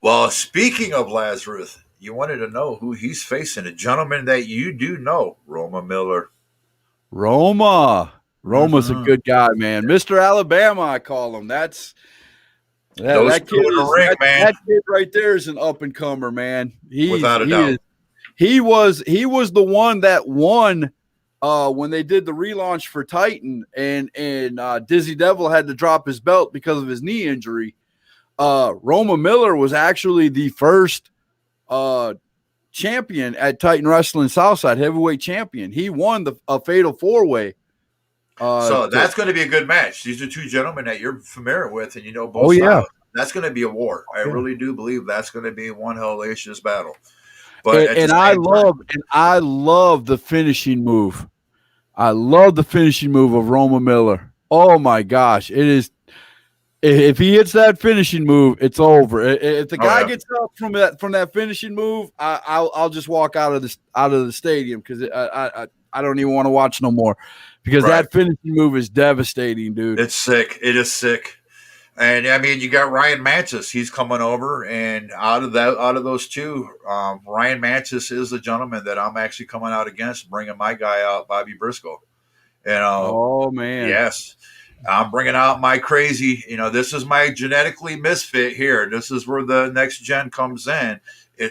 Well, speaking of Lazarus, you wanted to know who he's facing. A gentleman that you do know, Roma Miller. Roma's a good guy, man. Mr. Alabama, I call him. That kid right there is an up and comer, man. Without a doubt. He was the one that won when they did the relaunch for Titan, and Dizzy Devil had to drop his belt because of his knee injury. Roma Miller was actually the first champion at Titan Wrestling Southside, heavyweight champion. He won a fatal 4-way. So that's going to be a good match. These are two gentlemen that you're familiar with, and both. Oh yeah, that's going to be a war. I really do believe that's going to be one hellacious battle. But I love the finishing move. I love the finishing move of Roma Miller. Oh my gosh, it is. If he hits that finishing move, it's over. If the guy gets up from that finishing move, I'll just walk out of the stadium because I don't even want to watch no more because that finishing move is devastating, dude. It's sick. It is sick. And I mean, you got Ryan Mantis. He's coming over, and out of those two, Ryan Mantis is the gentleman that I'm actually coming out against, bringing my guy out, Bobby Briscoe. Oh man, yes. I'm bringing out my crazy, this is my genetically misfit here. This is where the next gen comes in.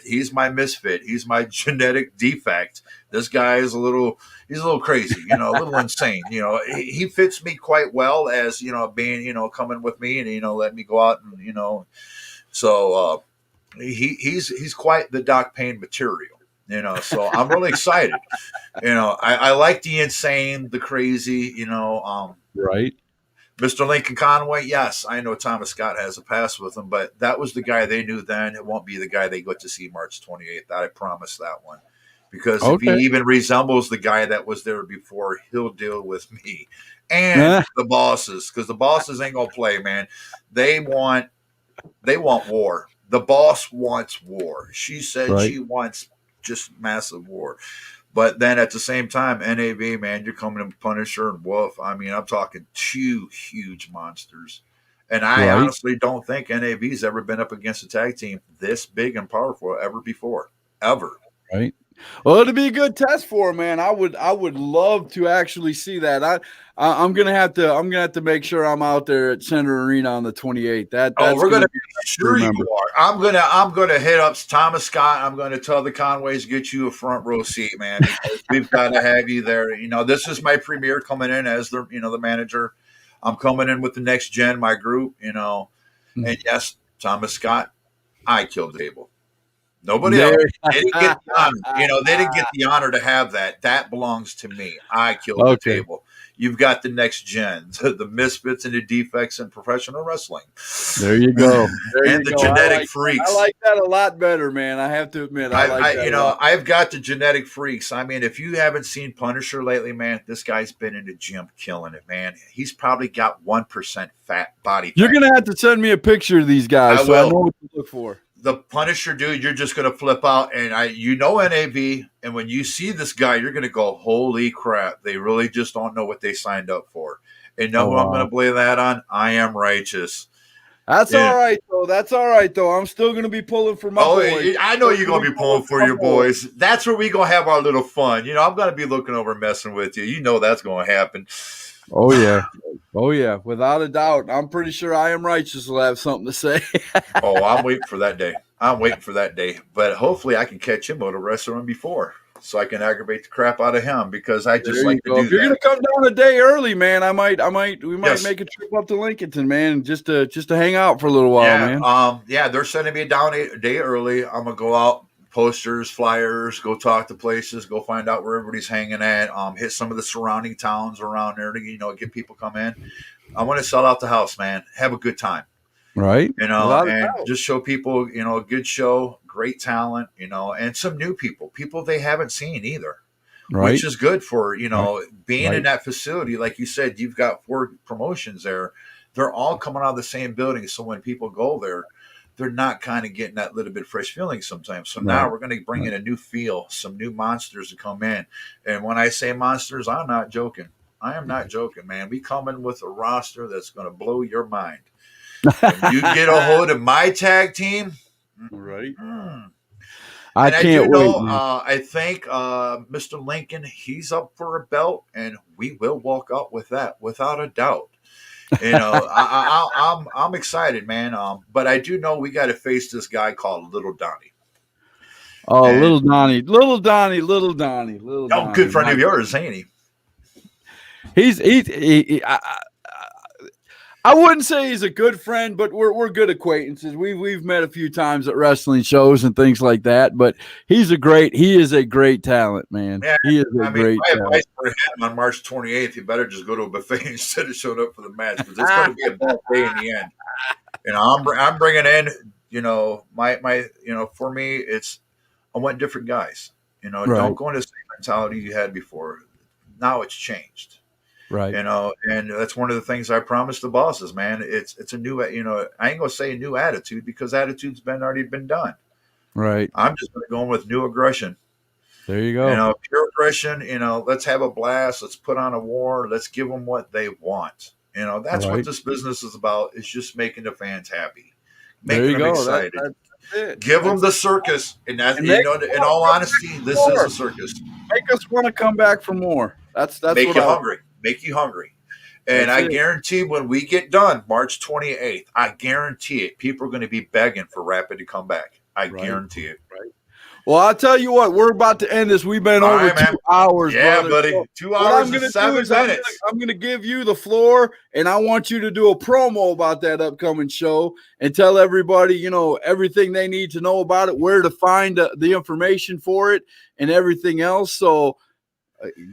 He's my misfit. He's my genetic defect. This guy is he's a little crazy, a little insane. He fits me quite well as, being, coming with me and, let me go out and, so he's quite the Doc Payne material, so I'm really excited. I like the insane, the crazy, right. Mr. Lincoln Conway, yes, I know Thomas Scott has a pass with him, but that was the guy they knew then. It won't be the guy they get to see March 28th. I promise that one. because if he Okay. even resembles the guy that was there before, he'll deal with me and the bosses, because the bosses ain't gonna play, man. They want war. The boss wants war. She said Right. she wants just massive war. But then at the same time, NAV, man, you're coming in Punisher and Wolf. I mean, I'm talking two huge monsters. And I Right. honestly don't think NAV's ever been up against a tag team this big and powerful ever before. Ever. Right. Well, it'd be a good test for him, man. I would love to actually see that. I'm gonna have to make sure I'm out there at Center Arena on the 28th. That's We're gonna gonna be sure you remember. are. I'm gonna hit up Thomas Scott. I'm gonna tell the Conways to get you a front row seat, man, because we've got to have you there. This is my premiere coming in as the manager. I'm coming in with the next gen, my group, and yes, Thomas Scott, I killed the table. Nobody else. There. They didn't get the honor. They didn't get the honor to have that. That belongs to me. I killed the Okay. table. You've got the next gen, the misfits and the defects in professional wrestling. There you go. There and you the go. genetic freaks. I like that a lot better, man. I have to admit, I like that. I've got the genetic freaks. I mean, if you haven't seen Punisher lately, man, this guy's been in the gym killing it, man. He's probably got 1% fat body. You're gonna have to send me a picture of these guys, so I know what to look for. The Punisher, dude, you're just gonna flip out, and NAV, and when you see this guy, you're gonna go, "Holy crap!" They really just don't know what they signed up for. And know who I'm gonna blame that on? I Am Righteous. That's all right, though. That's all right, though. I'm still gonna be pulling for my boys. I know you're gonna be pulling for your boys. That's where we gonna have our little fun. I'm gonna be looking over, messing with you. You know that's gonna happen. Oh yeah, oh yeah, without a doubt. I'm pretty sure I Am Righteous will have something to say. I'm waiting for that day. But hopefully I can catch him at a restaurant before, so I can aggravate the crap out of him, because I just like to do if you're that. gonna come down a day early, man, we might make a trip up to Lincolnton, man, just to hang out for a little while, man. They're sending me down a day early. I'm gonna go out, posters, flyers, go talk to places, go find out where everybody's hanging at, hit some of the surrounding towns around there to get people come in. I want to sell out the house, man. Have a good time. Right. And just show people, a good show, great talent, and some new people they haven't seen either, which is good for, being in that facility. Like you said, you've got 4 promotions there. They're all coming out of the same building. So when people go there, they're not kind of getting that little bit fresh feeling sometimes. So now we're going to bring in a new feel, some new monsters to come in. And when I say monsters, I'm not joking. I am not joking, man. We come in with a roster that's going to blow your mind. When you get a hold of my tag team, right? I can't wait. I think Mr. Lincoln, he's up for a belt, and we will walk out with that without a doubt. I'm excited, man. But I do know we got to face this guy called Little Donnie. Oh, Little Donnie. Oh, good friend of yours, ain't he? I wouldn't say he's a good friend, but we're good acquaintances. We've met a few times at wrestling shows and things like that. But he is a great talent, man. Yeah, he is a great my talent. advice for him on March 28th, you better just go to a buffet instead of showing up for the match, because it's going to be a bad day in the end. I'm bringing in, for me, it's I want different guys. Don't go into the same mentality you had before. Now it's changed. Right. And that's one of the things I promised the bosses, man. It's a new, I ain't gonna say a new attitude, because attitude's already been done. Right. I'm just gonna go in with new aggression. There you go. Pure aggression. Let's have a blast. Let's put on a war. Let's give them what they want. That's what this business is about. Is just making the fans happy, making them excited. Give them the circus, and that's in all honesty, this is a circus. Make us want to come back for more. That's make you hungry. Make you hungry. And I guarantee when we get done, March 28th, I guarantee it, people are going to be begging for Rapid to come back. I guarantee it. Right. Well, I'll tell you what, we're about to end this. We've been over 2 hours, brother. Buddy. So 2 hours and 7 minutes. I'm going to give you the floor, and I want you to do a promo about that upcoming show and tell everybody, everything they need to know about it, where to find the information for it, and everything else. So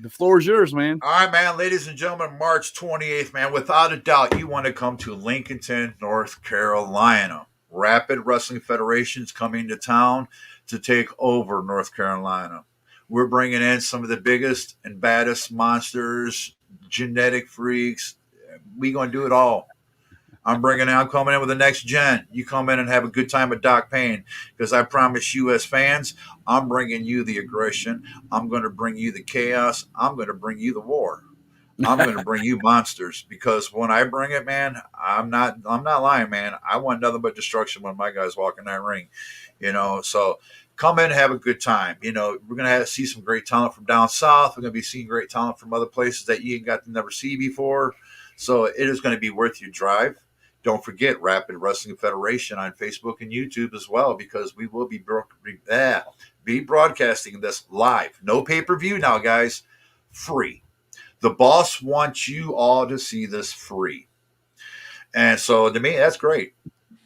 the floor is yours, man. All right, man. Ladies and gentlemen, March 28th, man. Without a doubt, you want to come to Lincolnton, North Carolina. Rapid Wrestling Federation's coming to town to take over North Carolina. We're bringing in some of the biggest and baddest monsters, genetic freaks. We gonna do it all. I'm coming in with the next gen. You come in and have a good time with Doc Payne, because I promise you, as fans, I'm bringing you the aggression. I'm going to bring you the chaos. I'm going to bring you the war. I'm going to bring you monsters, because when I bring it, man, I'm not lying, man. I want nothing but destruction when my guys walk in that ring, So come in and have a good time. We're going to see some great talent from down south. We're going to be seeing great talent from other places that you ain't got to never see before. So it is going to be worth your drive. Don't forget Rapid Wrestling Federation on Facebook and YouTube as well, because we will be broadcasting this live. No pay-per-view now, guys. Free. The boss wants you all to see this free. And so to me, that's great.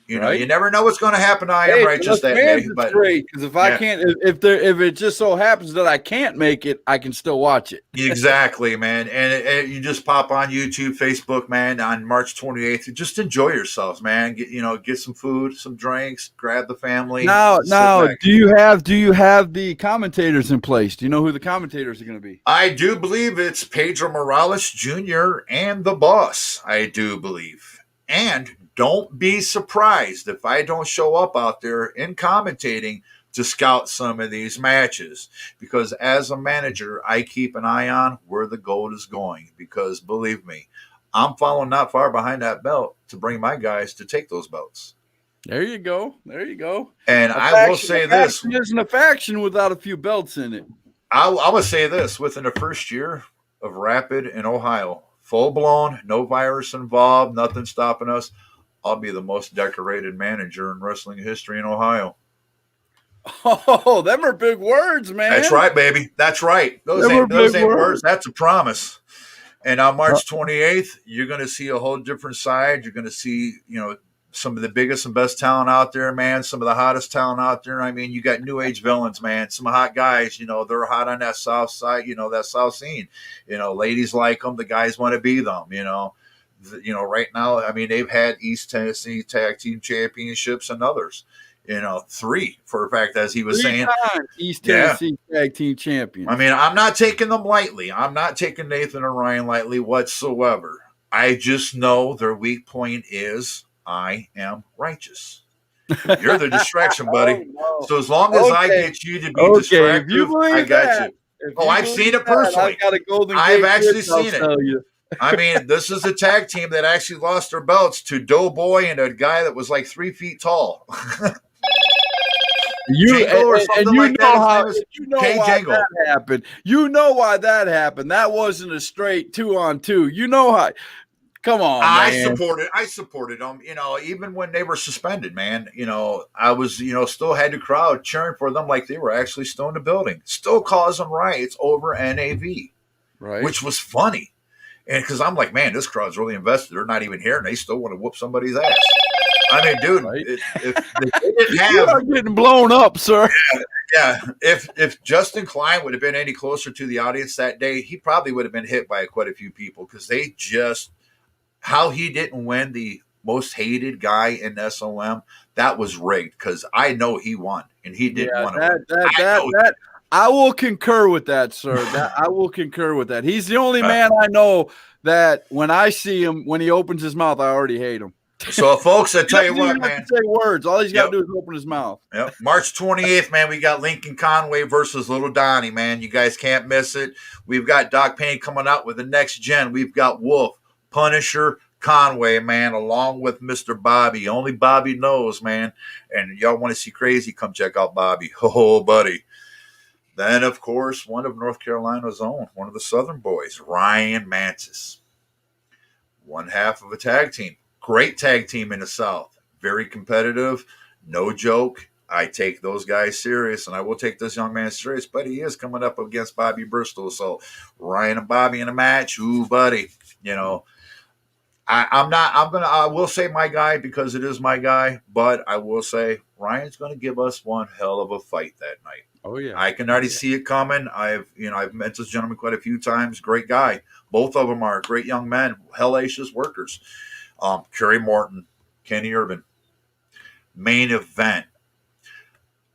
You never know what's going to happen to I Am Righteous that day. But great, because if I can't, if it just so happens that I can't make it, I can still watch it. Exactly, man. And you just pop on YouTube, Facebook, man, on March 28th. Just enjoy yourselves, man. Get some food, some drinks, grab the family. Now, do you have the commentators in place? Do you know who the commentators are going to be? I do believe it's Pedro Morales Jr. and the boss. I do believe. And don't be surprised if I don't show up out there in commentating to scout some of these matches, because as a manager, I keep an eye on where the gold is going, because believe me, I'm following not far behind that belt to bring my guys to take those belts. There you go. And I will say this. Isn't a faction without a few belts in it. I will say this. Within the first year of Rapid in Ohio, full blown, no virus involved, nothing stopping us, I'll be the most decorated manager in wrestling history in Ohio. Oh, them are big words, man. That's right, baby. That's right. Those ain't words. That's a promise. And on March 28th, you're going to see a whole different side. You're going to see, some of the biggest and best talent out there, man. Some of the hottest talent out there. I mean, you got new age villains, man. Some hot guys, they're hot on that south side, that south scene. Ladies like them. The guys want to be them, right now, I mean, they've had East Tennessee Tag Team Championships and others. 3 for a fact, as he was saying. East Tennessee Tag Team Champions. I mean, I'm not taking them lightly. I'm not taking Nathan and Ryan lightly whatsoever. I just know their weak point is I am righteous. You're the distraction, buddy. No. So as long as I get you to be distractive, I got you. I've seen it personally. I've actually seen it. I mean, this is a tag team that actually lost their belts to Doughboy and a guy that was like 3 feet tall. You know why that happened. You know why that happened. That wasn't a straight 2-on-2. You know how. Come on, man. I supported them. Even when they were suspended, man. I was, still had the crowd cheering for them like they were actually still in the building, still causing riots over NAV, right? Which was funny. And because I'm like, man, this crowd's really invested. They're not even here, and they still want to whoop somebody's ass. I mean, dude, right? if they didn't have, you are getting blown up, sir. Yeah. If Justin Klein would have been any closer to the audience that day, he probably would have been hit by quite a few people, because how he didn't win the most hated guy in SOM, that was rigged, because I know he won and he didn't want to win. I will concur with that, sir. I will concur with that. He's the only man I know that when I see him, when he opens his mouth, I already hate him. So, folks, I tell you what, man. Say words. All he's got to do is open his mouth. Yep. March 28th, man, we got Lincoln Conway versus Little Donnie, man. You guys can't miss it. We've got Doc Payne coming out with the next gen. We've got Wolf, Punisher, Conway, man, along with Mr. Bobby. Only Bobby knows, man. And y'all want to see crazy, come check out Bobby. Oh, buddy. Then, of course, one of North Carolina's own, one of the Southern boys, Ryan Mantis. One half of a tag team. Great tag team in the South. Very competitive. No joke. I take those guys serious, and I will take this young man serious, but he is coming up against Bobby Bristol. So Ryan and Bobby in a match. Ooh, buddy. I will say my guy, because it is my guy, but I will say Ryan's going to give us one hell of a fight that night. Oh yeah. I can already see it coming. I've met this gentleman quite a few times. Great guy. Both of them are great young men, hellacious workers. Kerry Morton, Kenny Irvin. Main event.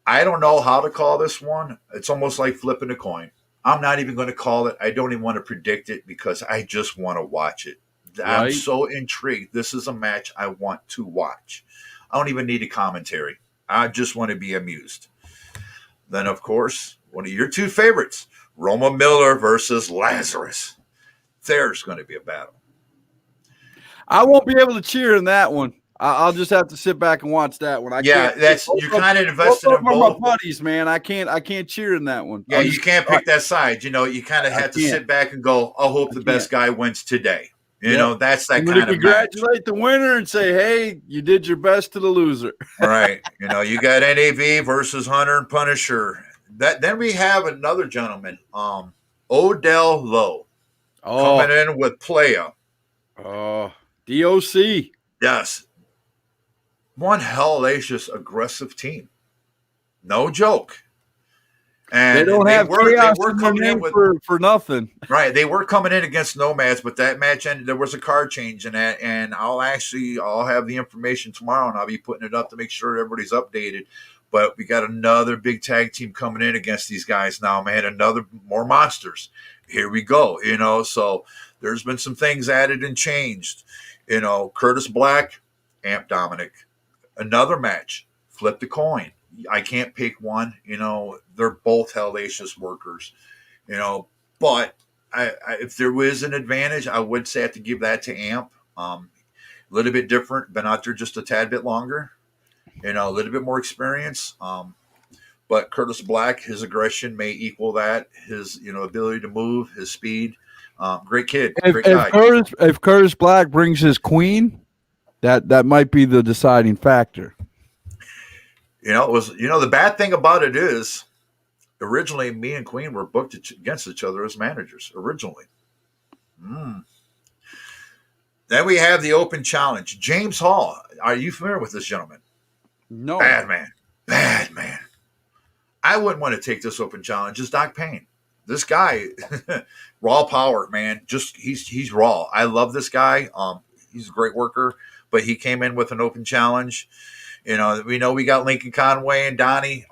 I don't know how to call this one. It's almost like flipping a coin. I'm not even going to call it. I don't even want to predict it because I just want to watch it. I'm Right? so intrigued. This is a match I want to watch. I don't even need a commentary. I just want to be amused. Then, of course, one of your two favorites, Roma Miller versus Lazarus. There's going to be a battle. I won't be able to cheer in that one. I'll just have to sit back and watch that one. I Yeah, can't. that's you're kind of Both invested of in them are both. my buddies, man. I can't cheer in that one. Yeah, you can't pick that side. You know, you kind of have to can't. sit back and go, I hope the best can't. guy wins today. You Yep. know, that's that I'm going kind to of match. congratulate the winner and say, hey, you did your best to the loser. Right. You know, you got NAV versus Hunter and Punisher. Then we have another gentleman, Odell Lowe, coming in with Playa. DOC. Yes. One hellacious aggressive team. No joke. And They don't have chaos were in their coming name in with for nothing. right. They were coming in against Nomads, but that match ended. There was a card change in that, and I'll have the information tomorrow, and I'll be putting it up to make sure everybody's updated. But we got another big tag team coming in against these guys now, man. More monsters. Here we go. You know, so there's been some things added and changed. You know, Curtis Black, Amp Dominic. Another match. Flip the coin. I can't pick one. You know, they're both hellacious workers. You know, but if there was an advantage, I would say I have to give that to Amp. A little bit different, been out there just a tad bit longer. You know, a little bit more experience. But Curtis Black, his aggression may equal that. His, ability to move, his speed. Great kid, great guy. If Curtis Black brings his queen, that might be the deciding factor. The bad thing about it is originally me and Queen were booked against each other as managers originally. Then we have the open challenge. James Hall. Are you familiar with this gentleman? No. Bad man. I wouldn't want to take this open challenge. It's Doc Payne. This guy, raw power, man. Just he's raw. I love this guy. He's a great worker, but he came in with an open challenge. We know we got Lincoln Conway and Donnie.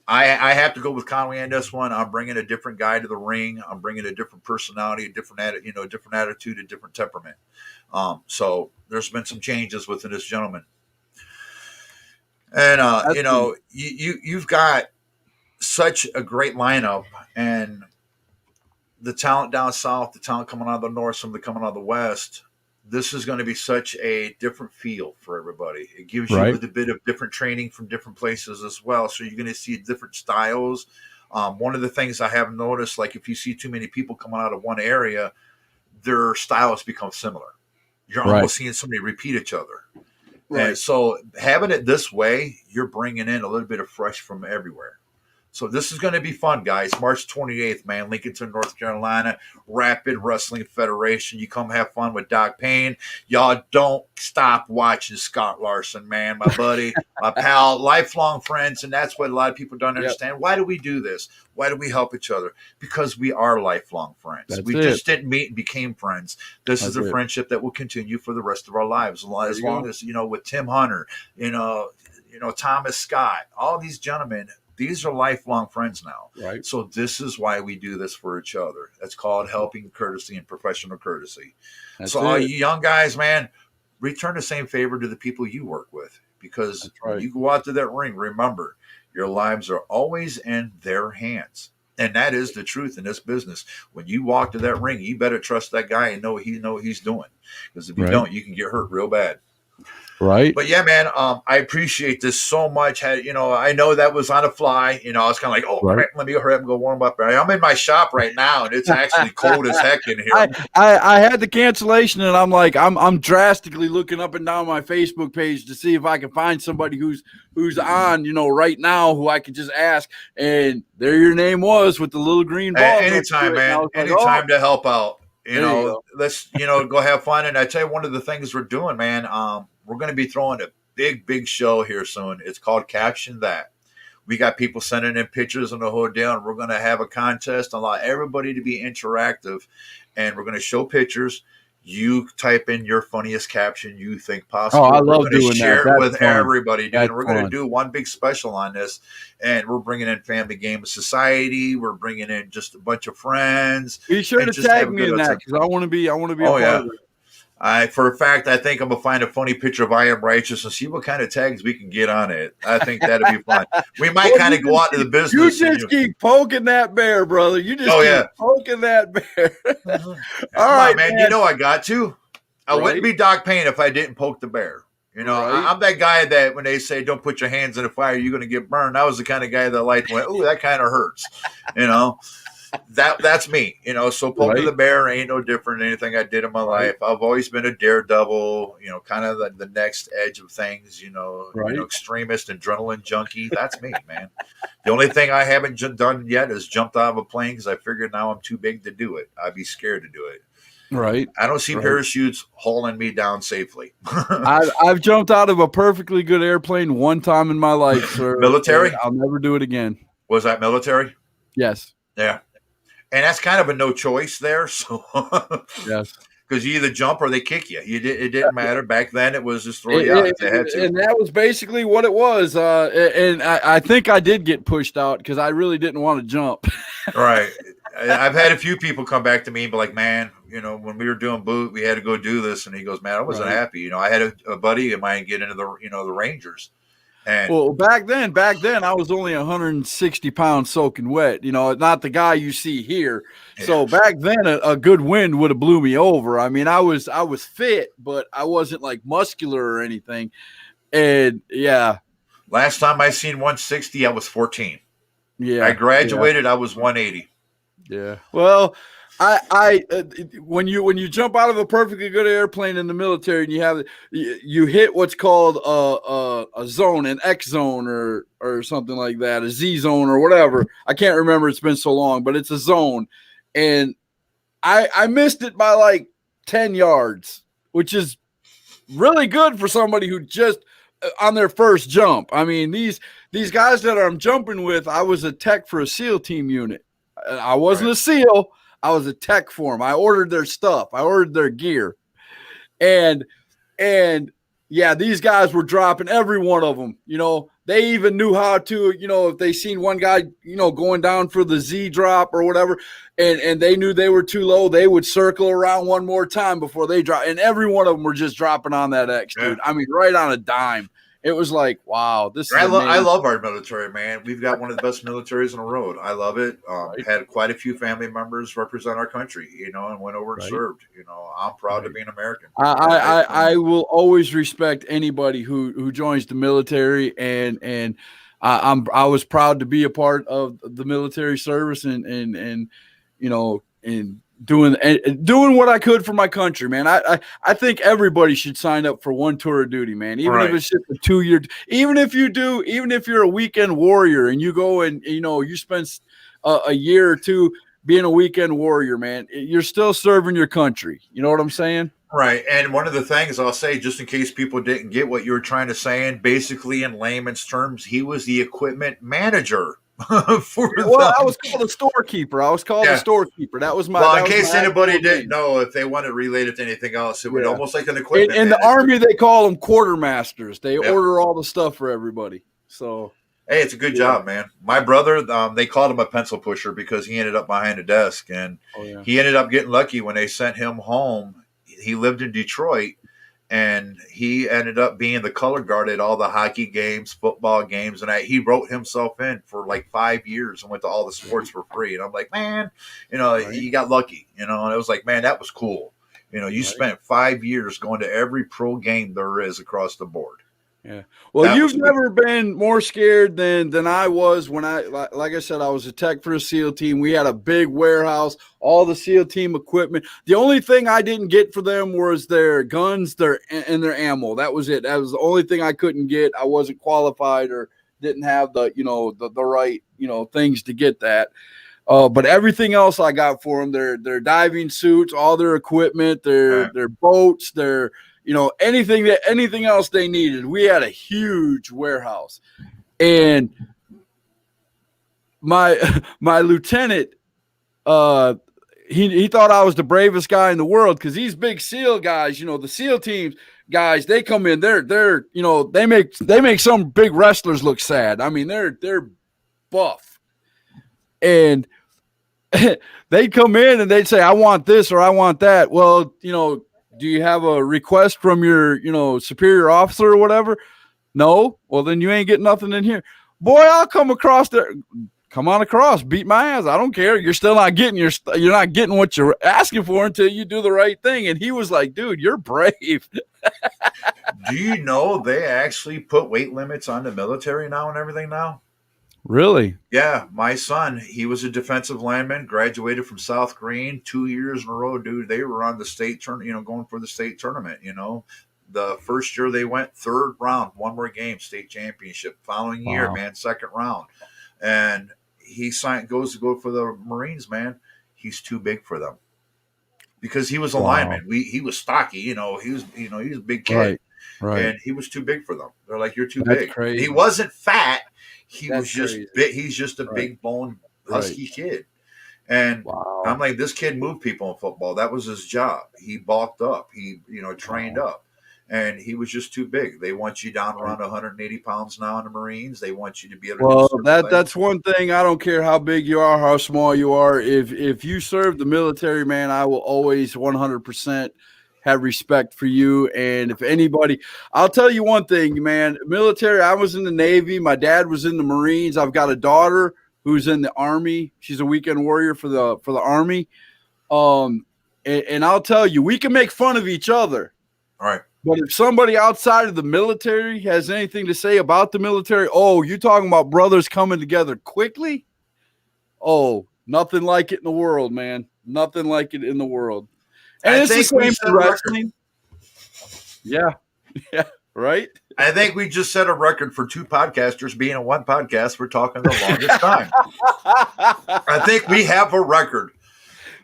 I have to go with Conway on this one. I'm bringing a different guy to the ring. I'm bringing a different personality, a different attitude, a different temperament. So there's been some changes within this gentleman. And you've got such a great lineup, and the talent down south, the talent coming out of the north, some of the coming out of the west. This is going to be such a different feel for everybody. It gives you a little bit of different training from different places as well. So you're going to see different styles. One of the things I have noticed, like if you see too many people coming out of one area, their styles become similar. You're almost seeing somebody repeat each other. Right. And so having it this way, you're bringing in a little bit of fresh from everywhere. So this is going to be fun, guys. March 28th, man, Lincolnton, North Carolina, Rapid Wrestling Federation. You come have fun with Doc Payne. Y'all don't stop watching Scott Larson, man, my buddy, my pal, lifelong friends. And that's what a lot of people don't understand. Why do we do this? Why do we help each other? Because we are lifelong friends. Just didn't meet and became friends. This is a friendship that will continue for the rest of our lives. As long as, with Tim Hunter, Thomas Scott, all these gentlemen, these are lifelong friends now. Right. So this is why we do this for each other. That's called helping courtesy and professional courtesy. All you young guys, man, return the same favor to the people you work with. Because when you go out to that ring, remember, your lives are always in their hands. And that is the truth in this business. When you walk to that ring, you better trust that guy and know what he's doing. Because if you don't, you can get hurt real bad. Right. But yeah, man, I appreciate this so much. I know that was on a fly. I was kind of like, let me hurry up and go warm up. I'm in my shop right now, and it's actually cold as heck in here. I had the cancellation, and I'm like, I'm drastically looking up and down my Facebook page to see if I can find somebody who's on, right now who I could just ask. And there your name was with the little green ball. Anytime, man. Anytime to help out. Let's go have fun. And I tell you, one of the things we're doing, man, we're going to be throwing a big show here soon. It's called Caption That. We got people sending in pictures in the whole deal, and we're going to have a contest, allow everybody to be interactive, and we're going to show pictures. You type in your funniest caption you think Oh, possible. I We're love going to doing share that. it That's with fun. everybody, dude. That's And we're going to fun. do one big special on this. And we're bringing in Family Game of Society. We're bringing in just a bunch of friends. Be sure and to just have tag a me good in old that time. because I want to be a Oh, part yeah. of it. For a fact, I think I'm going to find a funny picture of I Am Righteous and see what kind of tags we can get on it. I think that'd be fun. We might Well, kind you of go out to the business. You and just keep poking that bear, brother. You just Oh, keep yeah. poking that bear. All Come right, on, man. You know I got to. I Right. wouldn't be Doc Payne if I didn't poke the bear. You know, Right. I'm that guy that when they say don't put your hands in the fire, you're going to get burned. I was the kind of guy that liked went, ooh, that kind of hurts. You know, that's me. You know, so poking Right. the bear ain't no different than anything I did in my life. I've always been a daredevil. You know, kind of the next edge of things. You know, Right. extremist, adrenaline junkie. That's me, man. The only thing I haven't done yet is jumped out of a plane because I figured now I'm too big to do it. I'd be scared to do it. Right. I don't see Right. parachutes hauling me down safely. I've jumped out of a perfectly good airplane one time in my life, sir. Military? and I'll never do it again. Was that military? Yes. Yeah. And that's kind of a no choice there. So, Yes. because you either jump or they kick you. It didn't matter. Back then, it was just throw you out if they had to. And that was basically what it was. And I think I did get pushed out because I really didn't want to jump. Right. I've had a few people come back to me and be like, man, you know, when we were doing boot, we had to go do this. And he goes, man, I wasn't Right. happy. You know, I had a buddy of mine get into the Rangers. And Well, back then, I was only 160 pounds soaking wet. You know, not the guy you see here. So back then, a good wind would have blew me over. I mean, I was fit, but I wasn't like muscular or anything. And yeah, last time I seen 160, I was 14. yeah. I graduated, I was 180. Yeah. Well, I when you jump out of a perfectly good airplane in the military and you hit what's called a zone, an X zone or something like that, a Z zone or whatever. I can't remember. It's been so long, but it's a zone, and I missed it by like 10 yards, which is really good for somebody who just on their first jump. I mean, these guys that I'm jumping with, I was a tech for a SEAL team unit. I wasn't a SEAL. I was a tech for them. I ordered their stuff. I ordered their gear. And yeah, these guys were dropping every one of them. You know, they even knew how to, you know, if they seen one guy, you know, going down for the Z drop or whatever, and they knew they were too low, they would circle around one more time before they drop. And every one of them were just dropping on that X, dude. I mean, right on a dime. It was like, wow, this is amazing. I love our military, man. We've got one of the best militaries on the road. I love it. Had quite a few family members represent our country, you know, and went over and served. You know, I'm proud to be an American. I will always respect anybody who joins the military, and I was proud to be a part of the military service, and you know, and doing what I could for my country, man. I think everybody should sign up for one tour of duty, man. Even if it's just a 2-year, even if you're a weekend warrior and you go and, you know, you spend a year or two being a weekend warrior, man, you're still serving your country. You know what I'm saying? Right. And one of the things I'll say, just in case people didn't get what you were trying to say, and basically in layman's terms, he was the equipment manager. I was called a storekeeper. The storekeeper. That was my. Well, in case anybody didn't know, if they want to relate it to anything else, it would almost like an equipment. In the Army, they call them quartermasters. They order all the stuff for everybody. So, hey, it's a good job, man. My brother, they called him a pencil pusher because he ended up behind a desk, and he ended up getting lucky when they sent him home. He lived in Detroit. And he ended up being the color guard at all the hockey games, football games, and he wrote himself in for like 5 years and went to all the sports for free. And I'm like, man, you know, you got lucky, you know. And it was like, man, that was cool. You know, you spent 5 years going to every pro game there is across the board. Yeah. Well, you've never been more scared than I was when like I said, I was a tech for a SEAL team. We had a big warehouse, all the SEAL team equipment. The only thing I didn't get for them was their guns, and their ammo. That was it. That was the only thing I couldn't get. I wasn't qualified or didn't have the, you know, the right, you know, things to get that. But everything else I got for them, their diving suits, all their equipment, their boats, their, you know, anything else they needed. We had a huge warehouse, and my lieutenant, he thought I was the bravest guy in the world because these big SEAL guys, the SEAL teams guys, they come in, they're they make some big wrestlers look sad. I mean, they're buff, and they'd come in and they'd say, I want this or I want that. Well, do you have a request from your, superior officer or whatever? No. Well, then you ain't getting nothing in here. Boy, I'll come across there. Come on across, beat my ass. I don't care. You're still not getting you're not getting what you're asking for until you do the right thing. And he was like, dude, you're brave. Do you know they actually put weight limits on the military now and everything now? Really? Yeah, my son, he was a defensive lineman, graduated from South Green 2 years in a row, dude. They were on the state tournament, going for the state tournament, The first year they went third round, one more game, state championship. Following year, man, second round. And he goes to go for the Marines, man. He's too big for them. Because he was a lineman. He was stocky, he was a big kid. Right. And he was too big for them. They're like, you're too That's big. crazy. He wasn't fat. That's was just crazy. big. He's just a big bone husky kid. And I'm like, this kid moved people in football. That was his job. He bulked up. He, trained up. And he was just too big. They want you down around 180 pounds now in the Marines. They want you to be able to that's one thing. I don't care how big you are, how small you are. If you serve the military, man, I will always 100% have respect for you. And if anybody, I'll tell you one thing, man, military, I was in the Navy. My dad was in the Marines. I've got a daughter who's in the Army. She's a weekend warrior for the Army. And I'll tell you, we can make fun of each other. All right. But if somebody outside of the military has anything to say about the military, you're talking about brothers coming together quickly? Oh, nothing like it in the world, man. Nothing like it in the world. And it's the same for wrestling. Yeah. Yeah. Right. I think we just set a record for two podcasters being in one podcast for talking the longest time. I think we have a record.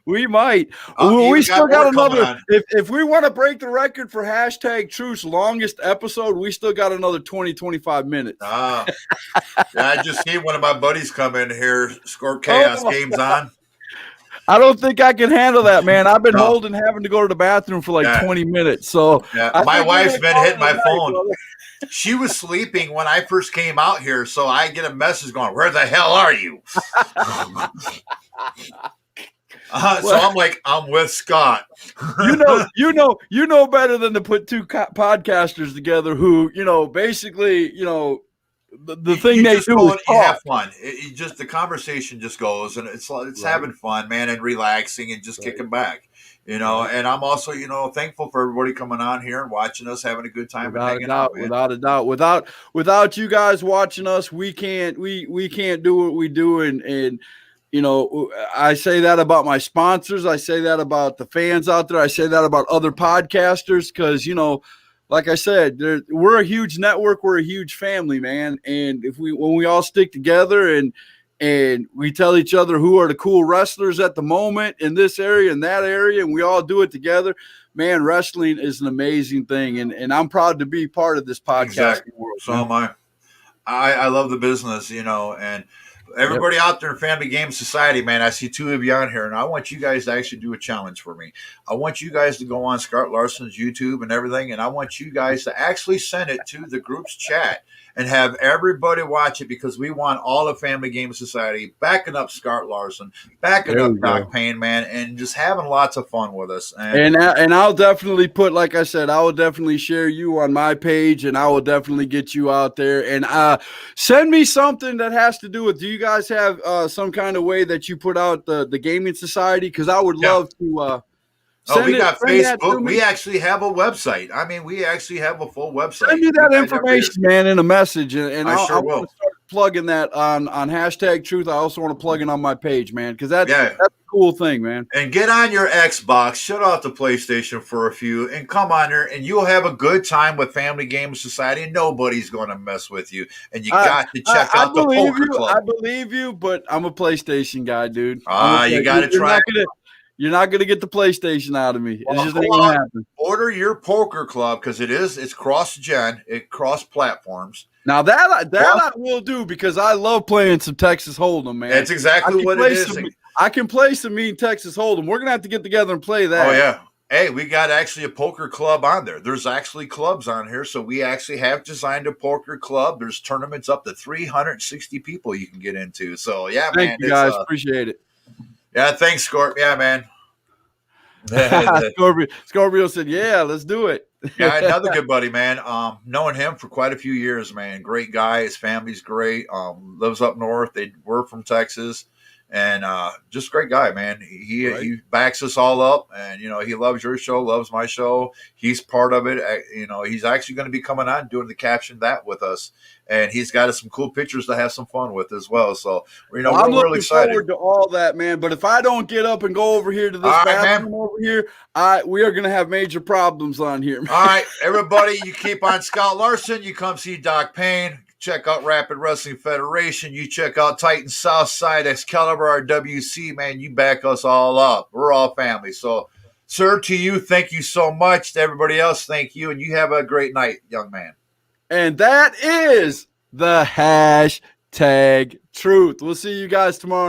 We might. We still got another. If we want to break the record for #Truth's longest episode, we still got another 20, 25 minutes. Yeah, I just see one of my buddies come in here, score chaos games on. I don't think I can handle that, man. I've been having to go to the bathroom for 20 minutes. So my wife's been hitting my phone. Brother. She was sleeping when I first came out here, so I get a message going, "Where the hell are you?" So I'm like, I'm with Scott. you know better than to put two podcasters together who, basically, the thing they do is have fun. Just the conversation just goes, and it's having fun, man, and relaxing and just kicking back, And I'm also, thankful for everybody coming on here and watching us, having a good time. Without a doubt. Without you guys watching us, we can't do what we do, and I say that about my sponsors. I say that about the fans out there. I say that about other podcasters because, like I said, we're a huge network. We're a huge family, man. And when we all stick together and we tell each other who are the cool wrestlers at the moment in this area and that area, and we all do it together, man, wrestling is an amazing thing. And I'm proud to be part of this podcast world. So am I. I love the business, and everybody out there in Family Game Society, man, I see two of you on here, and I want you guys to actually do a challenge for me. I want you guys to go on Scott Larson's YouTube and everything, and I want you guys to actually send it to the group's chat and have everybody watch it because we want all of Family Game Society backing up Scott Larson, backing up Doc Payne, man, and just having lots of fun with us. And I'll definitely put, like I said, I will definitely share you on my page, and I will definitely get you out there. And send me something that has to do with, do you guys have some kind of way that you put out the Gaming Society? Because I would love to we got Facebook. We actually have a website. I mean, we actually have a full website. Send me that information, man, in a message, and I sure will start plugging that on #Truth. I also want to plug it on my page, man, because that's a cool thing, man. And get on your Xbox, shut off the PlayStation for a few, and come on there, and you'll have a good time with Family Game Society, and nobody's going to mess with you. And you got to check out the Poker Club. I believe you, but I'm a PlayStation guy, dude. You got to try. You're not going to get the PlayStation out of me. It's just ain't going to happen. Order your Poker Club because it's cross-gen, it cross-platforms. Now that I will do because I love playing some Texas Hold'em, man. That's exactly what it is. I can play some Mean Texas Hold'em. We're gonna have to get together and play that. Oh yeah. Hey, we got actually a poker club on there. There's actually clubs on here, so we actually have designed a poker club. There's tournaments up to 360 people you can get into. So yeah, man. Thank you guys. Appreciate it. Yeah, thanks, Scorp. Yeah, man. Scorpio said, "Yeah, let's do it." Yeah, another good buddy, man. Knowing him for quite a few years, man. Great guy. His family's great. Lives up north. We're from Texas, and just great guy, man. He backs us all up, and he loves your show, loves my show. He's part of it. He's actually going to be coming on doing the caption that with us, and he's got us some cool pictures to have some fun with as well. So I'm we're looking really excited forward to all that, man. But if I don't get up and go over here to this bathroom over here, we are going to have major problems on here, man. All right, everybody, you keep on Scott Larson. You come see Doc Payne. Check out Rapid Wrestling Federation. You check out Titan Southside, Excalibur, RWC, man. You back us all up. We're all family. So, sir, to you, thank you so much. To everybody else, thank you. And you have a great night, young man. And that is the hashtag truth. We'll see you guys tomorrow.